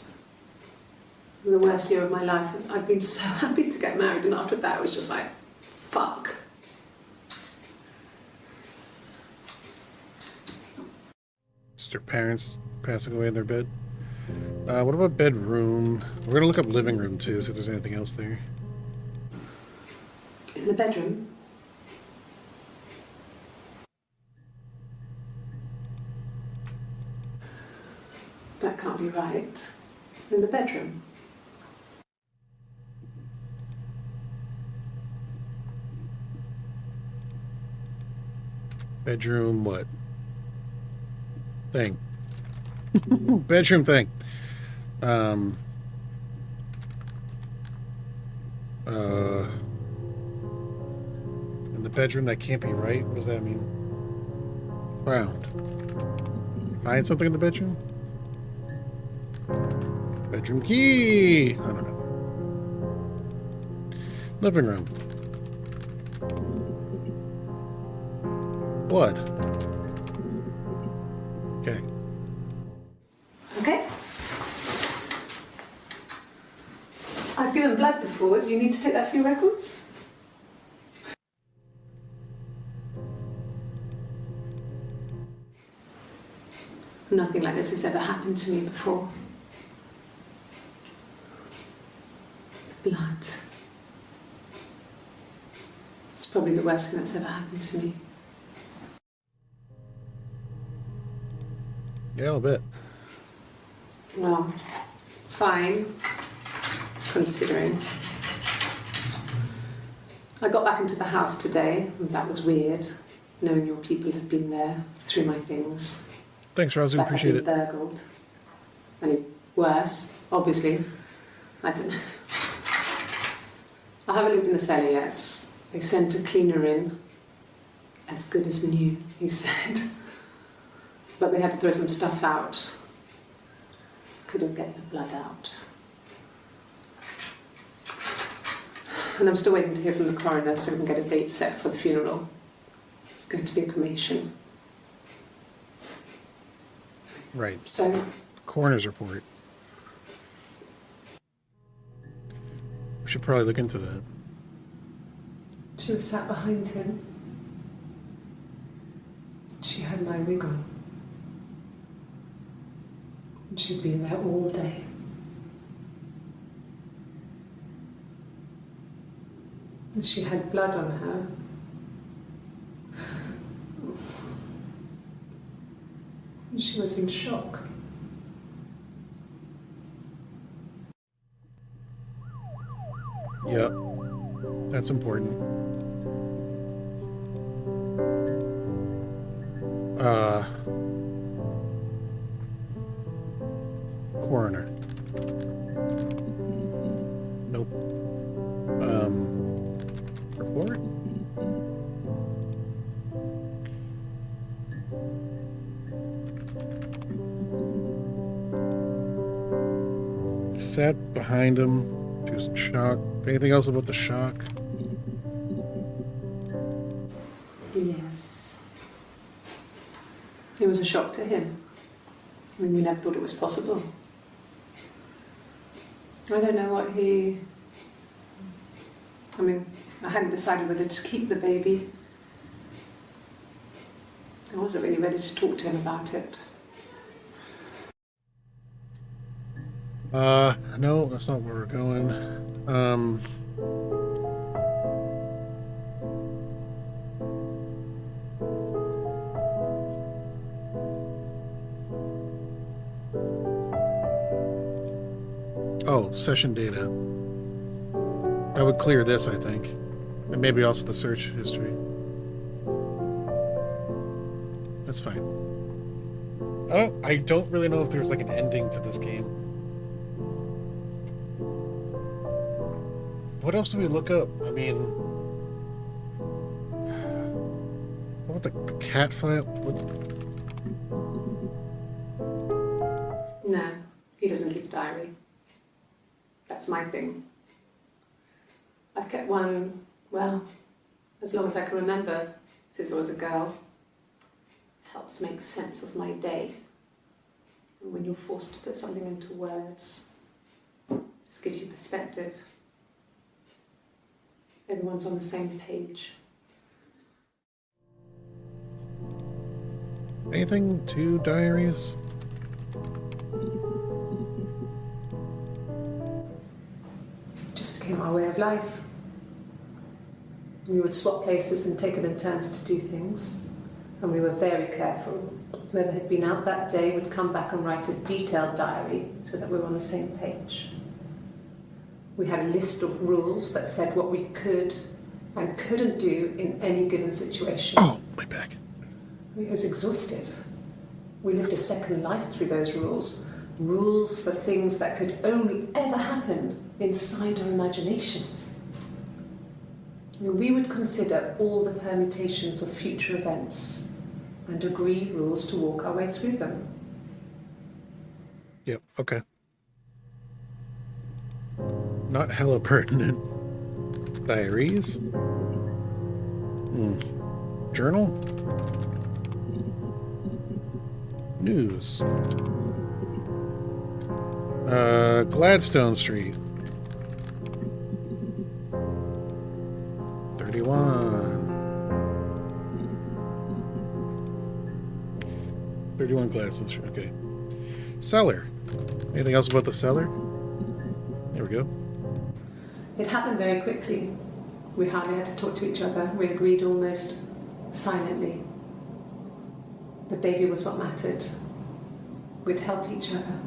The worst year of my life. I'd been so happy to get married, and after that it was just like, fuck. Just their parents passing away in their bed. What about bedroom? We're gonna look up living room too, see if there's anything else there. In the bedroom? That can't be right. In the bedroom? Bedroom what? Thing. Bedroom thing. In the bedroom that can't be right? What does that mean? Found. Find something in the bedroom? Bedroom key! I don't know. Living room. Blood. Okay. Okay. I've given blood before. Do you need to take that for your records? Nothing like this has ever happened to me before. The blood. It's probably the worst thing that's ever happened to me. Yeah, I'll bet. Well, fine, considering. I got back into the house today, and that was weird, knowing your people have been there through my things. Thanks, Rosie. Like Appreciate I've it. been burgled. Any worse, obviously. I don't know. I haven't lived in the cellar yet. They sent a cleaner in. As good as new, he said. But they had to throw some stuff out. Couldn't get the blood out. And I'm still waiting to hear from the coroner so we can get a date set for the funeral. It's going to be a cremation. Right. So, Coroner's report. We should probably look into that. she was sat behind him. She had my wig on. And she'd been there all day. And she had blood on her. And she was in shock. Yep. That's important. Coroner. Nope. Report? Sat behind him. She was in shock. Anything else about the shock? Yes. It was a shock to him. I mean, we never thought it was possible. I don't know what he... I mean, I hadn't decided whether to keep the baby. I wasn't really ready to talk to him about it. No, that's not where we're going. Oh, session data. That would clear this, I think. And maybe also the search history. That's fine. I don't really know if there's like an ending to this game. What else do we look up? I mean, what about the cat file? No, he doesn't keep a diary. That's my thing. I've kept one, well, as long as I can remember, since I was a girl. It helps make sense of my day. And when you're forced to put something into words, it just gives you perspective. Everyone's on the same page. Anything to diaries? It just became our way of life. We would swap places and take it in turns to do things. And we were very careful. Whoever had been out that day would come back and write a detailed diary so that we were on the same page. We had a list of rules that said what we could and couldn't do in any given situation. Oh, my back. It was exhaustive. We lived a second life through those rules. Rules for things that could only ever happen inside our imaginations. I mean, we would consider all the permutations of future events. and agree rules to walk our way through them. Yep, okay. Not hella pertinent. Diaries? Journal? News. Gladstone Street. 31. 31 Gladstone Street, okay. Cellar. Anything else about the cellar? There we go. It happened very quickly. We hardly had to talk to each other. We agreed almost silently. The baby was what mattered. We'd help each other.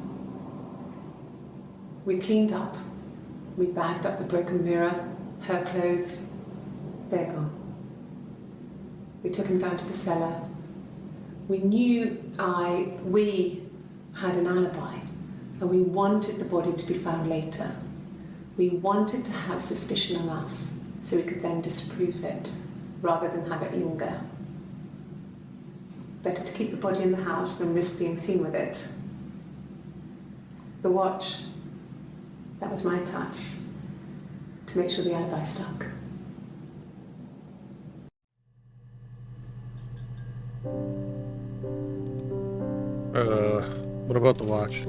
We cleaned up. We bagged up the broken mirror, her clothes. They're gone. We took him down to the cellar. We knew we had an alibi, and we wanted the body to be found later. We wanted to have suspicion on us, so we could then disprove it, rather than have it linger. Better to keep the body in the house than risk being seen with it. The watch, that was my touch, to make sure the alibi stuck. What about the watch?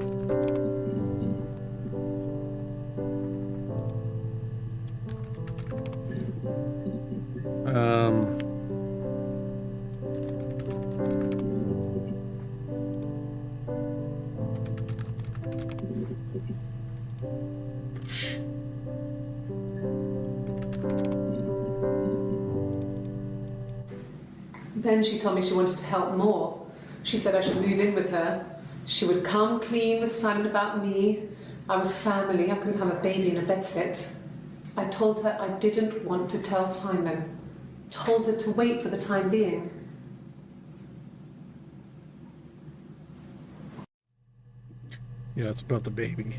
Then she told me she wanted to help more. She said I should move in with her. She would come clean with Simon about me. I was family. I couldn't have a baby in a bedsit. I told her I didn't want to tell Simon. Told her to wait for the time being. Yeah, it's about the baby.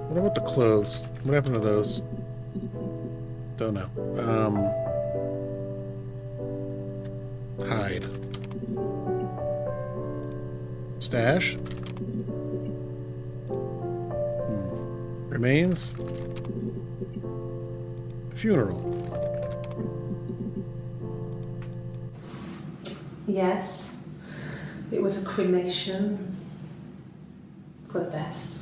What about the clothes? What happened to those? Don't know. Hide. Stash. Remains. Funeral. Yes, it was a cremation. For the best.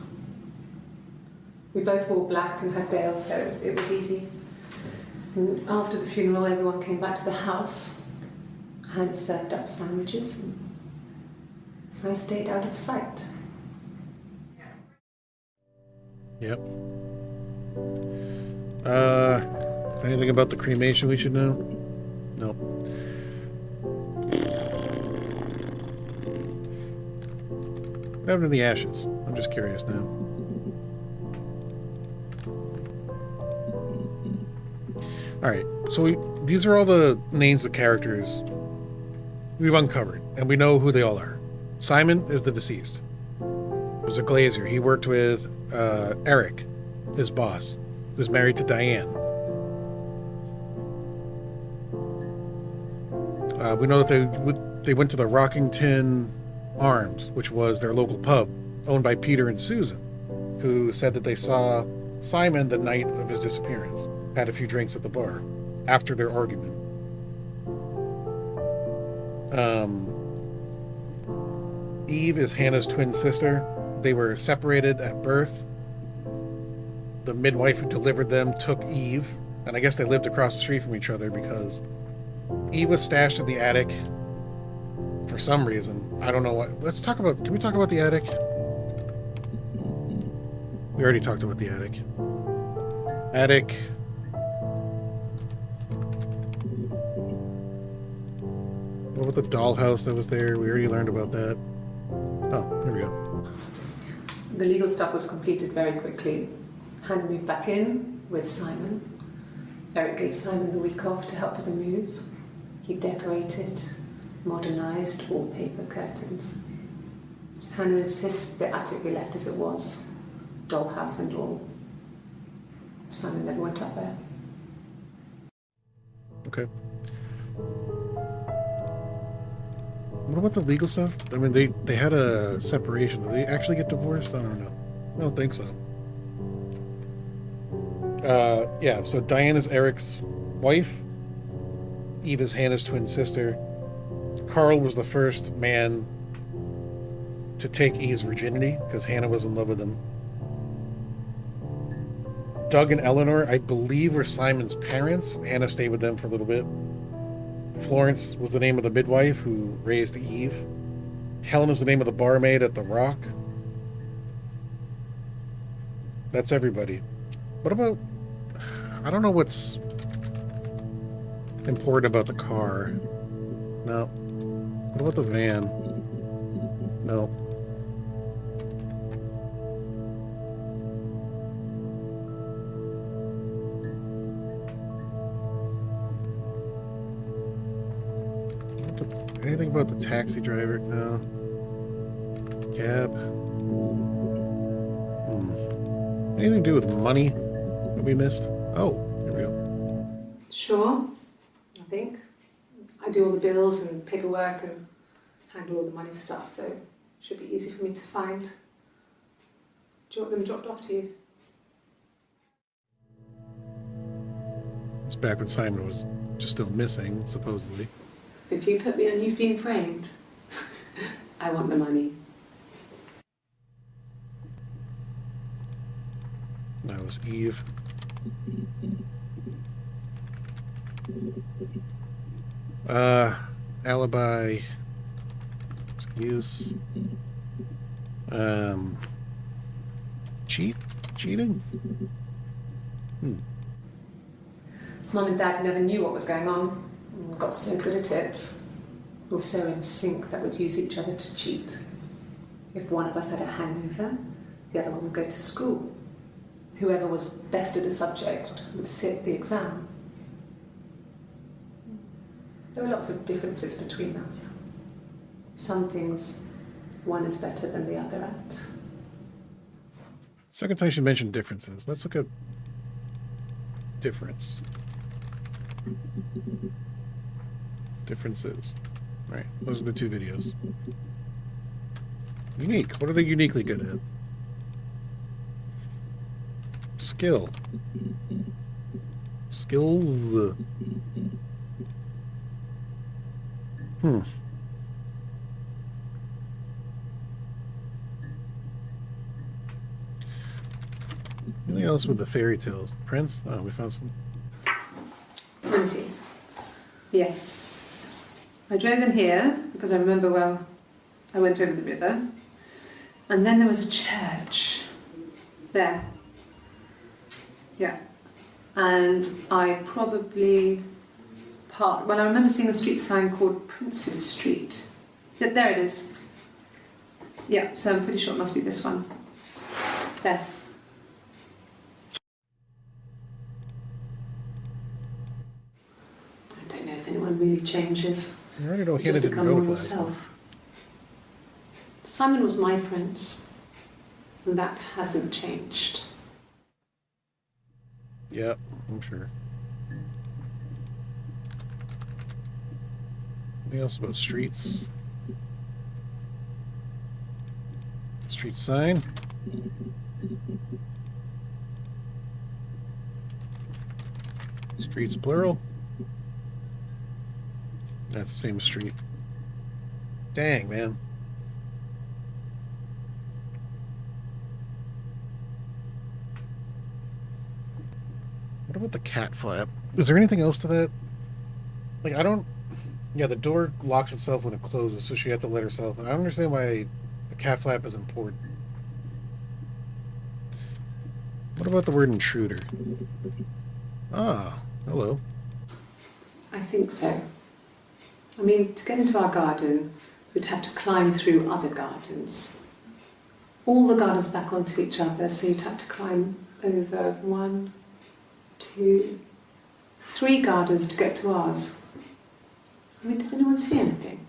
We both wore black and had veils, so it was easy. And after the funeral, everyone came back to the house. Hannah served up sandwiches, and I stayed out of sight. Yep. Anything about the cremation we should know? Nope. What happened to the ashes? I'm just curious now. Alright, so these are all the names of characters we've uncovered, and we know who they all are. Simon is the deceased. He was a glazier. He worked with Eric, his boss, who was married to Diane. We know that they went to the Rockington Arms, which was their local pub, owned by Peter and Susan, who said that they saw Simon the night of his disappearance. Had a few drinks at the bar after their argument. Eve is Hannah's twin sister. They were separated at birth. The midwife who delivered them took Eve, and I guess they lived across the street from each other because Eve was stashed in the attic for some reason. I don't know what. Can we talk about the attic? We already talked about the attic. Attic. What about the dollhouse that was there? We already learned about that. Oh, here we go. The legal stuff was completed very quickly. Hannah moved back in with Simon. Eric gave Simon the week off to help with the move. He decorated, modernised wallpaper, curtains. Hannah insists the attic be left as it was, dollhouse and all. Simon never went up there. Okay. What about the legal stuff? I mean, they had a separation. Did they actually get divorced? I don't know. I don't think so. Yeah, so Diane is Eric's wife. Eve is Hannah's twin sister. Carl was the first man to take Eve's virginity because Hannah was in love with him. Doug and Eleanor, I believe, were Simon's parents. Hannah stayed with them for a little bit. Florence was the name of the midwife who raised Eve. Helen is the name of the barmaid at the Rock. That's everybody. What about... I don't know what's important about the car. No. What about the van? No. Anything about the taxi driver? No. Cab? Anything to do with money that we missed? Oh, here we go. Sure, I think. I do all the bills and paperwork and handle all the money stuff, so it should be easy for me to find. Do you want them dropped off to you? It's back when Simon was just still missing, supposedly. If you put me on You've Been Framed, I want the money. That was Eve. Alibi. Excuse. Cheating? Mum and Dad never knew what was going on. We got so good at it. We were so in sync that we'd use each other to cheat. If one of us had a hangover, the other one would go to school. Whoever was best at a subject would sit the exam. There were lots of differences between us. Some things one is better than the other at. Second time she mentioned differences. Let's look at difference. Differences. Right, those are the two videos. Unique. What are they uniquely good at? Skill. Skills. Anything else with the fairy tales? The prince? Oh, we found some. Let me see. Yes. I drove in here because I remember, well, I went over the river. And then there was a church. There. Yeah. And I probably parked. Well, I remember seeing a street sign called Princess Street. There it is. Yeah, so I'm pretty sure it must be this one. There. I don't know if anyone really changes. I already know Just Hannah didn't become go to more class. yourself. Simon was my prince, and that hasn't changed. Yep, I'm sure. Anything else about streets? Street sign. Streets plural. That's the same as street. Dang, man. What about the cat flap? Is there anything else to that? Like, I don't... Yeah, the door locks itself when it closes, so she had to let herself... I don't understand why the cat flap is important. What about the word intruder? Ah, hello. I think so. I mean, to get into our garden, we'd have to climb through other gardens. All the gardens back onto each other, so you'd have to climb over 1, 2, 3 gardens to get to ours. I mean, did anyone see anything?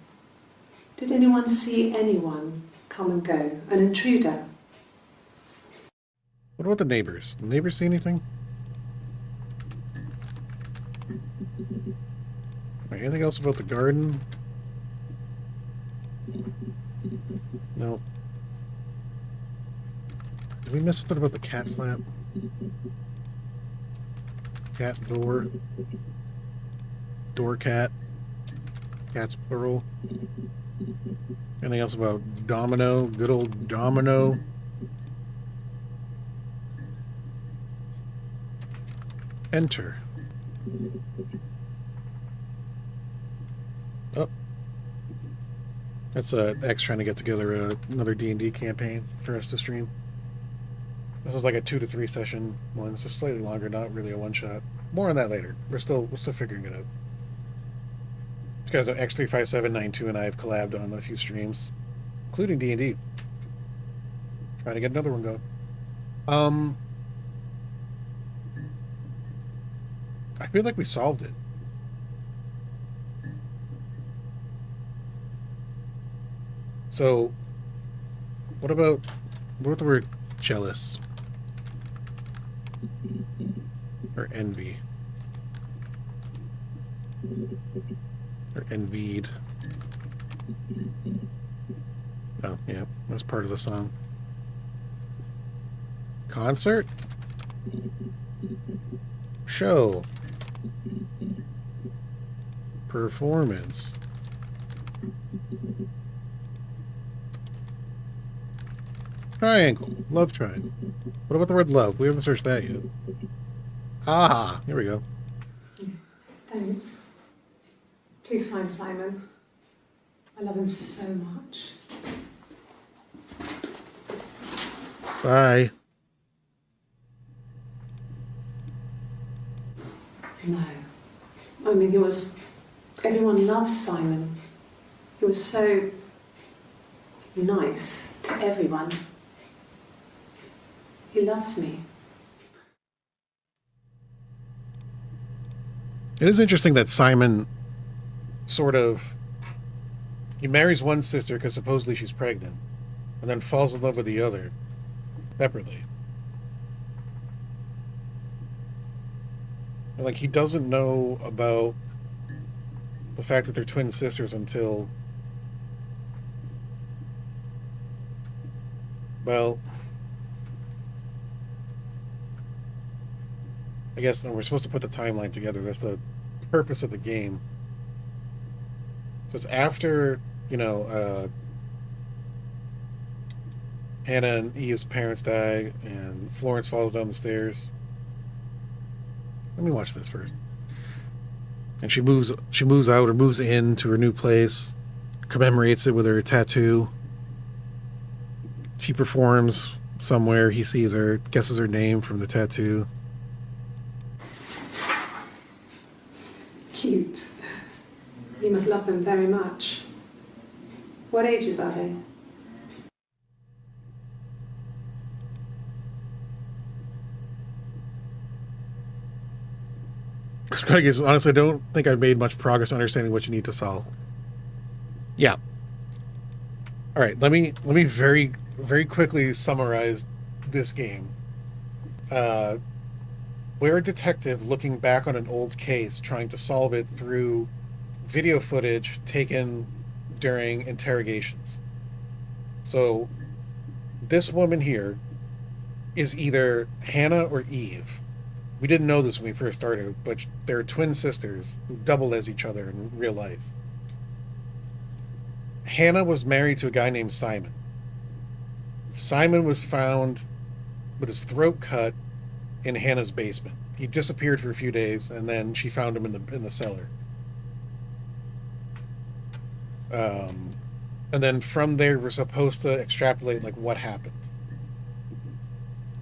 Did anyone see anyone come and go? An intruder? What about the neighbors? Did the neighbors see anything? anything else about the garden? No. Did we miss something about the cat flap? Cat door. Door cat. Cat's plural. Anything else about domino? Good old domino. Enter. Oh. That's X trying to get together another D&D campaign for us to stream. This is like a 2 to 3 session one, so slightly longer, not really a one shot. More on that later. We're still figuring it out. You guys know X35792 and I have collabed on a few streams, including D&D. Trying to get another one going. I feel like we solved it. So, what about the word jealous? Or envy? Or envied? Oh, yeah, that's part of the song. Concert? Show. Performance. Triangle. Love triangle. What about the word love? We haven't searched that yet. Ah, here we go. Thanks. Please find Simon. I love him so much. Bye. No. I mean, everyone loves Simon. He was so nice to everyone. He loves me. It is interesting that Simon he marries one sister because supposedly she's pregnant, and then falls in love with the other separately. And like, he doesn't know about the fact that they're twin sisters until, well, I guess we're supposed to put the timeline together. That's the purpose of the game. So it's after, Hannah and Eve's parents die, and Florence falls down the stairs. Let me watch this first. And she moves out, or moves into her new place, commemorates it with her tattoo. She performs somewhere. He sees her, guesses her name from the tattoo. Cute. You must love them very much. What ages are they? Honestly, I don't think I've made much progress understanding what you need to solve. Yeah. All right. Let me very, very quickly summarize this game. We're a detective looking back on an old case, trying to solve it through video footage taken during interrogations. So this woman here is either Hannah or Eve. We didn't know this when we first started, but they're twin sisters who double as each other in real life. Hannah was married to a guy named Simon. Simon was found with his throat cut in Hannah's basement. He disappeared for a few days, and then she found him in the cellar. And then from there, we're supposed to extrapolate like what happened.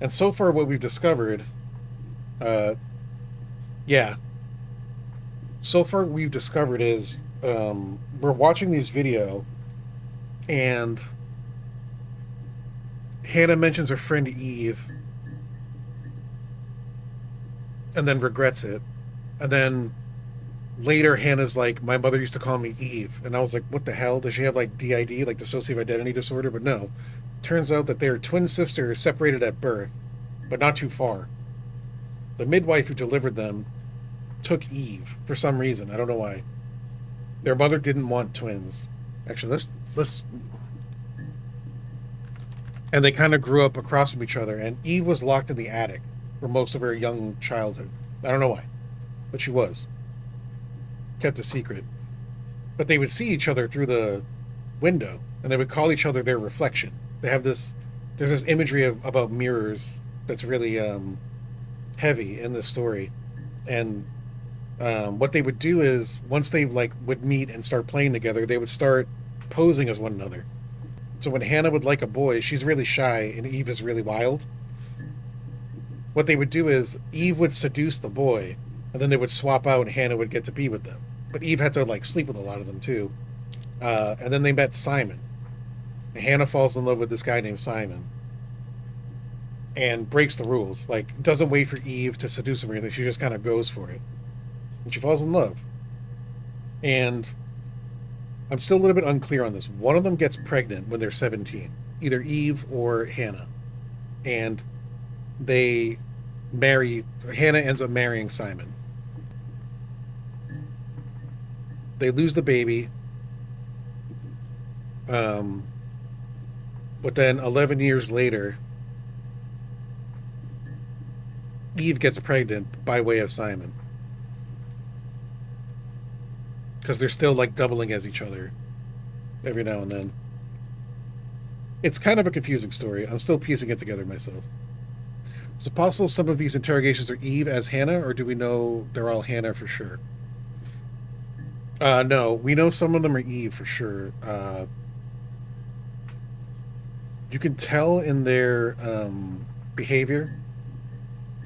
And so far, what we've discovered, so far we've discovered is we're watching these video, and Hannah mentions her friend Eve, and then regrets it, and then later Hannah's like, my mother used to call me Eve, and I was like, what the hell? Does she have like DID, like dissociative identity disorder? But no, turns out that they're twin sisters separated at birth, but not too far. The midwife who delivered them took Eve for some reason. I don't know why. Their mother didn't want twins. Actually, let's. And they kind of grew up across from each other. And Eve was locked in the attic for most of her young childhood. I don't know why, but she was kept a secret. But they would see each other through the window, and they would call each other their reflection. They have this. There's this imagery about mirrors that's really heavy in this story, and what they would do is once they like would meet and start playing together, they would start posing as one another. So when Hannah would like a boy, she's really shy and Eve is really wild. What they would do is Eve would seduce the boy, and then they would swap out, and Hannah would get to be with them. But Eve had to like sleep with a lot of them too. And then they met Simon. And Hannah falls in love with this guy named Simon, and breaks the rules. Like doesn't wait for Eve to seduce him or anything. She just kind of goes for it, and she falls in love. And I'm still a little bit unclear on this. One of them gets pregnant when they're 17, either Eve or Hannah, and they marry. Hannah ends up marrying Simon. They lose the baby. But then 11 years later, Eve gets pregnant by way of Simon. Because they're still like doubling as each other every now and then. It's kind of a confusing story. I'm still piecing it together myself. Is it possible some of these interrogations are Eve as Hannah, or do we know they're all Hannah for sure? No, we know some of them are Eve for sure. You can tell in their behavior.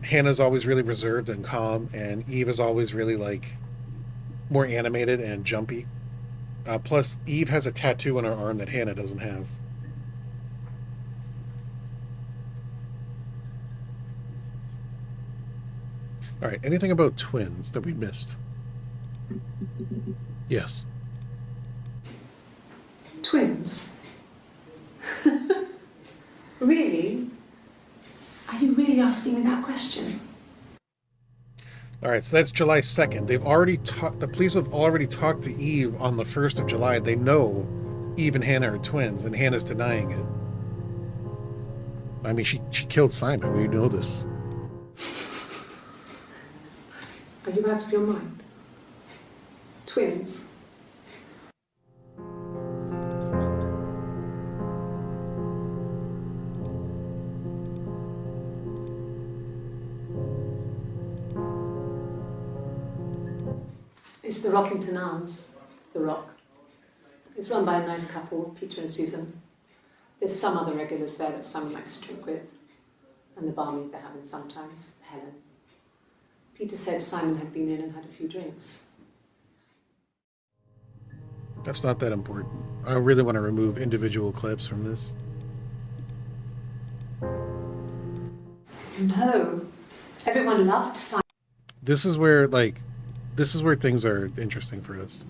Hannah's always really reserved and calm, and Eve is always really like more animated and jumpy. Plus, Eve has a tattoo on her arm that Hannah doesn't have. All right, anything about twins that we missed? Yes. Twins? Really? Are you really asking me that question? All right, so that's July 2nd. They've already talked. The police have already talked to Eve on the 1st of July. They know Eve and Hannah are twins, and Hannah's denying it. I mean, she killed Simon. We know this. Are you out of your mind? Twins? It's the Rockington Arms, the Rock. It's run by a nice couple, Peter and Susan. There's some other regulars there that Simon likes to drink with, and the barmaid they're having sometimes, Helen. Peter said Simon had been in and had a few drinks. That's not that important. I really want to remove individual clips from this. No. Everyone loved Simon. This is where things are interesting for us.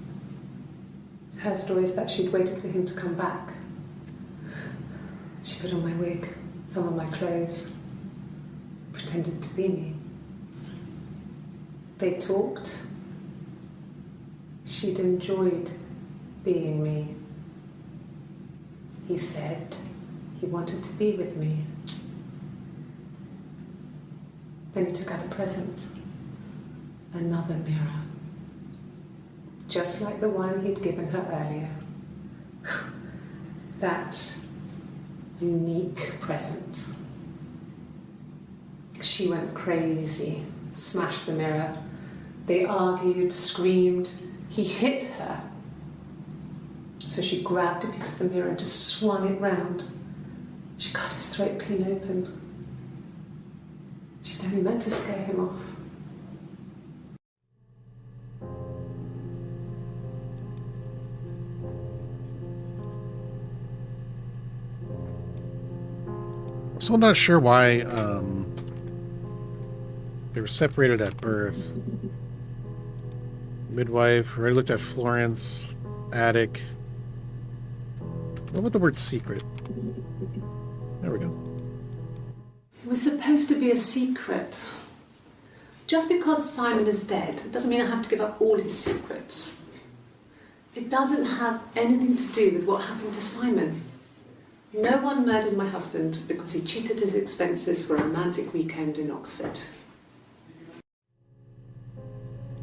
Her story is that she'd waited for him to come back. She put on my wig, some of my clothes, pretended to be me. They talked. She'd enjoyed being me. He said he wanted to be with me. Then he took out a present. Another mirror. Just like the one he'd given her earlier. That unique present. She went crazy, smashed the mirror. They argued, screamed. He hit her. So she grabbed a piece of the mirror and just swung it round. She cut his throat clean open. She'd only meant to scare him off. I'm still not sure why they were separated at birth. Midwife, already looked at Florence, attic. What about the word secret? There we go. It was supposed to be a secret. Just because Simon is dead doesn't mean I have to give up all his secrets. It doesn't have anything to do with what happened to Simon. No one murdered my husband because he cheated his expenses for a romantic weekend in Oxford.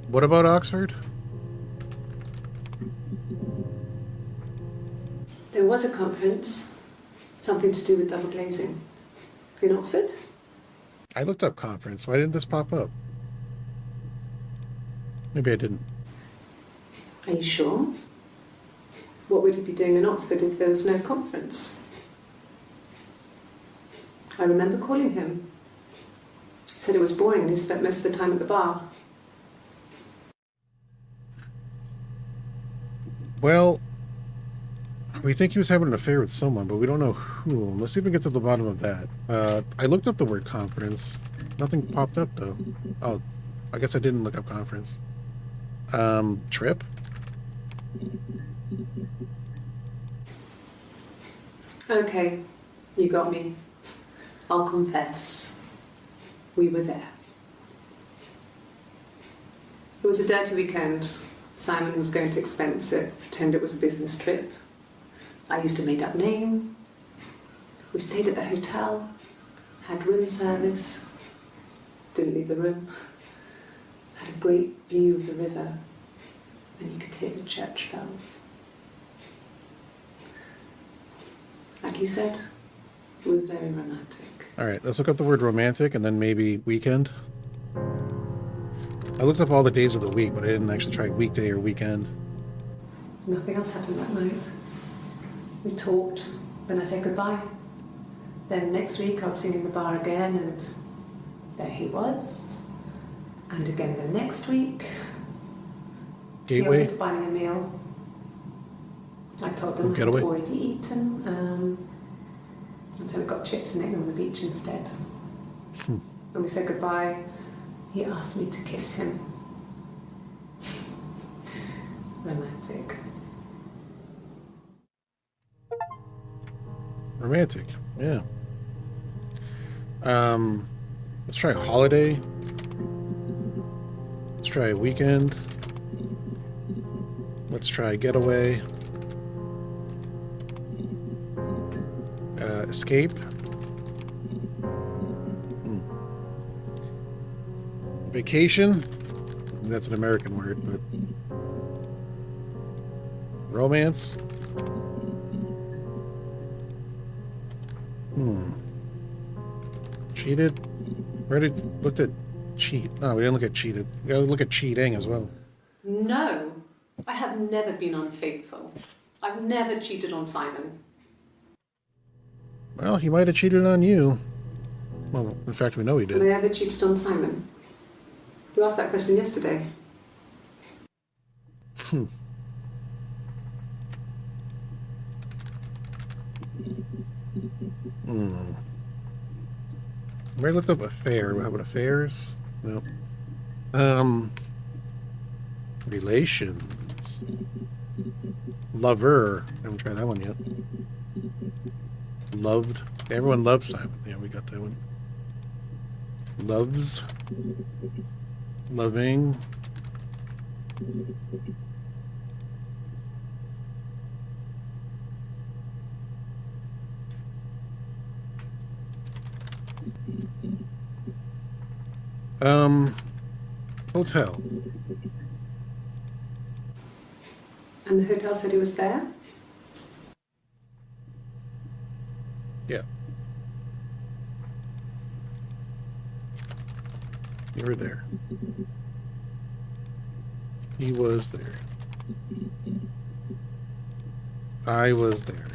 What about Oxford? There was a conference, something to do with double glazing. In Oxford? I looked up conference. Why didn't this pop up? Maybe I didn't. Are you sure? What would he be doing in Oxford if there was no conference? I remember calling him. He said it was boring and he spent most of the time at the bar. Well, we think he was having an affair with someone, but we don't know who. Let's see if we get to the bottom of that. I looked up the word conference. Nothing popped up, though. Oh, I guess I didn't look up conference. Trip? Okay, you got me. I'll confess. We were there. It was a dirty weekend. Simon was going to expense it, pretend it was a business trip. I used a made-up name. We stayed at the hotel, had room service, didn't leave the room, had a great view of the river, and you could hear the church bells. Like you said, it was very romantic. All right, let's look up the word romantic and then maybe weekend. I looked up all the days of the week, but I didn't actually try weekday or weekend. Nothing else happened that night. We talked, then I said goodbye. Then next week I was singing in the bar again, and there he was. And again the next week. He Gateway? offered to buy me a meal. I told him I'd already eaten, and so we got chips and ate them on the beach instead. When we said goodbye, he asked me to kiss him. Romantic. Romantic, yeah. Let's try holiday. Let's try weekend. Let's try getaway. Escape. Vacation. That's an American word, but romance. Cheated. We already looked at cheat. No, we didn't look at cheated. We gotta look at cheating as well. No, I have never been unfaithful. I've never cheated on Simon. Well, he might have cheated on you. Well, in fact, we know he Have I did. ever cheated on Simon? You asked that question yesterday. We looked up affair. How about affairs? No. Relations. Lover. I haven't tried that one yet. Loved. Everyone loves Simon. Yeah, we got that one. Loves. Loving. Hotel. And the hotel said he was there? Yeah. You were there. He was there. I was there.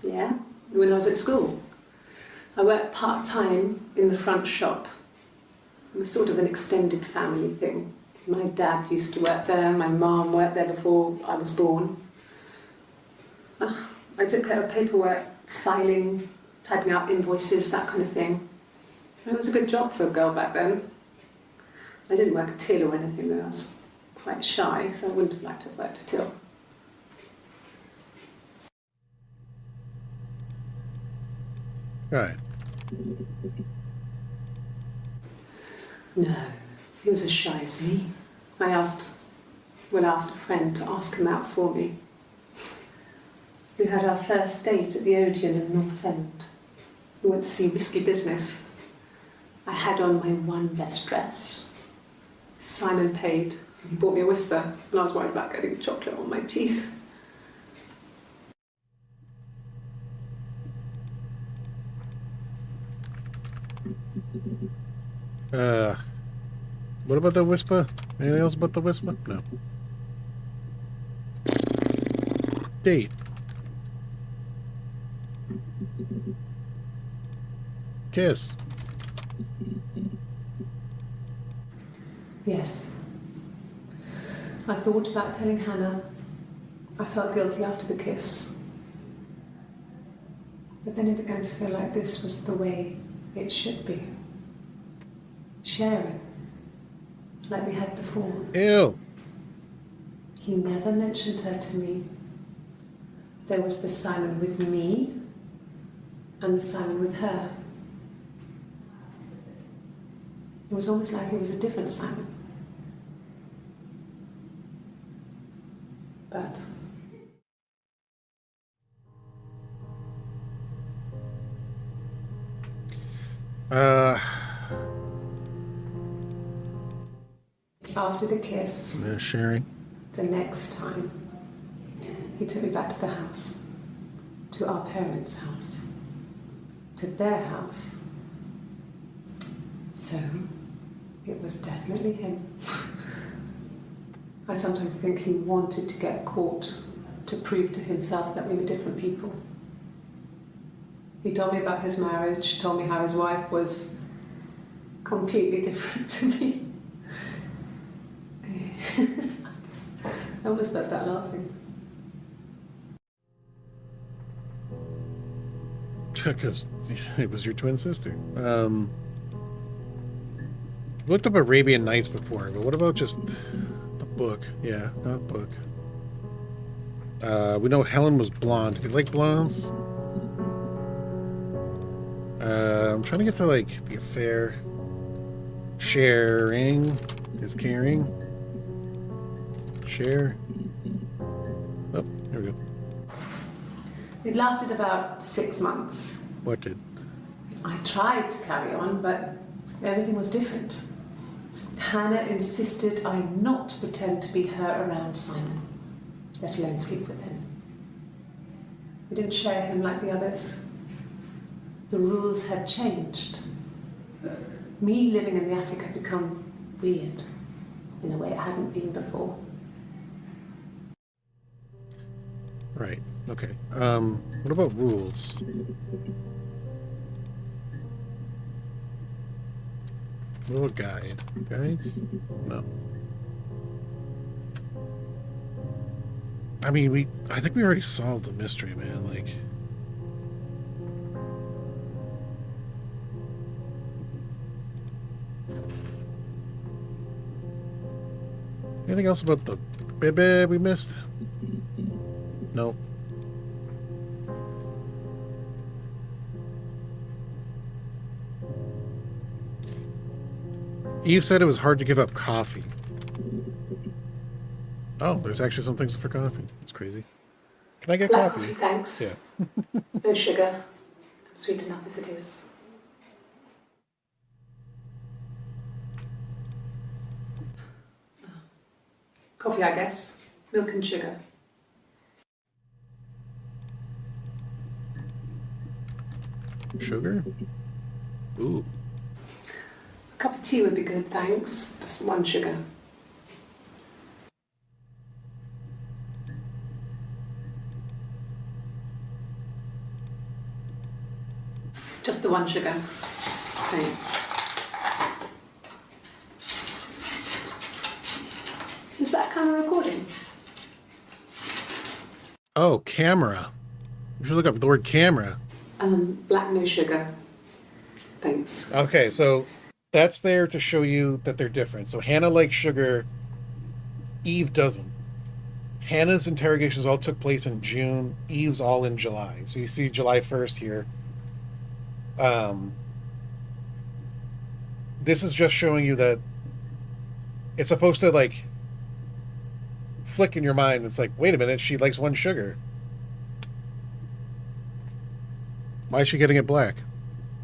Yeah, when I was at school. I worked part-time in the front shop. It was sort of an extended family thing. My dad used to work there, my mum worked there before I was born. I took care of paperwork, filing, typing out invoices, that kind of thing. It was a good job for a girl back then. I didn't work a till or anything though. I was quite shy, so I wouldn't have liked to have worked a till. Right. No, he was as shy as me. Will asked a friend to ask him out for me. We had our first date at the Odeon in North End. We went to see Risky Business. I had on my one best dress. Simon paid. He bought me a Whisper, and I was worried about getting chocolate on my teeth. What about the Whisper? Anything else about the Whisper? No. Date. Kiss. Yes. I thought about telling Hannah. I felt guilty after the kiss. But then it began to feel like this was the way it should be. Sharing. Like we had before. Ew. He never mentioned her to me. There was the Simon with me and the Simon with her. It was almost like it was a different Simon. But after the kiss, sharing. the next time, he took me back to the house, to our parents' house, to their house. So, it was definitely him. I sometimes think he wanted to get caught to prove to himself that we were different people. He told me about his marriage, told me how his wife was completely different to me. I almost burst out laughing. Because it was your twin sister. Looked up Arabian Nights before, but what about just the book? Yeah, not book. We know Helen was blonde. Do you like blondes? I'm trying to get to like the affair. Sharing is caring. Share. Oh, here we go. It lasted about 6 months. What did? I tried to carry on, but everything was different. Hannah insisted I not pretend to be her around Simon, let alone sleep with him. We didn't share him like the others. The rules had changed. Me living in the attic had become weird in a way it hadn't been before. Right. Okay. What about rules? What about guide? Guides? No. I mean, I think we already solved the mystery, man. Like, anything else about the baby we missed? No. Eve said it was hard to give up coffee. Oh, there's actually some things for coffee. It's crazy. Can I get Black coffee? Thanks. Yeah. No sugar. I'm sweet enough as it is. Coffee, I guess. Milk and sugar. Sugar? Ooh. A cup of tea would be good, thanks. Just 1 sugar. Just the 1 sugar. Thanks. Is that kind of recording? Oh, camera. You should look up the word camera. Black no sugar. Thanks. Okay, so that's there to show you that they're different. So Hannah likes sugar. Eve doesn't. Hannah's interrogations all took place in June. Eve's all in July. So you see July 1st here. This is just showing you that it's supposed to, like, flick in your mind. It's like, wait a minute, she likes one sugar. Why is she getting it black?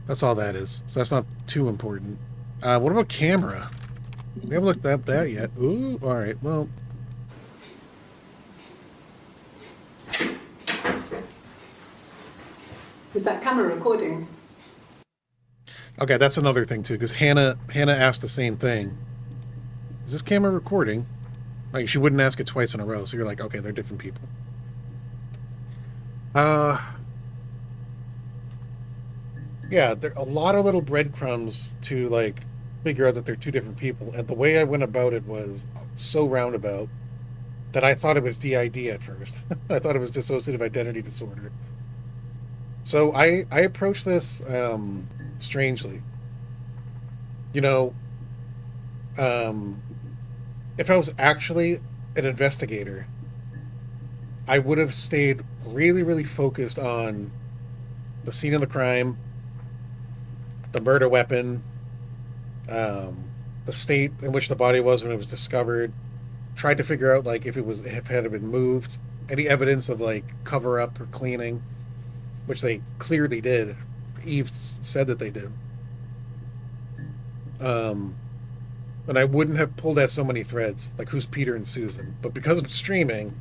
That's all that is. So that's not too important. What about camera? We haven't looked at that yet. Ooh, all right. Well, Is that camera recording? okay, that's another thing too, because Hannah asked the same thing. Is this camera recording? Like, she wouldn't ask it twice in a row, so you're like, okay, they're different people. Yeah, there are a lot of little breadcrumbs to like figure out that they're two different people, and the way I went about it was so roundabout that I thought it was DID at first. I thought it was dissociative identity disorder. So I approached this strangely. You know, if I was actually an investigator, I would have stayed really, really focused on the scene of the crime, the murder weapon, the state in which the body was when it was discovered. Tried to figure out like if it had been moved, any evidence of like cover up or cleaning, which they clearly did. Eve said that they did. And I wouldn't have pulled at so many threads, like who's Peter and Susan. But because I'm streaming,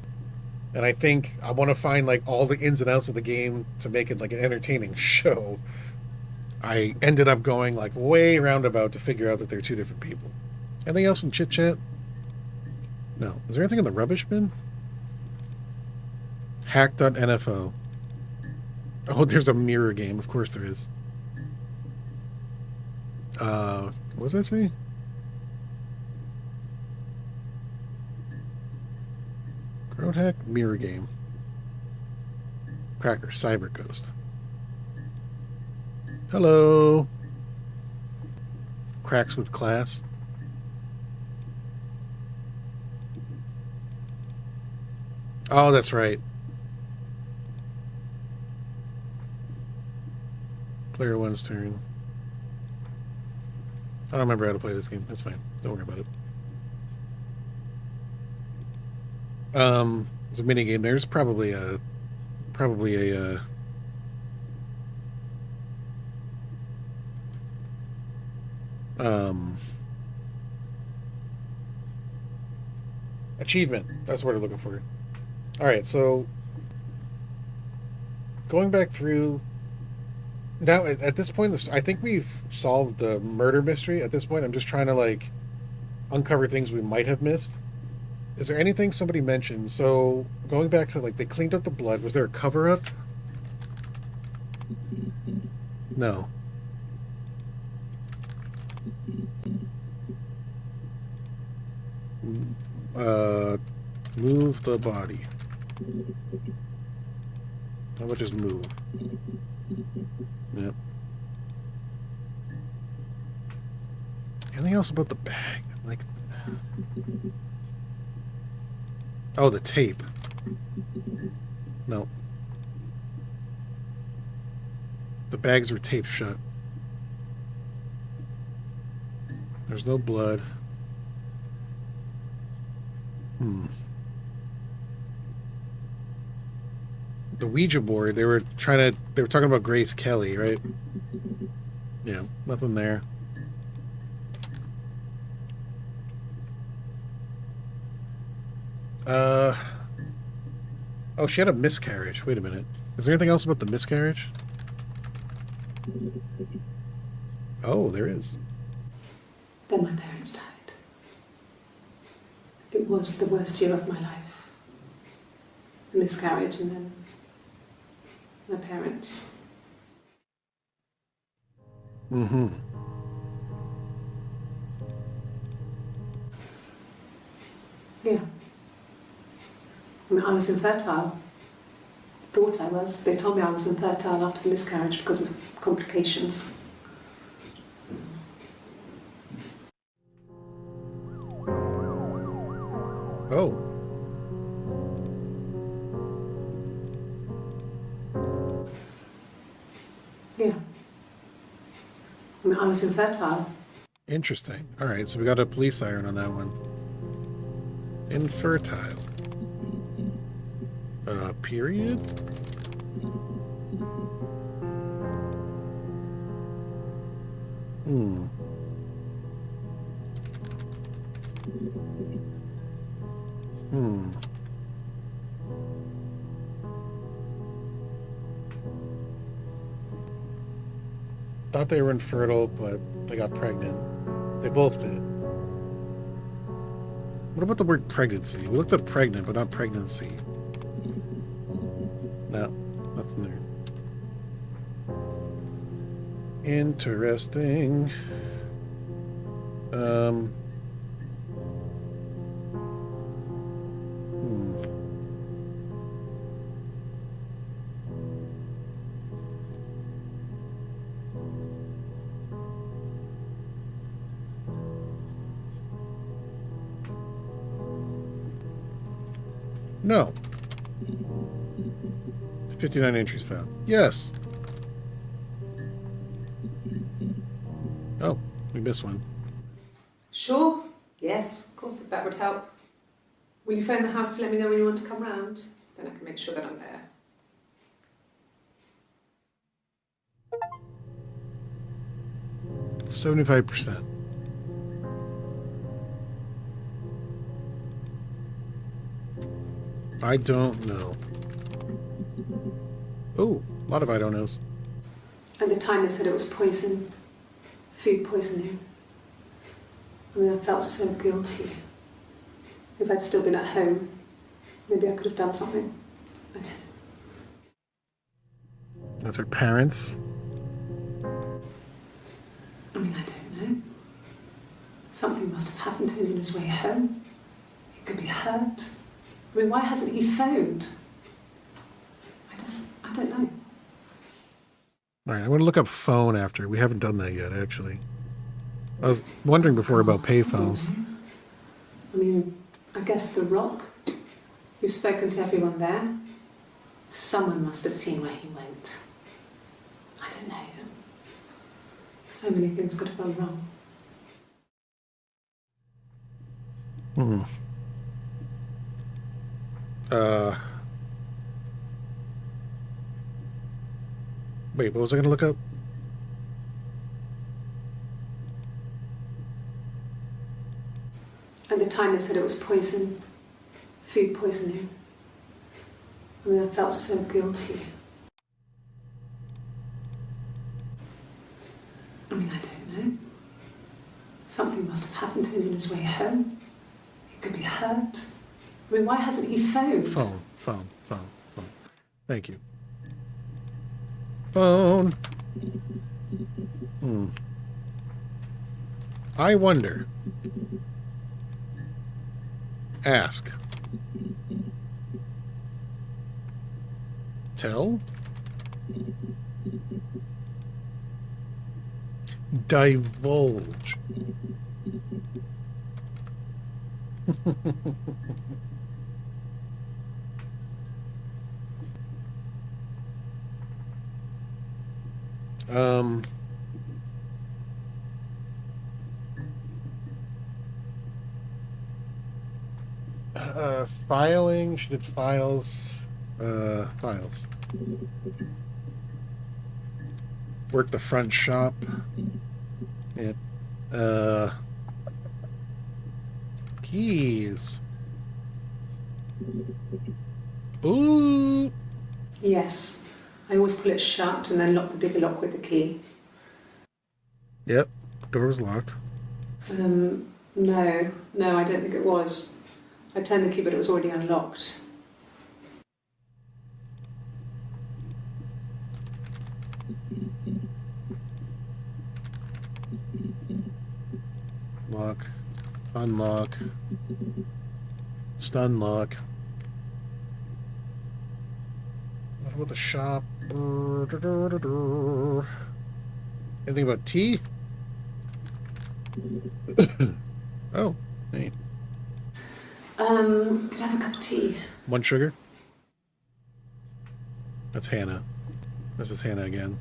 and I think I want to find like all the ins and outs of the game to make it like an entertaining show, I ended up going like way roundabout to figure out that they're two different people. Anything else in chit chat? No. Is there anything in the rubbish bin? Hack.nfo. Oh, there's a mirror game. Of course there is. What does that say? Crowd hack mirror game. Cracker Cyber Ghost. Hello. Cracks with class. Oh, that's right. Player one's turn. I don't remember how to play this game. That's fine. Don't worry about it. There's a mini game. There's probably a achievement. That's what we're looking for. All right, so going back through now at this point, I think we've solved the murder mystery. At this point, I'm just trying to like uncover things we might have missed. Is there anything somebody mentioned? So going back to like they cleaned up the blood. Was there a cover up? No. Move the body. How about just move? Yep. Anything else about the bag? Like, oh, the tape. No. The bags were taped shut. There's no blood. The Ouija board, they were talking about Grace Kelly, right? Yeah, nothing there. Oh, she had a miscarriage. Wait a minute. Is there anything else about the miscarriage? Oh, there is. Then my parents died. It was the worst year of my life. A miscarriage and then my parents. Mm-hmm. Yeah. I mean, I was infertile. Thought I was. They told me I was infertile after the miscarriage because of complications. Oh. Yeah. I mean, I was infertile. Interesting. All right, so we got a police siren on that one. Infertile. Period? Hmm. Hmm. Thought they were infertile, but they got pregnant. They both did. What about the word pregnancy? We looked at pregnant, but not pregnancy. No, that's new. Interesting. Hmm. No. 59 entries found. Yes. Oh, we missed one. Sure. Yes, of course, if that would help. Will you phone the house to let me know when you want to come round? Then I can make sure that I'm there. %75%. I don't know. Oh, a lot of I don't knows. At the time they said it was poison, food poisoning. I mean, I felt so guilty. If I'd still been at home, maybe I could have done something. I don't know. If their parents? I mean, I don't know. Something must have happened to him on his way home. He could be hurt. I mean, why hasn't he phoned? I don't know. All right, I want to look up phone after. We haven't done that yet, actually. I was wondering before about payphones. I mean, I guess the Rock. You've spoken to everyone there. Someone must have seen where he went. I don't know. So many things could have gone wrong. Hmm. Wait, what was I going to look up? At the time they said it was poison, food poisoning. I mean, I felt so guilty. I mean, I don't know. Something must have happened to him on his way home. He could be hurt. I mean, why hasn't he phoned? Phone. Thank you. Phone. I wonder. Ask. Tell. Divulge. Filing. She did files. Files. Worked the front shop. It. Keys. Ooh. Yes. I always pull it shut and then lock the bigger lock with the key. Yep. Door was locked. No, I don't think it was. I turned the key, but it was already unlocked. Lock. Unlock. Stun lock. What about the shop? Anything about tea? Oh, hey. Could I have a cup of tea? One sugar? That's Hannah. This is Hannah again.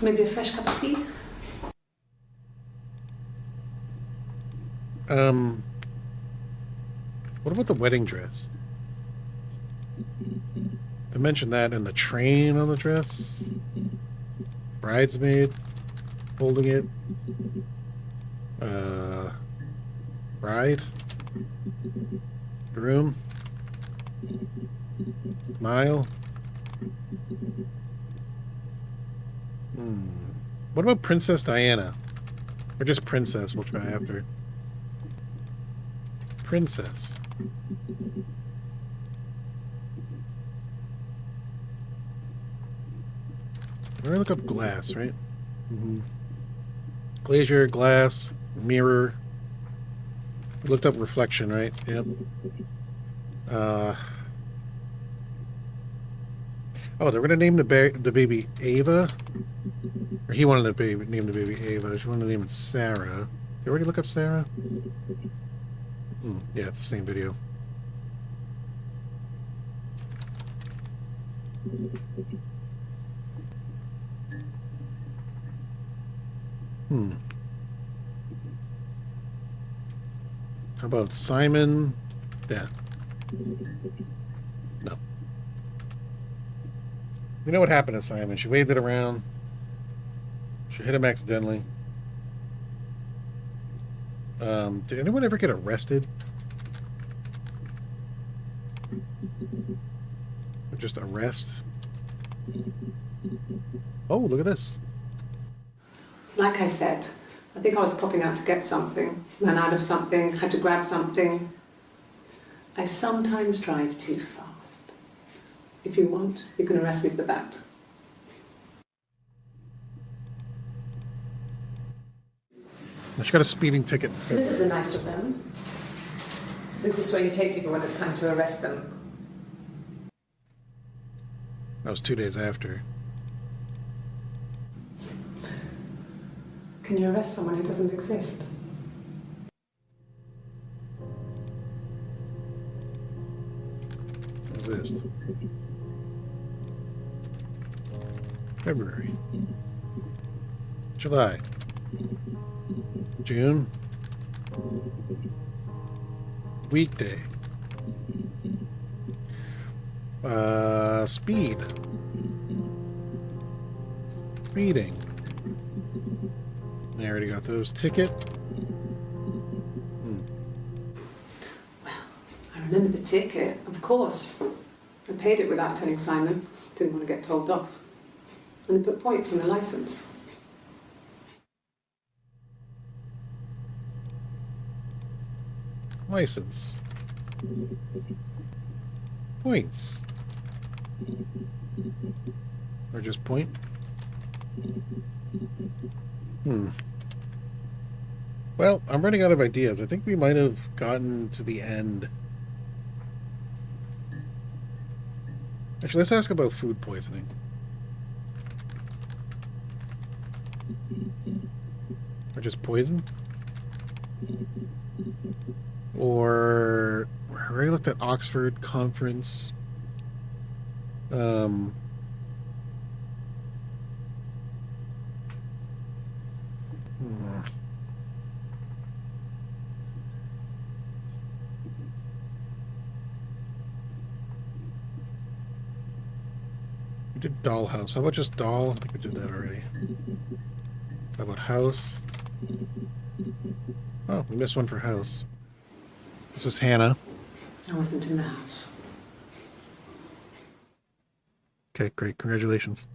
Maybe a fresh cup of tea? What about the wedding dress? They mentioned that in the train on the dress. Bridesmaid holding it. Bride. Groom. Smile. What about Princess Diana? Or just Princess, we'll try after. Princess. We're gonna look up glass, right? Glacier, glass, mirror. We looked up reflection, right? Yep. Oh, they were gonna name the baby Ava. Or he wanted to name the baby Ava. She wanted to name it Sarah. Did you already look up Sarah? Yeah, it's the same video. How about Simon? Yeah. No. You know what happened to Simon? She waved it around. She hit him accidentally. Did anyone ever get arrested? Or just arrest? Oh, look at this. Like I said, I think I was popping out to get something, ran out of something, had to grab something. I sometimes drive too fast. If you want, you can arrest me for that. She got a speeding ticket. This is a nice of them. This is where you take people when it's time to arrest them. That was 2 days after. Can you arrest someone who doesn't exist? Exist. February. July. June. Weekday. Speed. Speeding. I already got those. Ticket. Well, I remember the ticket, of course. I paid it without telling Simon. Didn't want to get told off. And they put points on the license. License. Points. Or just point? Well, I'm running out of ideas. I think we might have gotten to the end. Actually, let's ask about food poisoning. Or just poison? Or we already looked at Oxford conference. We did dollhouse. How about just doll? I think we did that already. How about house? Oh, we missed one for house. This is Hannah. I wasn't in the house. Okay, great. Congratulations.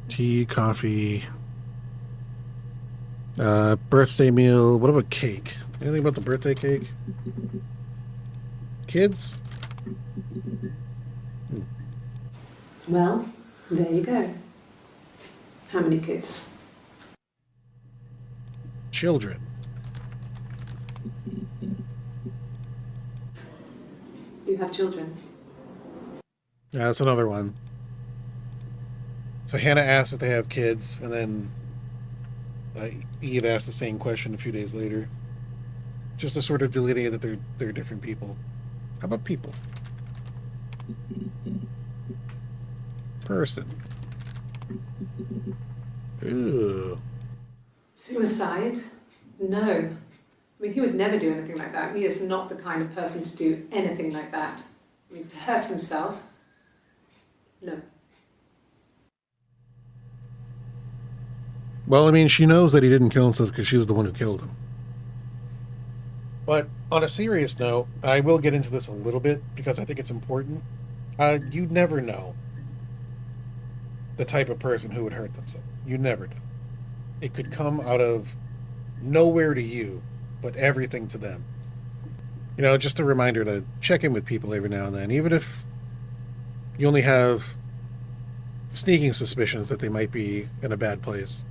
Tea, coffee. Birthday meal. What about cake? Anything about the birthday cake? Kids? Well, there you go. How many kids? Children. Do you have children? Yeah, that's another one. So Hannah asked if they have kids, and then Eve asked the same question a few days later. Just to sort of delineate that they're different people. How about people? Person. Ooh. Suicide? No. I mean, he would never do anything like that. He is not the kind of person to do anything like that. I mean, to hurt himself? No. Well, I mean, she knows that he didn't kill himself because she was the one who killed him. But on a serious note, I will get into this a little bit because I think it's important. You never know the type of person who would hurt themselves. You never know. It could come out of nowhere to you, but everything to them. You know, just a reminder to check in with people every now and then, even if you only have sneaking suspicions that they might be in a bad place.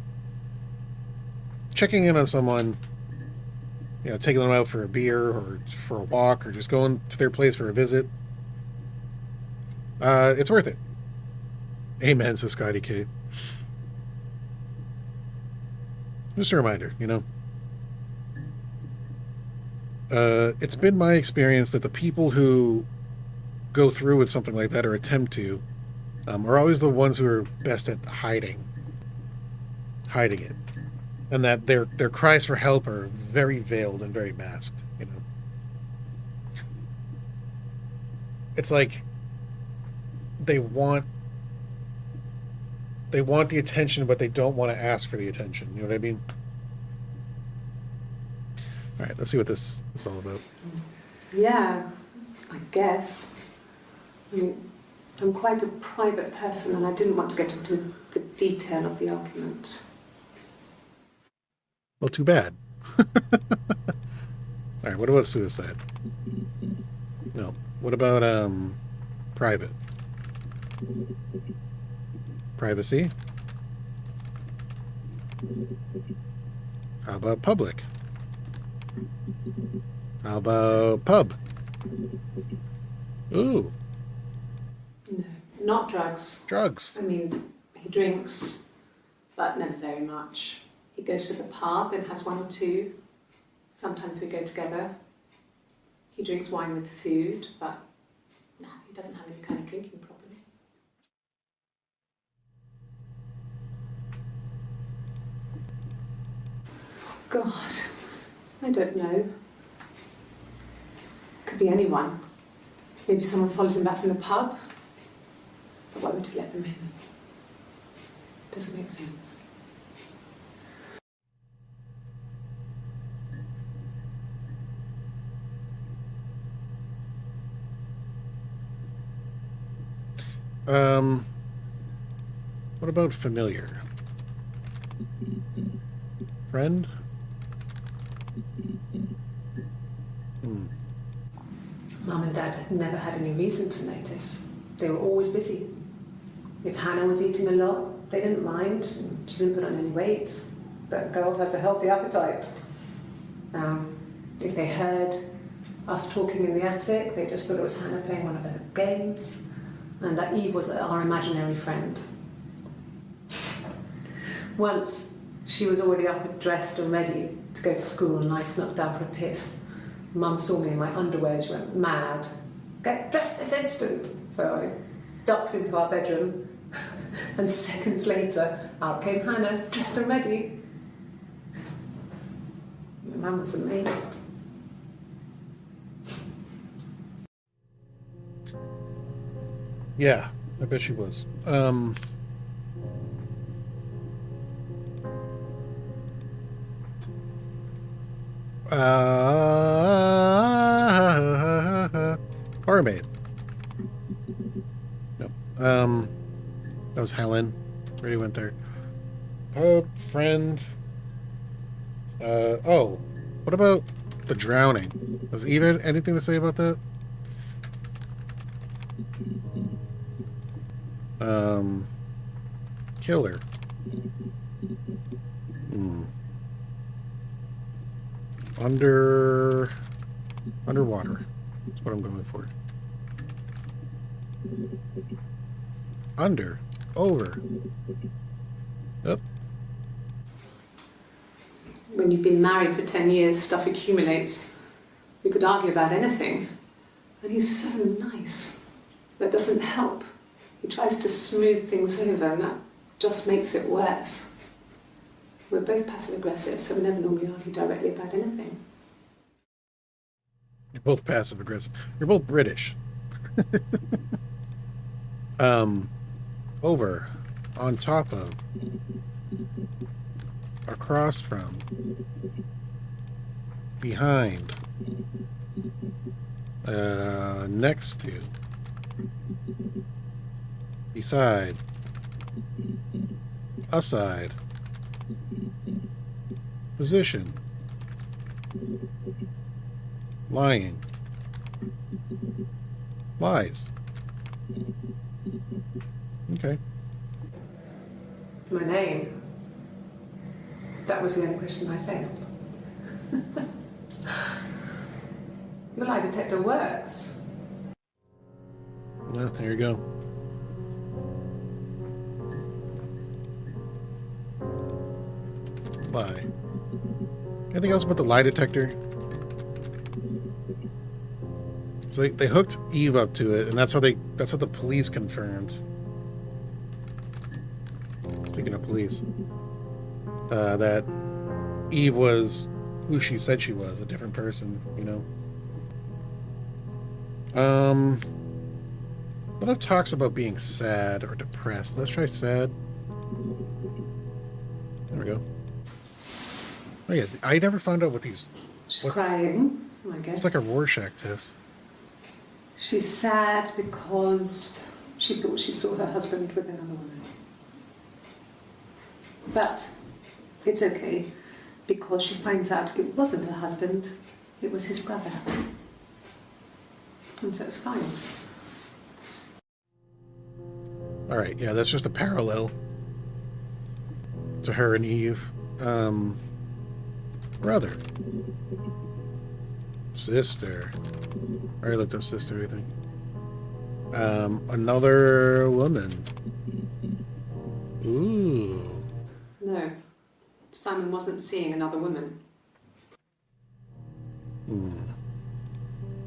Checking in on someone, you know, taking them out for a beer or for a walk or just going to their place for a visit, it's worth it. Amen, says Scotty K. Just a reminder, you know. It's been my experience that the people who go through with something like that or attempt to are always the ones who are best at hiding it, and that their cries for help are very veiled and very masked. You know, it's like they want the attention, but they don't want to ask for the attention. You know what I mean? All right, let's see what this is all about. Yeah, I guess. I mean, I'm quite a private person and I didn't want to get into the detail of the argument. Well, too bad. All right, what about suicide? No. What about private? Privacy? How about public? How about pub? Ooh. No, not drugs. Drugs. I mean, he drinks, but never very much. He goes to the pub and has one or two. Sometimes we go together. He drinks wine with food, but no, he doesn't have any kind of drinking problem. God, I don't know. Could be anyone. Maybe someone follows him back from the pub. But why would he let them in? Doesn't make sense. What about familiar? Friend? Mum and Dad had never had any reason to notice. They were always busy. If Hannah was eating a lot, they didn't mind. She didn't put on any weight. That girl has a healthy appetite. If they heard us talking in the attic, they just thought it was Hannah playing one of her games, and that Eve was our imaginary friend. Once, she was already up and dressed and ready to go to school, and I snuck down for a piss. Mum saw me in my underwear, she went mad. Get dressed this instant! So I ducked into our bedroom, and seconds later, out came Hannah, dressed and ready. Mum was amazed. Yeah, I bet she was. Barmaid. No. That was Helen. Already went there. Pub, friend. Oh, what about the drowning? Does Eve have anything to say about that? Killer. Underwater. That's what I'm going for. Under. Over. Up. When you've been married for 10 years, stuff accumulates. We could argue about anything. And he's so nice. That doesn't help. He tries to smooth things over, and that just makes it worse. We're both passive aggressive, so we never normally argue directly about anything. You're both passive aggressive. You're both British. Over, on top of, across from, behind, next to, beside, aside, position, lying, lies. Okay. My name. That was the only question I failed. Your lie detector works. Well, there you go. Lie. Anything else about the lie detector? So they hooked Eve up to it, and that's what the police confirmed. Speaking of police, that Eve was who she said she was, a different person, you know. A lot of talks about being sad or depressed. Let's try sad. There we go. Oh yeah, I never found out what these... She's crying, I guess. It's like a Rorschach test. She's sad because she thought she saw her husband with another woman. But it's okay, because she finds out it wasn't her husband, it was his brother. And so it's fine. Alright, yeah, that's just a parallel to her and Eve. Brother. Sister. I already looked up sister, I think. Another woman. Ooh. No, Simon wasn't seeing another woman.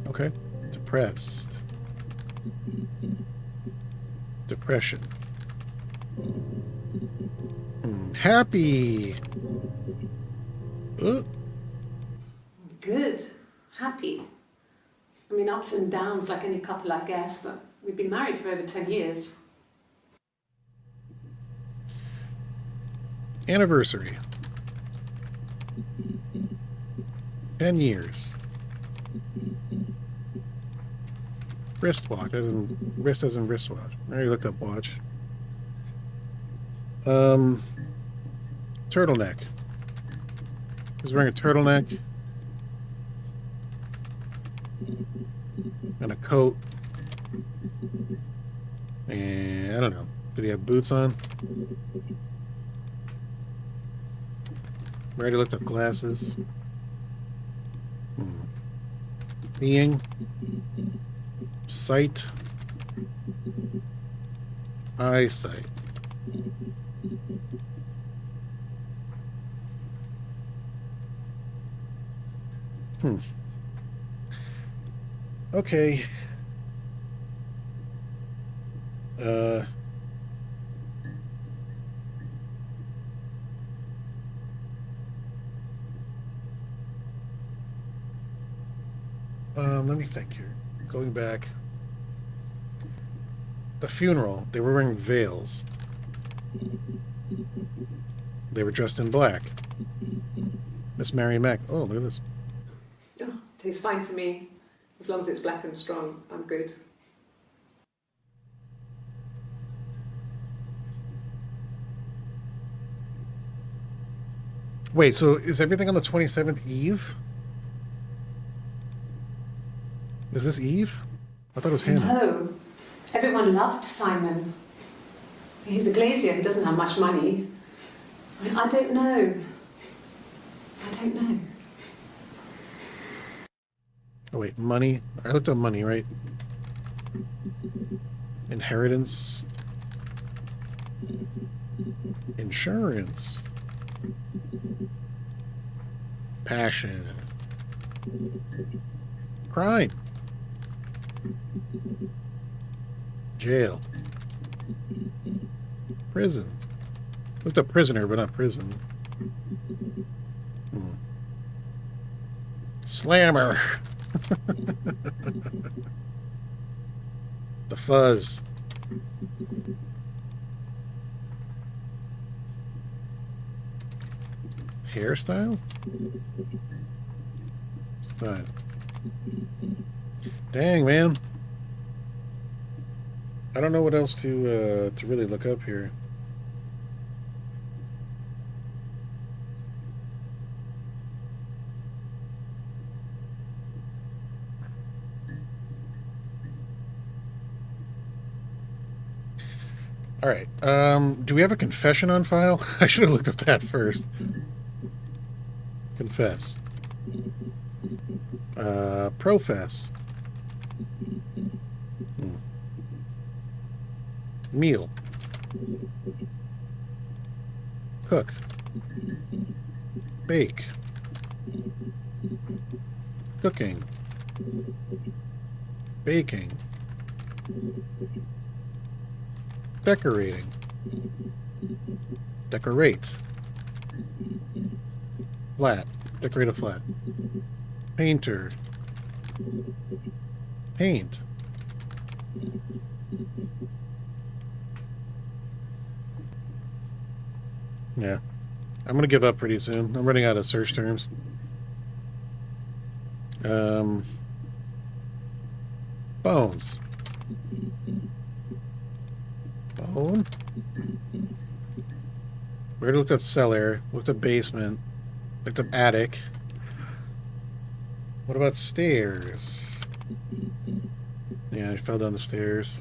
Okay. Depressed. Depression. Happy. Good. Happy. I mean, ups and downs like any couple, I guess, but we've been married for over 10 years. Anniversary. 10 years. Wristwatch, as in wrist as in wristwatch. I already looked up watch. Turtleneck. He's wearing a turtleneck. And a coat. And I don't know. Did he have boots on? I already looked up glasses. Being. Sight. Eyesight. Okay. Let me think here. Going back. The funeral, they were wearing veils. They were dressed in black. Miss Mary Mac. Oh, look at this. Oh, tastes fine to me. As long as it's black and strong, I'm good. Wait, so is everything on the 27th Eve? Is this Eve? I thought it was Hannah. No. Everyone loved Simon. He's a glazier who doesn't have much money. I don't know. I don't know. Oh, wait, money. I looked up money, right? Inheritance. Insurance. Passion. Crime. Jail. Prison. Looked up prisoner, but not prison. Slammer. The fuzz. Hairstyle? Fine. Dang, man. I don't know what else to really look up here. All right. Do we have a confession on file? I should have looked up that first. Confess. Profess. Meal. Cook. Bake. Cooking. Baking. Decorating. Decorate. Flat. Decorate a flat. Painter. Paint. Yeah. I'm gonna give up pretty soon. I'm running out of search terms. Bones. Bone? We already looked up cellar, looked up basement, looked up attic. What about stairs? Yeah, I fell down the stairs.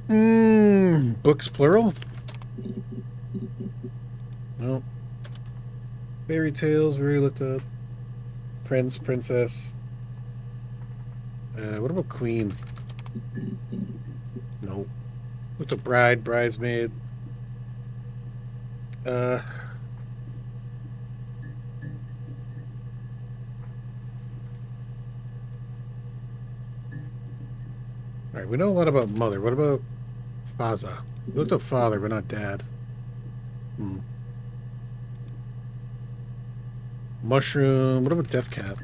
Books plural? No. Fairy tales, we already looked up. Prince, princess. What about queen? Nope. Looked up bride, bridesmaid. Alright, we know a lot about mother. What about Faza? We looked up father, but not dad. Mushroom. What about death cat?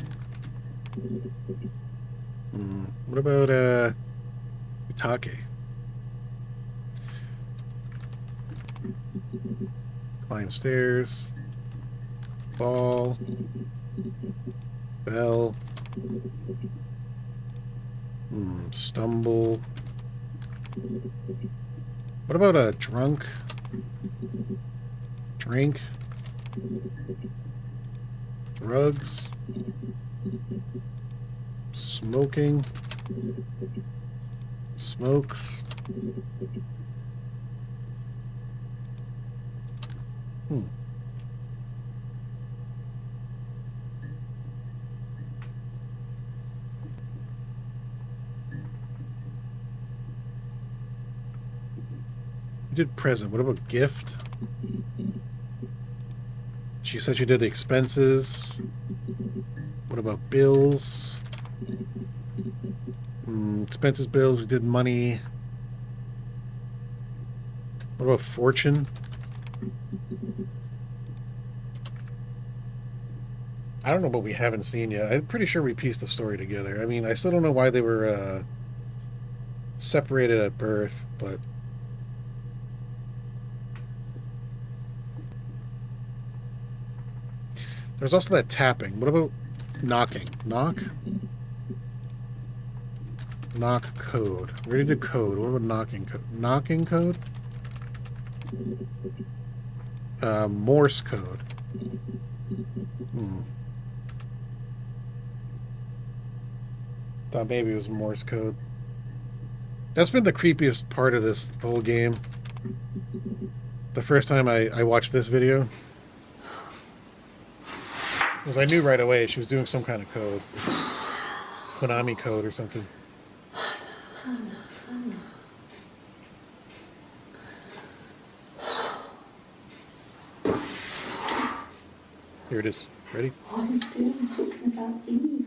What about Itake? Climb stairs. Ball. Bell. Stumble. What about a drunk? Drink. Drugs. Smoking. Smokes. You did present. What about gift? She said she did the expenses. What about bills? Expenses, bills. We did money. What about fortune? I don't know what we haven't seen yet. I'm pretty sure we pieced the story together. I mean, I still don't know why they were separated at birth, but... There's also that tapping. What about knocking? Knock? Knock code. We already did code. What about knocking code? Knocking code? Morse code. Thought maybe it was Morse code. That's been the creepiest part of this whole game. The first time I watched this video. Because I knew right away she was doing some kind of code. Konami code or something. Here it is. Ready? What are you doing talking about Eve?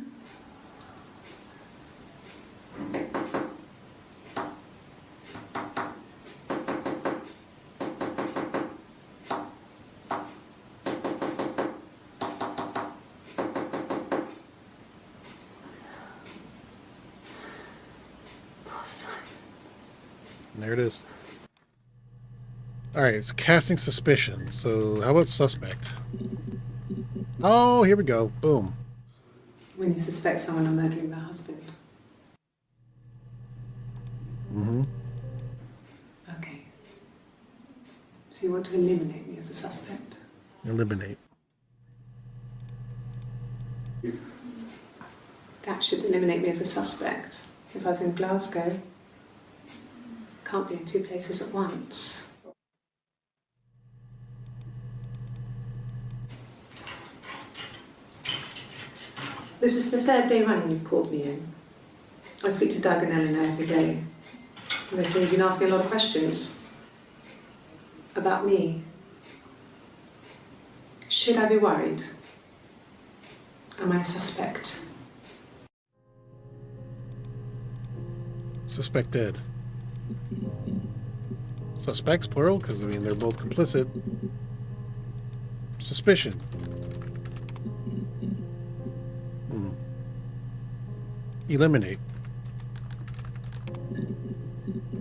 There it is. All right, it's casting suspicion. So how about suspect? Oh, here we go. Boom. When you suspect someone of murdering their husband. Mm-hmm. Okay. So you want to eliminate me as a suspect? Eliminate. That should eliminate me as a suspect. If I was in Glasgow, can't be in two places at once. This is the third day running you've called me in. I speak to Doug and Eleanor every day. And they say you've been asking a lot of questions about me. Should I be worried? Am I a suspect? Suspected. Suspects, plural, because, I mean, they're both complicit. Suspicion. Eliminate.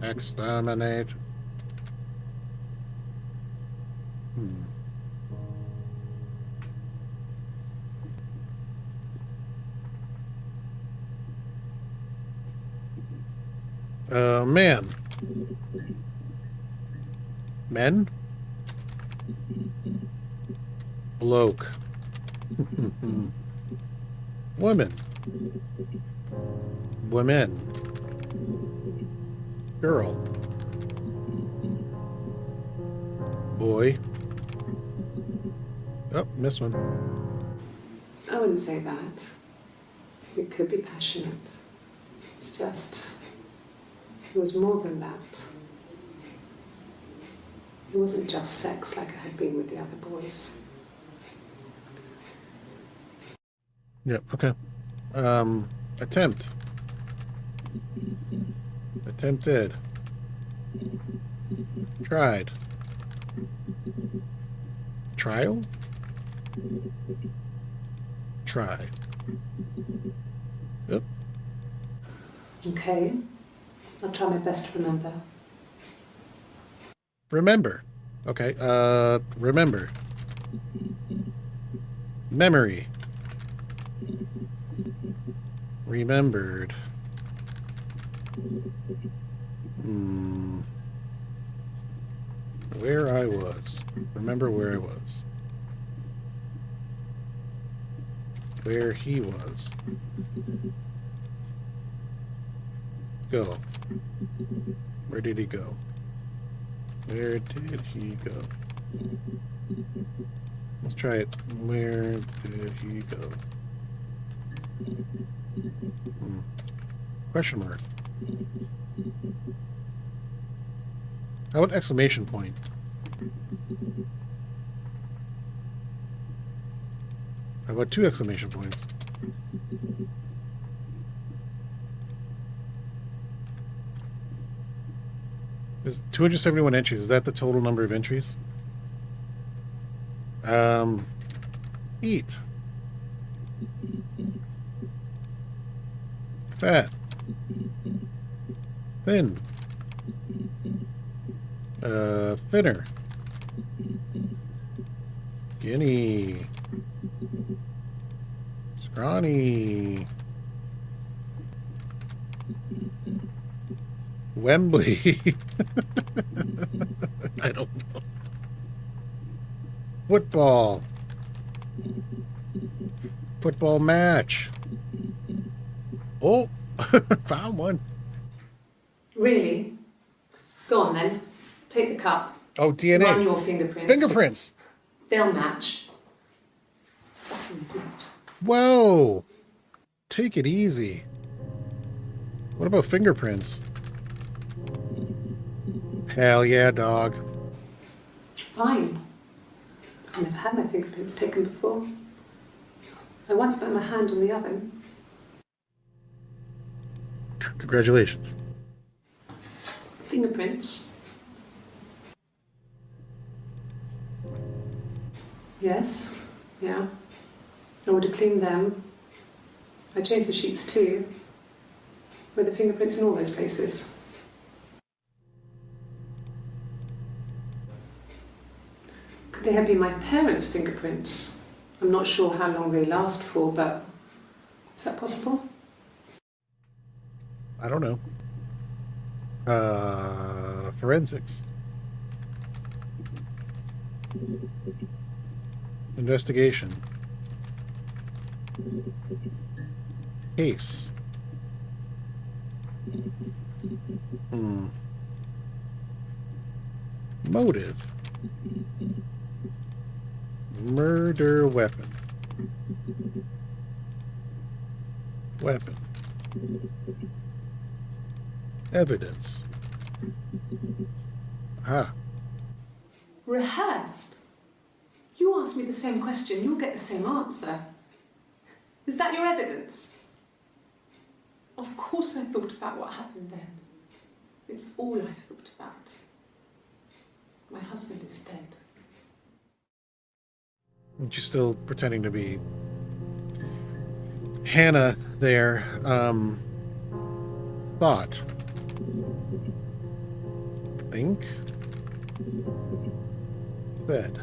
Exterminate. Man. Men? Bloke. Women. Women. Girl. Boy. Oh, missed one. I wouldn't say that. It could be passionate. It's just, it was more than that. It wasn't just sex like I had been with the other boys. Yep, okay. Attempt. Attempted. Tried. Trial? Try. Yep. Okay. I'll try my best to remember. Remember. Okay, remember. Memory. Remembered. Where I was. Remember where I was. Where he was. Go. Where did he go? Where did he go? Let's try it. Where did he go? Question mark. How about exclamation point? How about 2 exclamation points? There's 271 entries. Is that the total number of entries? Eat. Fat. Thin. Thinner. Skinny. Scrawny. Wembley. I don't know. Football. Football match. Oh, found one. Really? Go on then. Take the cup. Oh, DNA. Run your fingerprints. Fingerprints. They'll match. Fucking didn't. Whoa. Take it easy. What about fingerprints? Hell yeah, dog. Fine. I've never had my fingerprints taken before. I once put my hand on the oven. Congratulations. Fingerprints? Yes. Yeah. I would have cleaned them. I changed the sheets too. With the fingerprints in all those places. Could they have been my parents' fingerprints? I'm not sure how long they last for, but is that possible? I don't know. Forensics. Investigation. Case. Motive. Murder weapon. Weapon. Evidence. Ah. Rehearsed? You ask me the same question, you'll get the same answer. Is that your evidence? Of course I thought about what happened then. It's all I've thought about. My husband is dead. And she's still pretending to be Hannah there. Thought. Think. Said.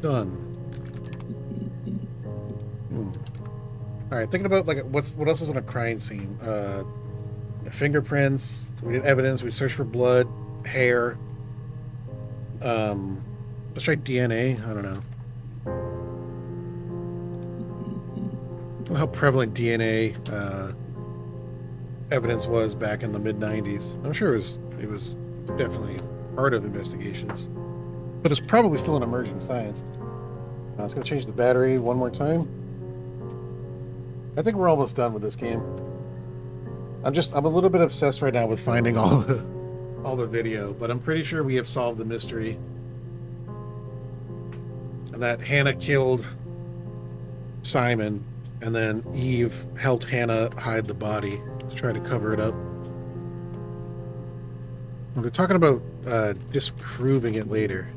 Done. All right, thinking about like what else was in a crime scene? Fingerprints. We did evidence. We searched for blood, hair. Let's try DNA. I don't know. I don't know how prevalent DNA evidence was back in the mid-90s. I'm sure it was definitely part of investigations, but it's probably still an emerging science. It's going to change the battery one more time. I think we're almost done with this game. I'm a little bit obsessed right now with finding all the video, but I'm pretty sure we have solved the mystery. And that Hannah killed Simon, and then Eve helped Hannah hide the body to try to cover it up. We're talking about disproving it later.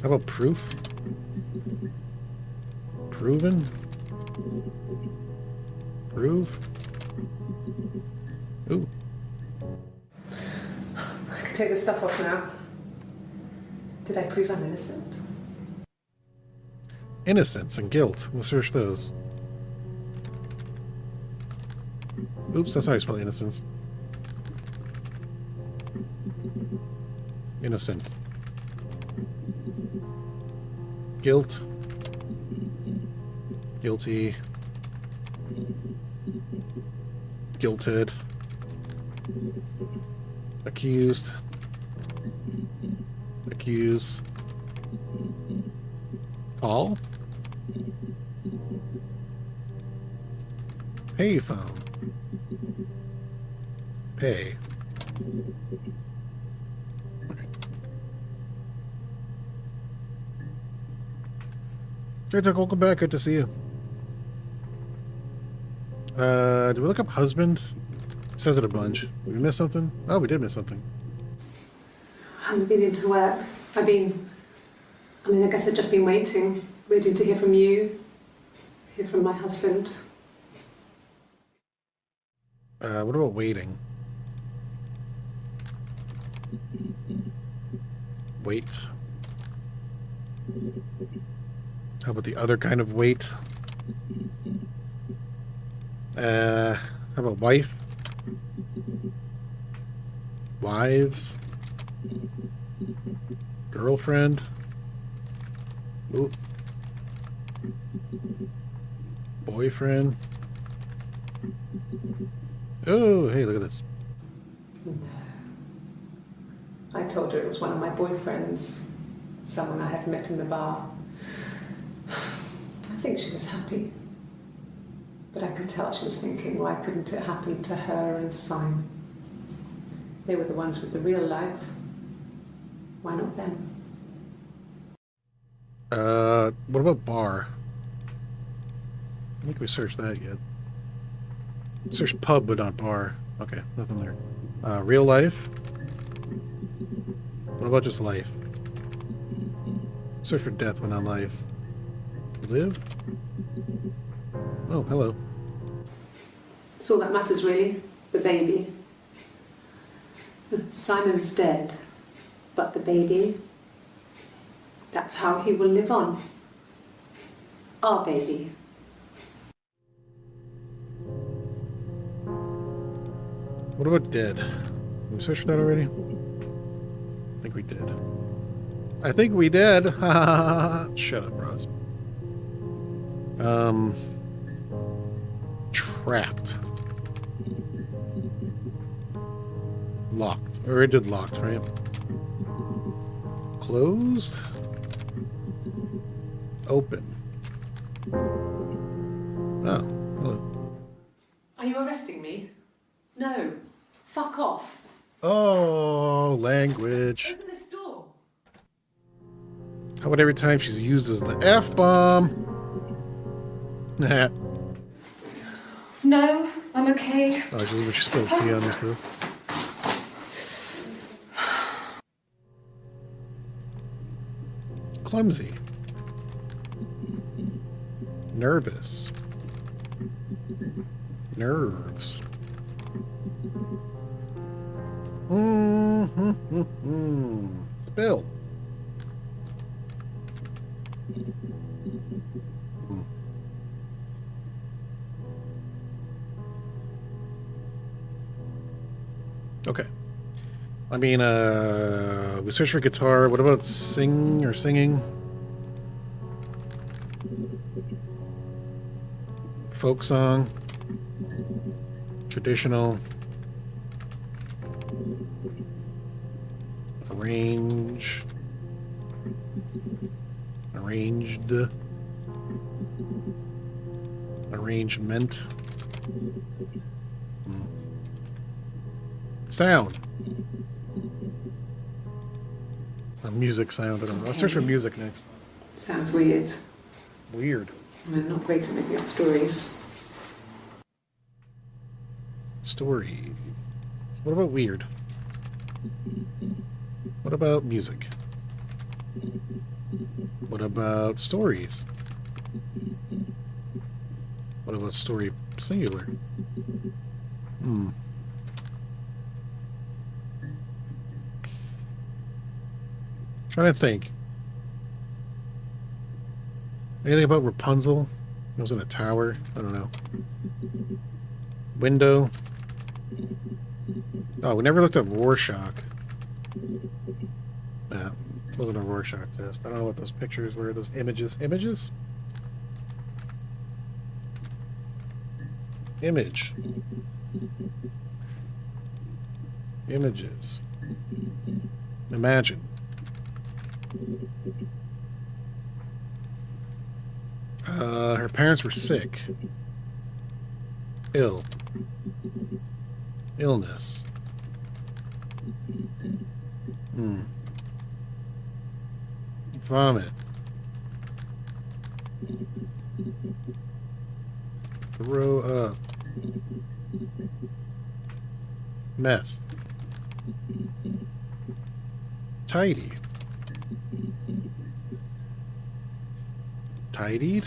How about proof? Proven? Prove? Ooh. I can take the stuff off now. Did I prove I'm innocent? Innocence and guilt. We'll search those. Oops, that's how you spell innocence. Innocent. Guilt. Guilty. Guilted. Accused. Accuse. Call. Payphone. Pay. J-Tuck, welcome back. Good to see you. Did we look up husband? It says it a bunch. Did we miss something? Oh, we did miss something. I haven't been into work. I guess I've just been waiting to hear from you, hear from my husband. What about waiting? Wait. How about the other kind of wait? How about wife? Wives? Girlfriend? Ooh. Boyfriend? Oh, hey, look at this. No. I told her it was one of my boyfriends, someone I had met in the bar. I think she was happy. But I could tell she was thinking, why couldn't it happen to her and Simon? They were the ones with the real life. Why not them? What about bar? I think we searched that yet. Search pub, but not bar. Okay, nothing there. Real life? What about just life? Search for death, but not life. Live? Oh, hello. That's all that matters, really. The baby. Simon's dead. But the baby, that's how he will live on. Our baby. What about dead? Did we search for that already? I think we did. I think we did. Shut up, Ross. Trapped. Locked. Or it did locked, right? Closed. Open. Oh, hello. Are you arresting me? No. Fuck off. Oh, language. Open this door. How about every time she uses the F-bomb? Nah. No, I'm okay. Oh, just when she spilled tea on herself. Clumsy. Nervous. Nerves. Spill. Okay. I mean, we searched for guitar. What about sing or singing? Folk song. Traditional. Arrange. Arranged. Arrangement. Sound. Music sound. I don't know. Let's search for music next. Sounds weird. Weird. I'm not great at making up stories. Story. What about weird? What about music? What about stories? What about story singular? Trying to think. Anything about Rapunzel? It was in a tower. I don't know. Window. Oh, we never looked at Rorschach. Yeah, wasn't a Rorschach test. I don't know what those pictures were. Those images. Images? Image. Images. Imagine. Her parents were sick. Ill. Illness. Vomit. Throw up. Mess. Tidy. Tidied?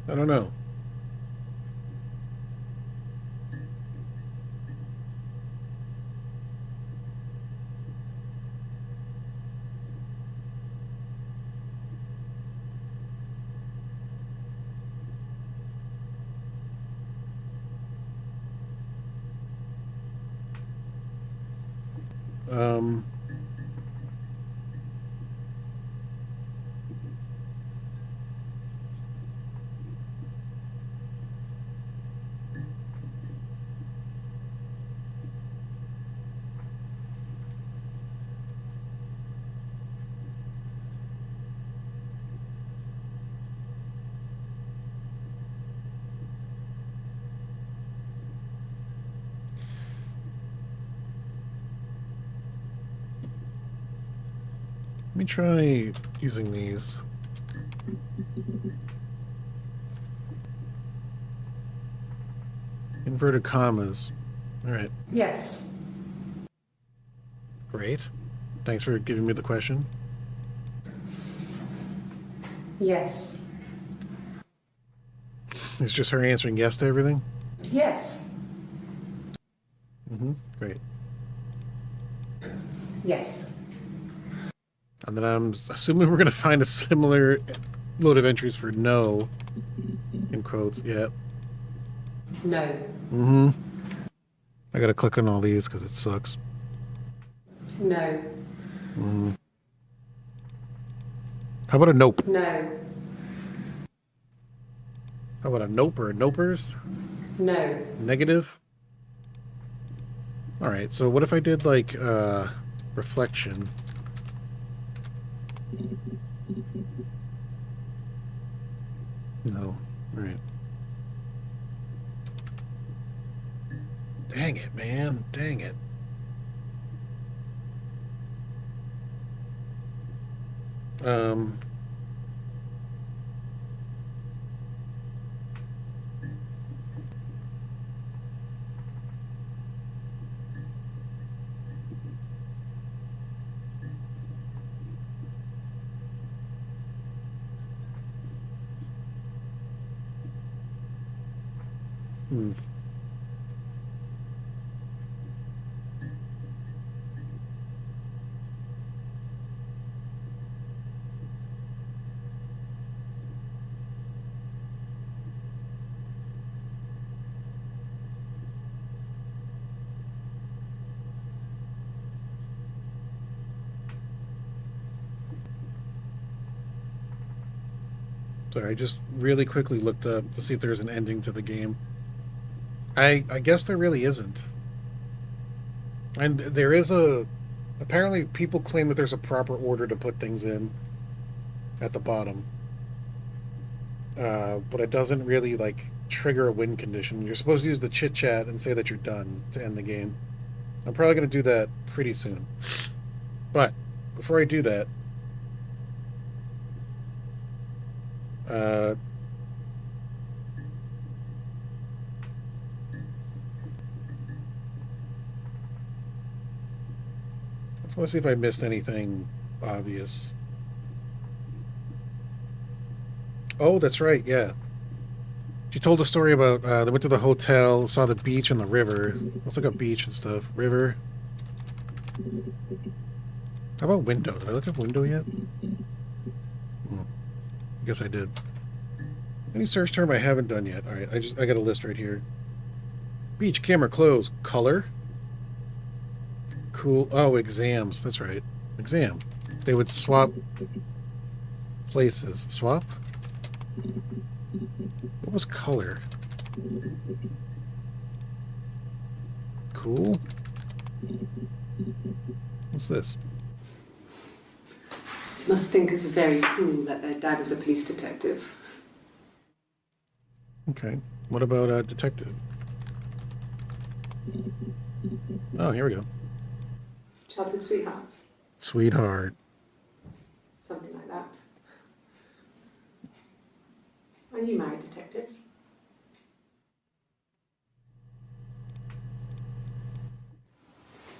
I don't know. Um, Let me try using these. Inverted commas. All right. Yes. Great. Thanks for giving me the question. Yes. It's just her answering yes to everything? Yes. Great. Yes. And then I'm assuming we're going to find a similar load of entries for no, in quotes. Yeah. No. I got to click on all these because it sucks. No. How about a nope? No. How about a nope or a nopers? No. Negative? All right, so what if I did like reflection? No. All right. Dang it, man. Dang it. Um. Hmm. Sorry, I just really quickly looked up to see if there's an ending to the game. I guess there really isn't. And there is a... Apparently people claim that there's a proper order to put things in at the bottom. But it doesn't really, like, trigger a win condition. You're supposed to use the chit-chat and say that you're done to end the game. I'm probably going to do that pretty soon. But before I do that... I just want to see if I missed anything obvious. Oh, that's right, yeah. She told a story about they went to the hotel, saw the beach and the river. Let's look up beach and stuff. River. How about window? Did I look up window yet? I guess I did. Any search term I haven't done yet? All right, I got a list right here. Beach, camera, clothes, color. Cool. Oh, exams. That's right. Exam. They would swap places. Swap? What was color? Cool. What's this? Must think it's very cool that their dad is a police detective. Okay. What about detective? Oh, here we go. Childhood sweethearts. Sweetheart. Something like that. Are you married, detective?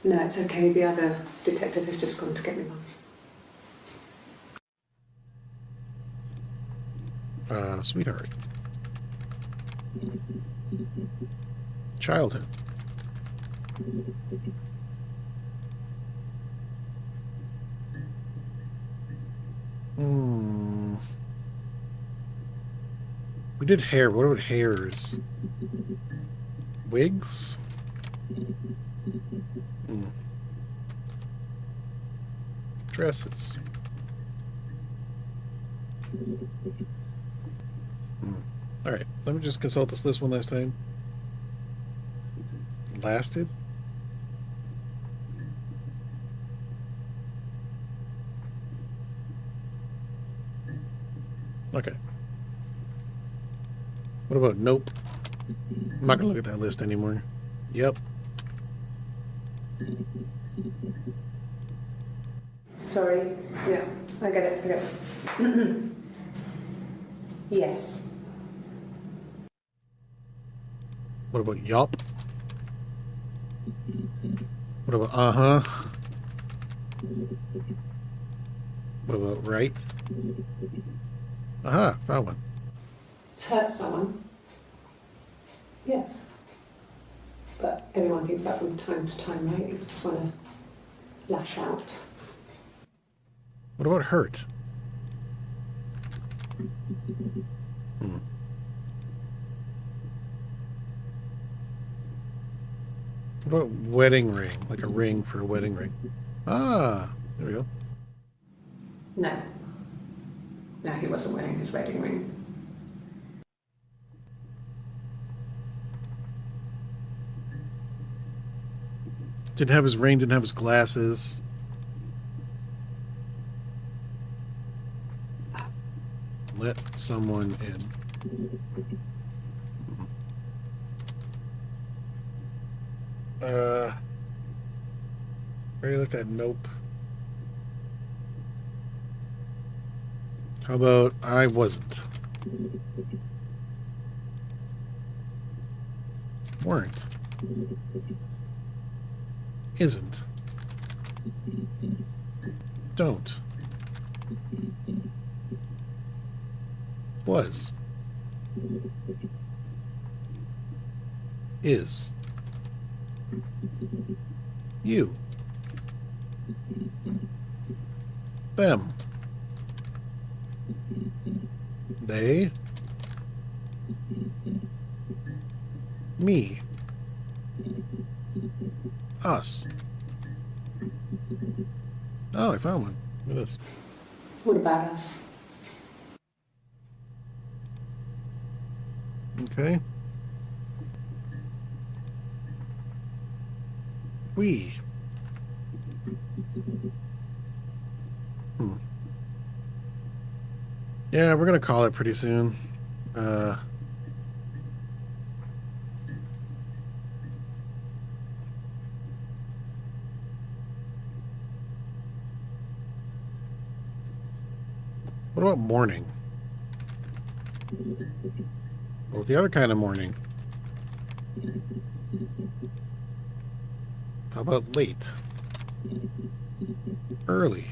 No, it's okay. The other detective has just gone to get me one. Sweetheart. Childhood. We did hair. What about hairs? Wigs? Dresses. All right, let me just consult this list one last time. Lasted? Okay. What about nope? I'm not gonna look at that list anymore. Yep. sorry. Yeah, I get it, I get it. Yes. What about yup? What about uh-huh? What about right? Aha, found one. Hurt someone? Yes. But everyone thinks that from time to time, right? You just want to lash out. What about hurt? What about wedding ring? Like a ring for a wedding ring. Ah, there we go. No. No, he wasn't wearing his wedding ring. Didn't have his ring, didn't have his glasses. Let someone in. Already looked at nope. How about I wasn't? Weren't. Isn't. Don't. Was. Is. You. Them. They. Me. Us. Oh, I found one. Look at this. What about us? Okay. We. Yeah, we're gonna call it pretty soon. What about morning? Well, the other kind of morning. How about late? Early.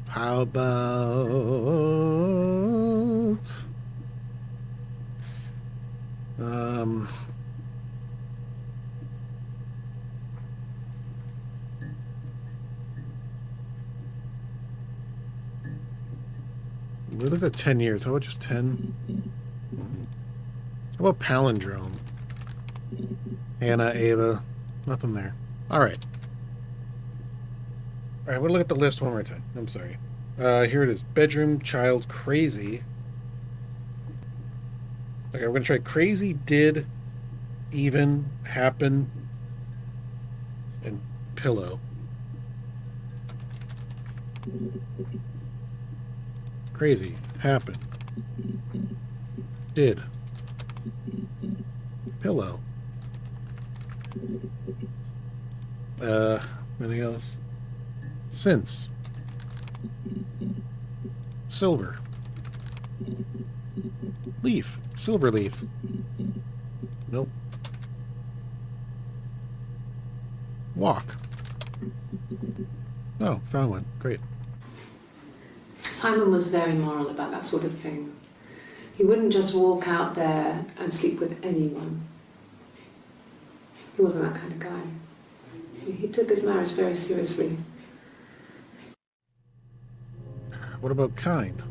How about we look at 10 years. How about just 10? How about palindrome? Anna, Ava, nothing there. All right. All right, we'll look at the list one more time. I'm sorry. Here it is. Bedroom, child, crazy. Okay, we're going to try crazy, did, even, happen, and pillow. Crazy, happen, did, pillow. Anything else? Since. Silver. Leaf. Silver leaf. Nope. Walk. Oh, found one. Great. Simon was very moral about that sort of thing. He wouldn't just walk out there and sleep with anyone. He wasn't that kind of guy. He took his marriage very seriously. What about kind?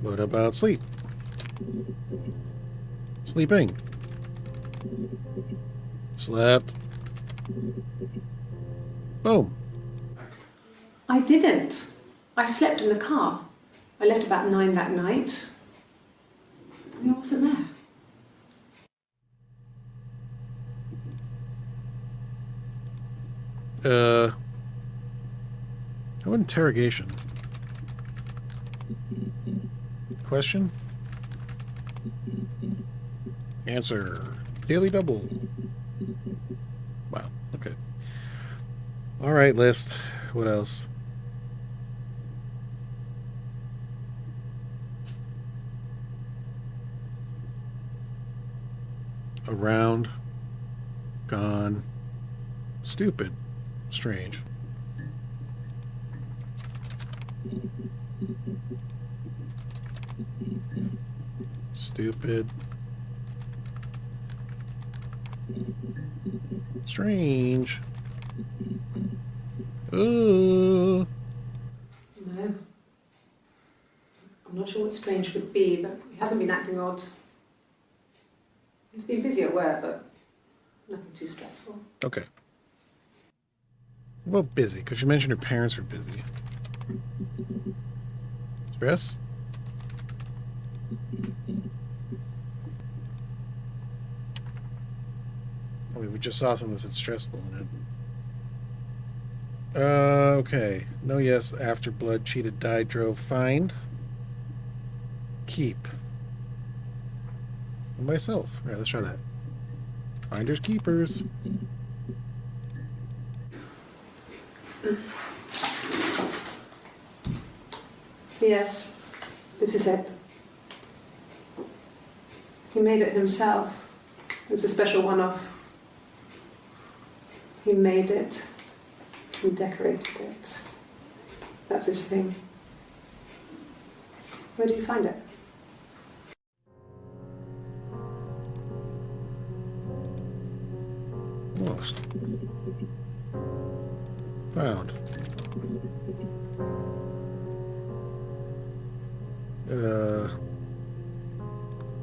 What about sleep? Sleeping. Slept. Boom. I didn't. I slept in the car. I left about 9 that night. I wasn't there. How about interrogation? Question? Answer. Daily double. Wow. Okay. All right, list. What else? Around. Gone. Stupid. Strange. Stupid. Strange. Ooh. No. I'm not sure what strange would be, but he hasn't been acting odd. He's been busy at work, but nothing too stressful. Okay. Well, busy, because you mentioned her parents were busy. Stress? I mean, we just saw something that said stressful in it. Okay. No, yes. After blood, cheated, died, drove, find. Keep. And myself. All right, let's try that. Finders, keepers. Yes, this is it. He made it himself. It's a special one-off. He made it and decorated it. That's his thing. Where did you find it? Lost. Found.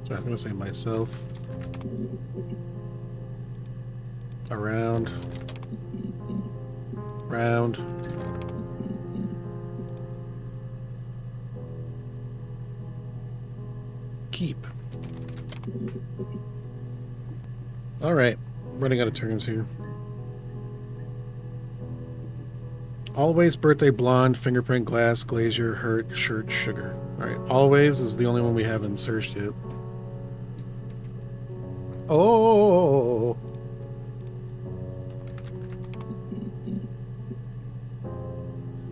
So I'm gonna say myself. Around. Round. Keep. All right, running out of terms here. Always, birthday, blonde, fingerprint, glass, glazier, hurt, shirt, sugar. All right, always is the only one we haven't searched yet. Oh.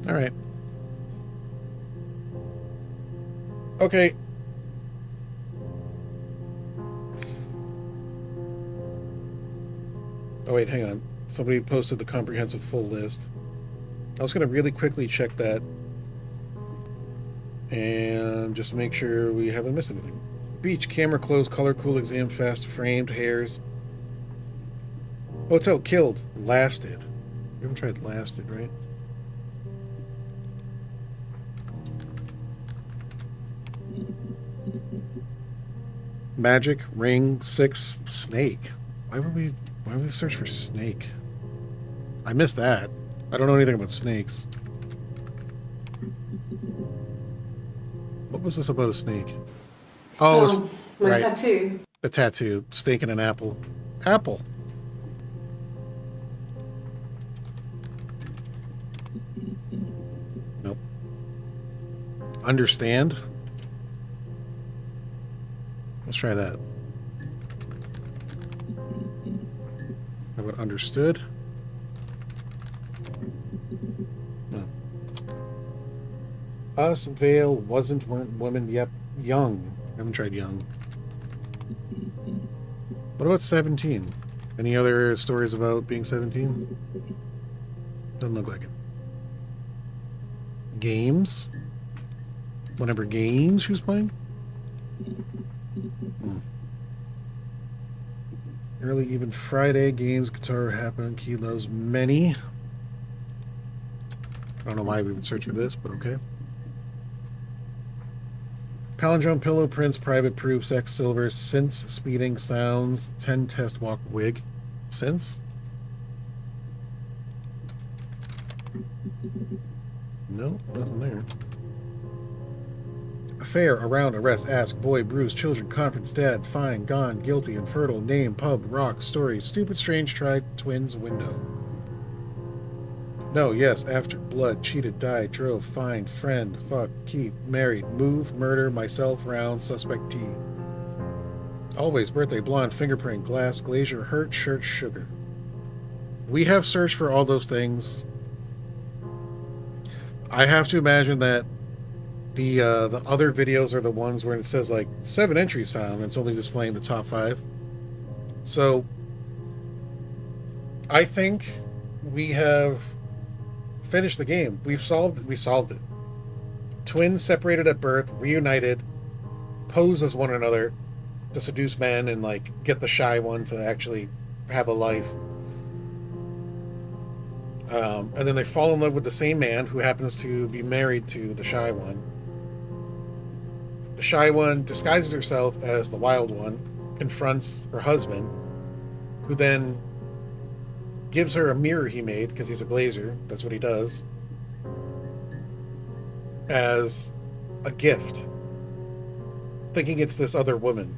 All right. Okay. Oh, wait, hang on. Somebody posted the comprehensive full list. I was going to really quickly check that and just make sure we haven't missed anything. Beach, camera closed, color cool, exam fast, framed, hairs. Hotel, killed, lasted. We haven't tried lasted, right? Magic, ring, 6, snake. Why would we search for snake? I missed that. I don't know anything about snakes. What was this about a snake? Oh, my right. tattoo. The tattoo. Snake and an apple. Apple. Nope. Understand? Let's try that. How about understood? No. Us, veil, wasn't, weren't, women, yep, young. I haven't tried young. What about 17? Any other stories about being 17? Doesn't look like it. Games? Whatever games she was playing? Early even Friday games, guitar happen, kilos, many. I don't know why we would search for this, but okay. Palindrome, pillow, prints, private proof, sex, silver, since, speeding, sounds, 10 test walk, wig. Since? No, nothing there. Affair, around, arrest, ask, boy, bruise, children, conference, dad, fine, gone, guilty, infertile, name, pub, rock, story, stupid, strange, tried, twins, window. No, yes, after, blood, cheated, died, drove, find, friend, fuck, keep, married, move, murder, myself, round, suspect, T. Always birthday, blonde, fingerprint, glass, glazier, hurt, shirt, sugar. We have searched for all those things. I have to imagine that the other videos are the ones where it says like 7 entries found, and it's only displaying the top 5. So I think we have finished the game. We solved it. Twins separated at birth, reunited, pose as one another to seduce men and like get the shy one to actually have a life. And then they fall in love with the same man who happens to be married to the shy one. The shy one disguises herself as the wild one, confronts her husband, who then gives her a mirror he made, because he's a glazer, that's what he does, as a gift, thinking it's this other woman.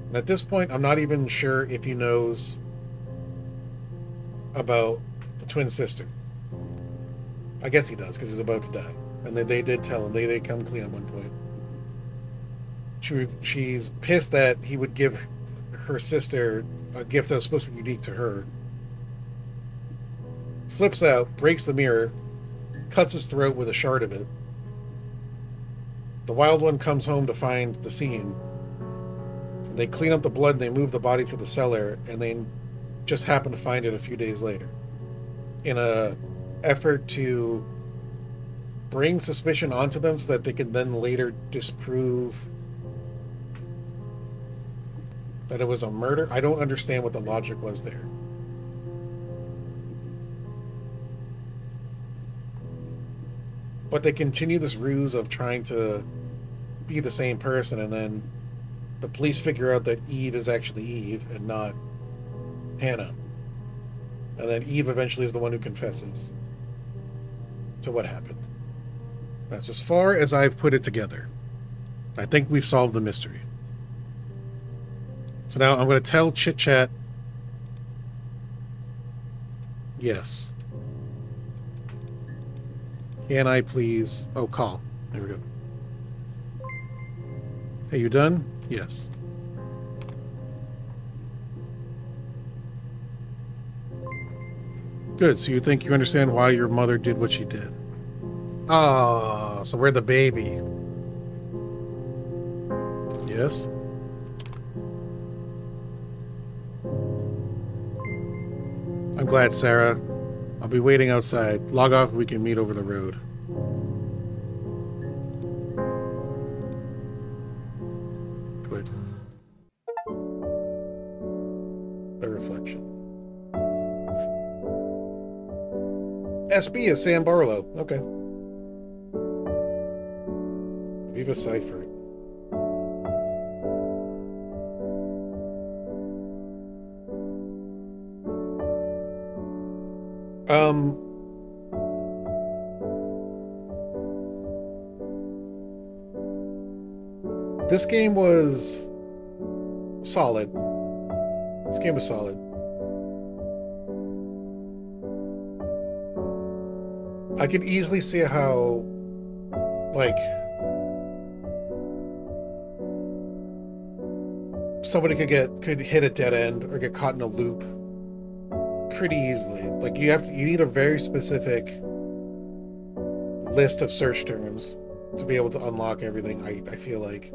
And at this point, I'm not even sure if he knows about the twin sister. I guess he does, because he's about to die. And they did tell him. They come clean at one point. She's pissed that he would give her sister a gift that was supposed to be unique to her. Flips out, breaks the mirror, cuts his throat with a shard of it. The wild one comes home to find the scene. They clean up the blood and they move the body to the cellar, and they just happen to find it a few days later. In a effort to bring suspicion onto them so that they can then later disprove that it was a murder. I don't understand what the logic was there. But they continue this ruse of trying to be the same person, and then the police figure out that Eve is actually Eve and not Hannah. And then Eve eventually is the one who confesses to what happened. That's as far as I've put it together. I think we've solved the mystery. So now I'm going to tell Chit Chat yes. Can I please... Oh, call. There we go. Hey, you done? Yes. Good, so you think you understand why your mother did what she did. Ah, so we're the baby. Yes? I'm glad, Sarah. I'll be waiting outside. Log off and we can meet over the road. Good. The reflection. SB is Sam Barlow. Okay. Viva Cipher. This game was solid. This game was solid. I could easily see how, like, somebody could hit a dead end or get caught in a loop pretty easily. Like, you need a very specific list of search terms to be able to unlock everything. I feel like.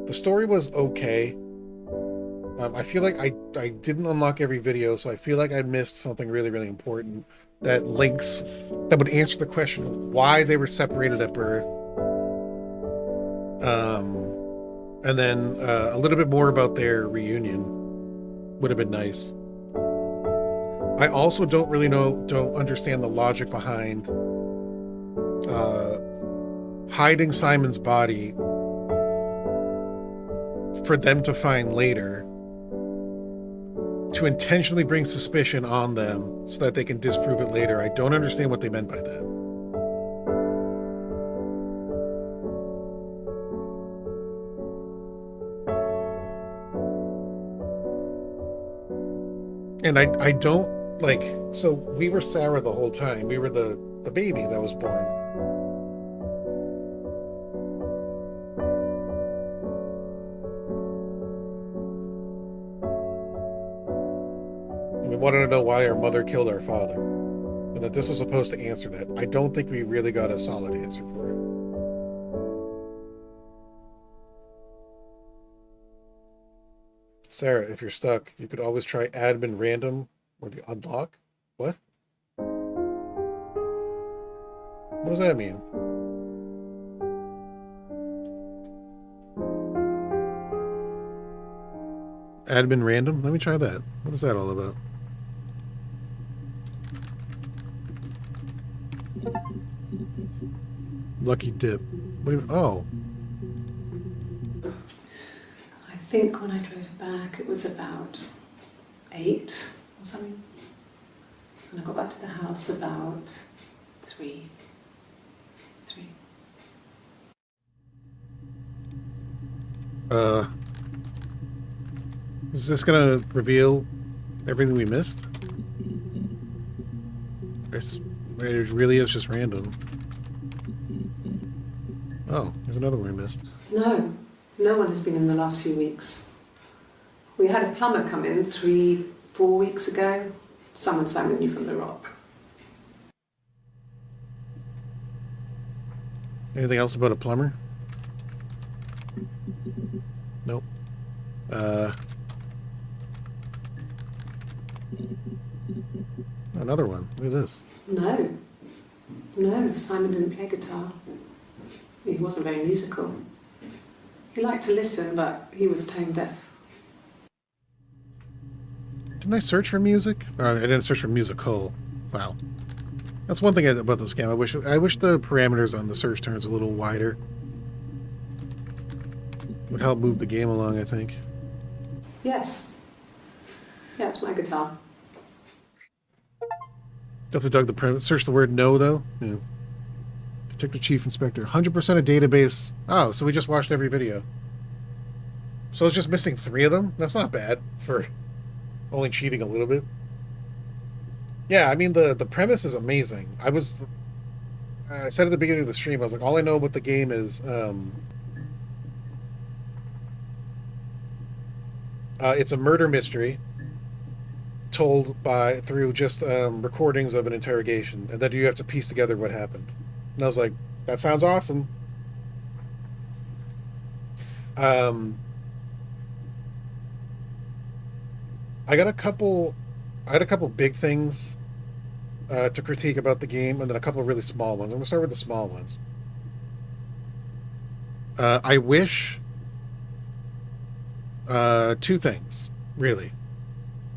The story was okay. I feel like I didn't unlock every video, so I feel like I missed something really, really important that would answer the question why they were separated at birth. And then a little bit more about their reunion would have been nice. I also don't understand the logic behind hiding Simon's body for them to find later, to intentionally bring suspicion on them so that they can disprove it later. I don't understand what they meant by that. And I don't, like, so we were Sarah the whole time. We were the baby that was born. We wanted to know why our mother killed our father, and that this was supposed to answer that. I don't think we really got a solid answer for it. Sarah, if you're stuck, you could always try admin random or the unlock. What? What does that mean? Admin random? Let me try that. What is that all about? Lucky dip. What do you, oh. I think when I drove back it was about 8 or something. And I got back to the house about 3. Is this gonna reveal everything we missed? It really is just random. Oh, there's another one we missed. No one has been in the last few weeks. We had a plumber come in 3-4 weeks ago. Someone summoned you from the rock. Anything else about a plumber? Nope. Another one. Look at this. No, Simon didn't play guitar. He wasn't very musical. He liked to listen, but he was tone deaf. Didn't I search for music? I didn't search for musical. Wow. That's one thing about this game. I wish the parameters on the search terms a little wider. Would help move the game along, I think. Yes. Yeah, it's my guitar. Definitely dug the premise. Search the word no, though. Yeah. Detective Chief Inspector. 100% of database. Oh, so we just watched every video. So it's just missing 3 of them? That's not bad for only cheating a little bit. Yeah, I mean, the premise is amazing. I said at the beginning of the stream, I was like, all I know about the game is it's a murder mystery told through just recordings of an interrogation, and then you have to piece together what happened. And I was like, that sounds awesome. I had a couple big things to critique about the game, and then a couple of really small ones. I'm gonna start with the small ones. I wish 2 things, really.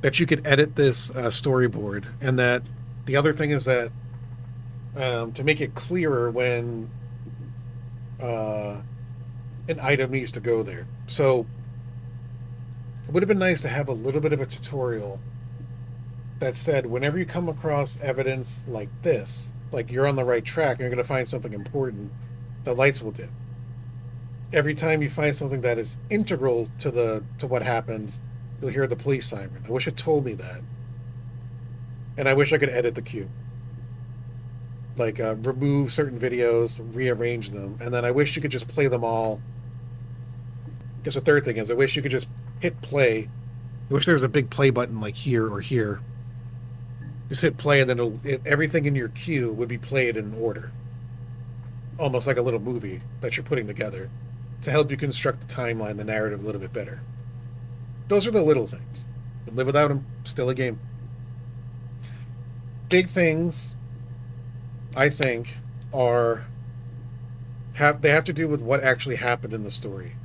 That you could edit this storyboard, and that the other thing is that to make it clearer when an item needs to go there. So it would have been nice to have a little bit of a tutorial that said whenever you come across evidence like this, like you're on the right track and you're going to find something important, the lights will dim. Every time you find something that is integral to what happened, you'll hear the police siren. I wish it told me that. And I wish I could edit the queue. Like, remove certain videos, rearrange them, and then I wish you could just play them all. I guess the third thing is I wish you could just hit play. I wish there was a big play button like here or here. Just hit play, and then everything in your queue would be played in order. Almost like a little movie that you're putting together to help you construct the timeline, the narrative a little bit better. Those are the little things. But live without them, still a game. Big things, I think, they have to do with what actually happened in the story.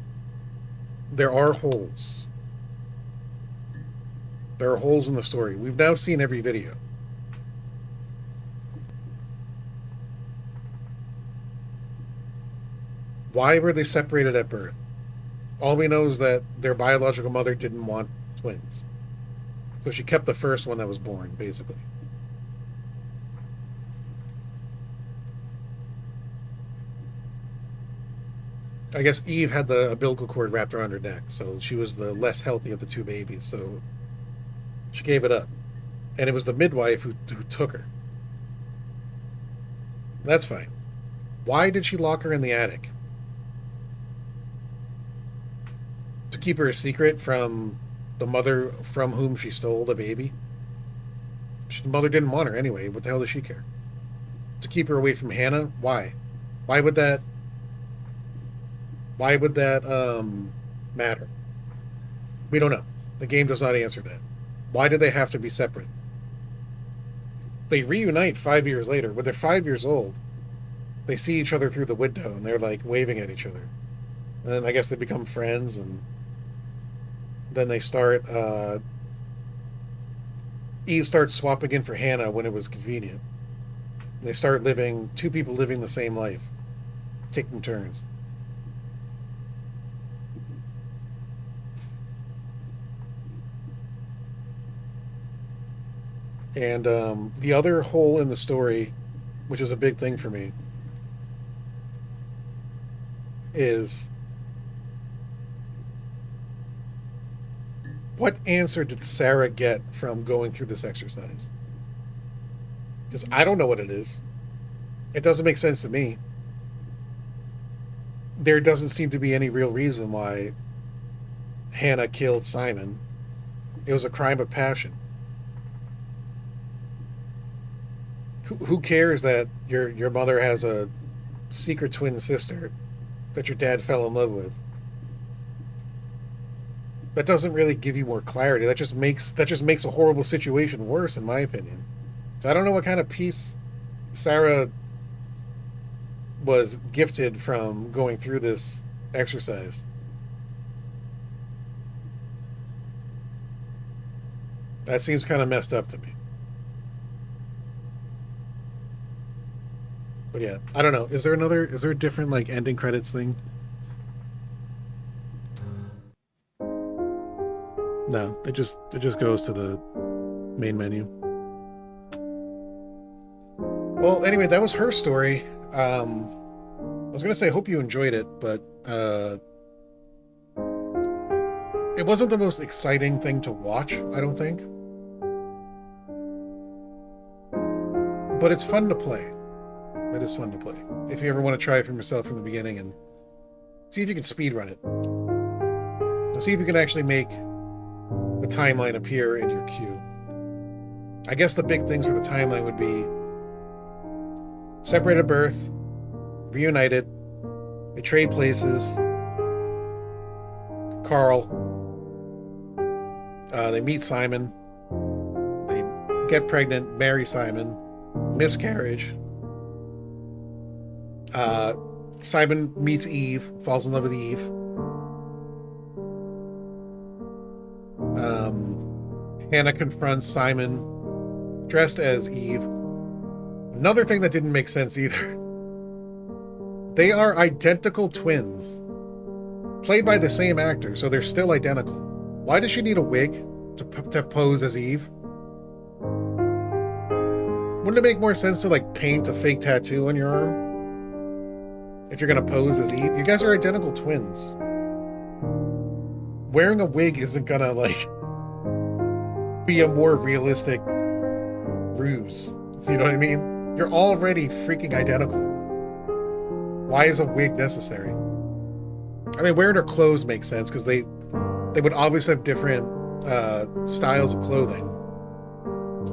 There are holes. There are holes in the story. We've now seen every video. Why were they separated at birth? All we know is that their biological mother didn't want twins. So she kept the first one that was born, basically. I guess Eve had the umbilical cord wrapped around her neck, so she was the less healthy of the 2 babies, so she gave it up. And it was the midwife who took her. That's fine. Why did she lock her in the attic? To keep her a secret from the mother from whom she stole the baby? The mother didn't want her anyway. What the hell does she care? To keep her away from Hannah? Why? Why would that? Why would that matter? We don't know. The game does not answer that. Why do they have to be separate? They reunite 5 years later. When they're 5 years old, they see each other through the window and they're like waving at each other. And then I guess they become friends, and then they start. Eve starts swapping in for Hannah when it was convenient. And they start living, two people living the same life, taking turns. And the other hole in the story, which is a big thing for me, is what answer did Sarah get from going through this exercise? Because I don't know what it is. It doesn't make sense to me. There doesn't seem to be any real reason why Hannah killed Simon. It was a crime of passion. Who cares that your mother has a secret twin sister that your dad fell in love with? That doesn't really give you more clarity. That just makes a horrible situation worse, in my opinion. So I don't know what kind of peace Sarah was gifted from going through this exercise. That seems kind of messed up to me. But yeah, I don't know. Is there a different like ending credits thing? No, it just goes to the main menu. Well, anyway, that was her story. I was gonna say I hope you enjoyed it, but it wasn't the most exciting thing to watch, I don't think. But it's fun to play. It is fun to play. If you ever want to try it for yourself from the beginning and see if you can speedrun it. And see if you can actually make the timeline appear in your queue. I guess the big things for the timeline would be separated birth, reunited, they trade places, Carl, they meet Simon, they get pregnant, marry Simon, miscarriage, Simon meets Eve, falls in love with Eve. Hannah confronts Simon dressed as Eve. Another thing that didn't make sense either. They are identical twins, played by the same actor, so they're still identical. Why does she need a wig to pose as Eve? Wouldn't it make more sense to like paint a fake tattoo on your arm? If you're gonna pose as Eve, you guys are identical twins. Wearing a wig isn't gonna like be a more realistic ruse. You know what I mean? You're already freaking identical. Why is a wig necessary? I mean, wearing her clothes makes sense because they would obviously have different styles of clothing.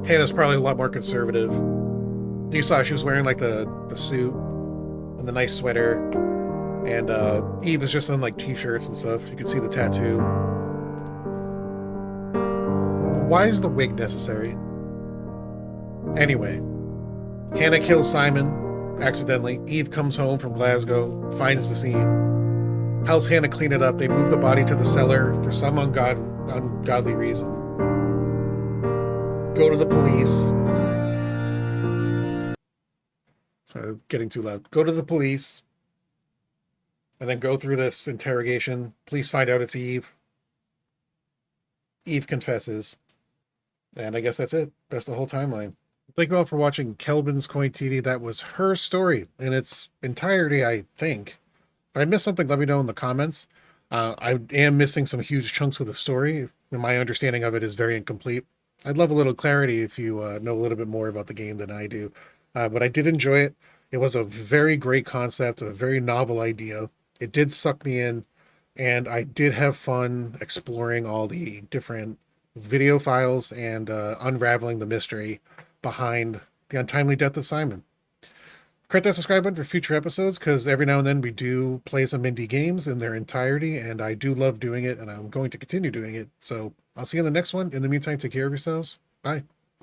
Hannah's probably a lot more conservative. You saw she was wearing like the suit and the nice sweater, and Eve is just in like t-shirts and stuff. You can see the tattoo. Why is the wig necessary? Anyway, Hannah kills Simon accidentally. Eve comes home from Glasgow, finds the scene, helps Hannah clean it up. They move the body to the cellar for some ungodly reason. Go to the police. Sorry, getting too loud. Go to the police. And then go through this interrogation. Police find out it's Eve. Eve confesses. And I guess that's it. That's the whole timeline. Thank you all for watching Khelben's Coin TV. That was her story in its entirety, I think. If I missed something, let me know in the comments. I am missing some huge chunks of the story, and my understanding of it is very incomplete. I'd love a little clarity if you know a little bit more about the game than I do. But I did enjoy it. It was a very great concept, a very novel idea. It did suck me in, and I did have fun exploring all the different video files and unraveling the mystery behind the untimely death of Simon. Click that subscribe button for future episodes, because every now and then we do play some indie games in their entirety, and I do love doing it, and I'm going to continue doing it. So I'll see you in the next one. In the meantime, take care of yourselves. Bye.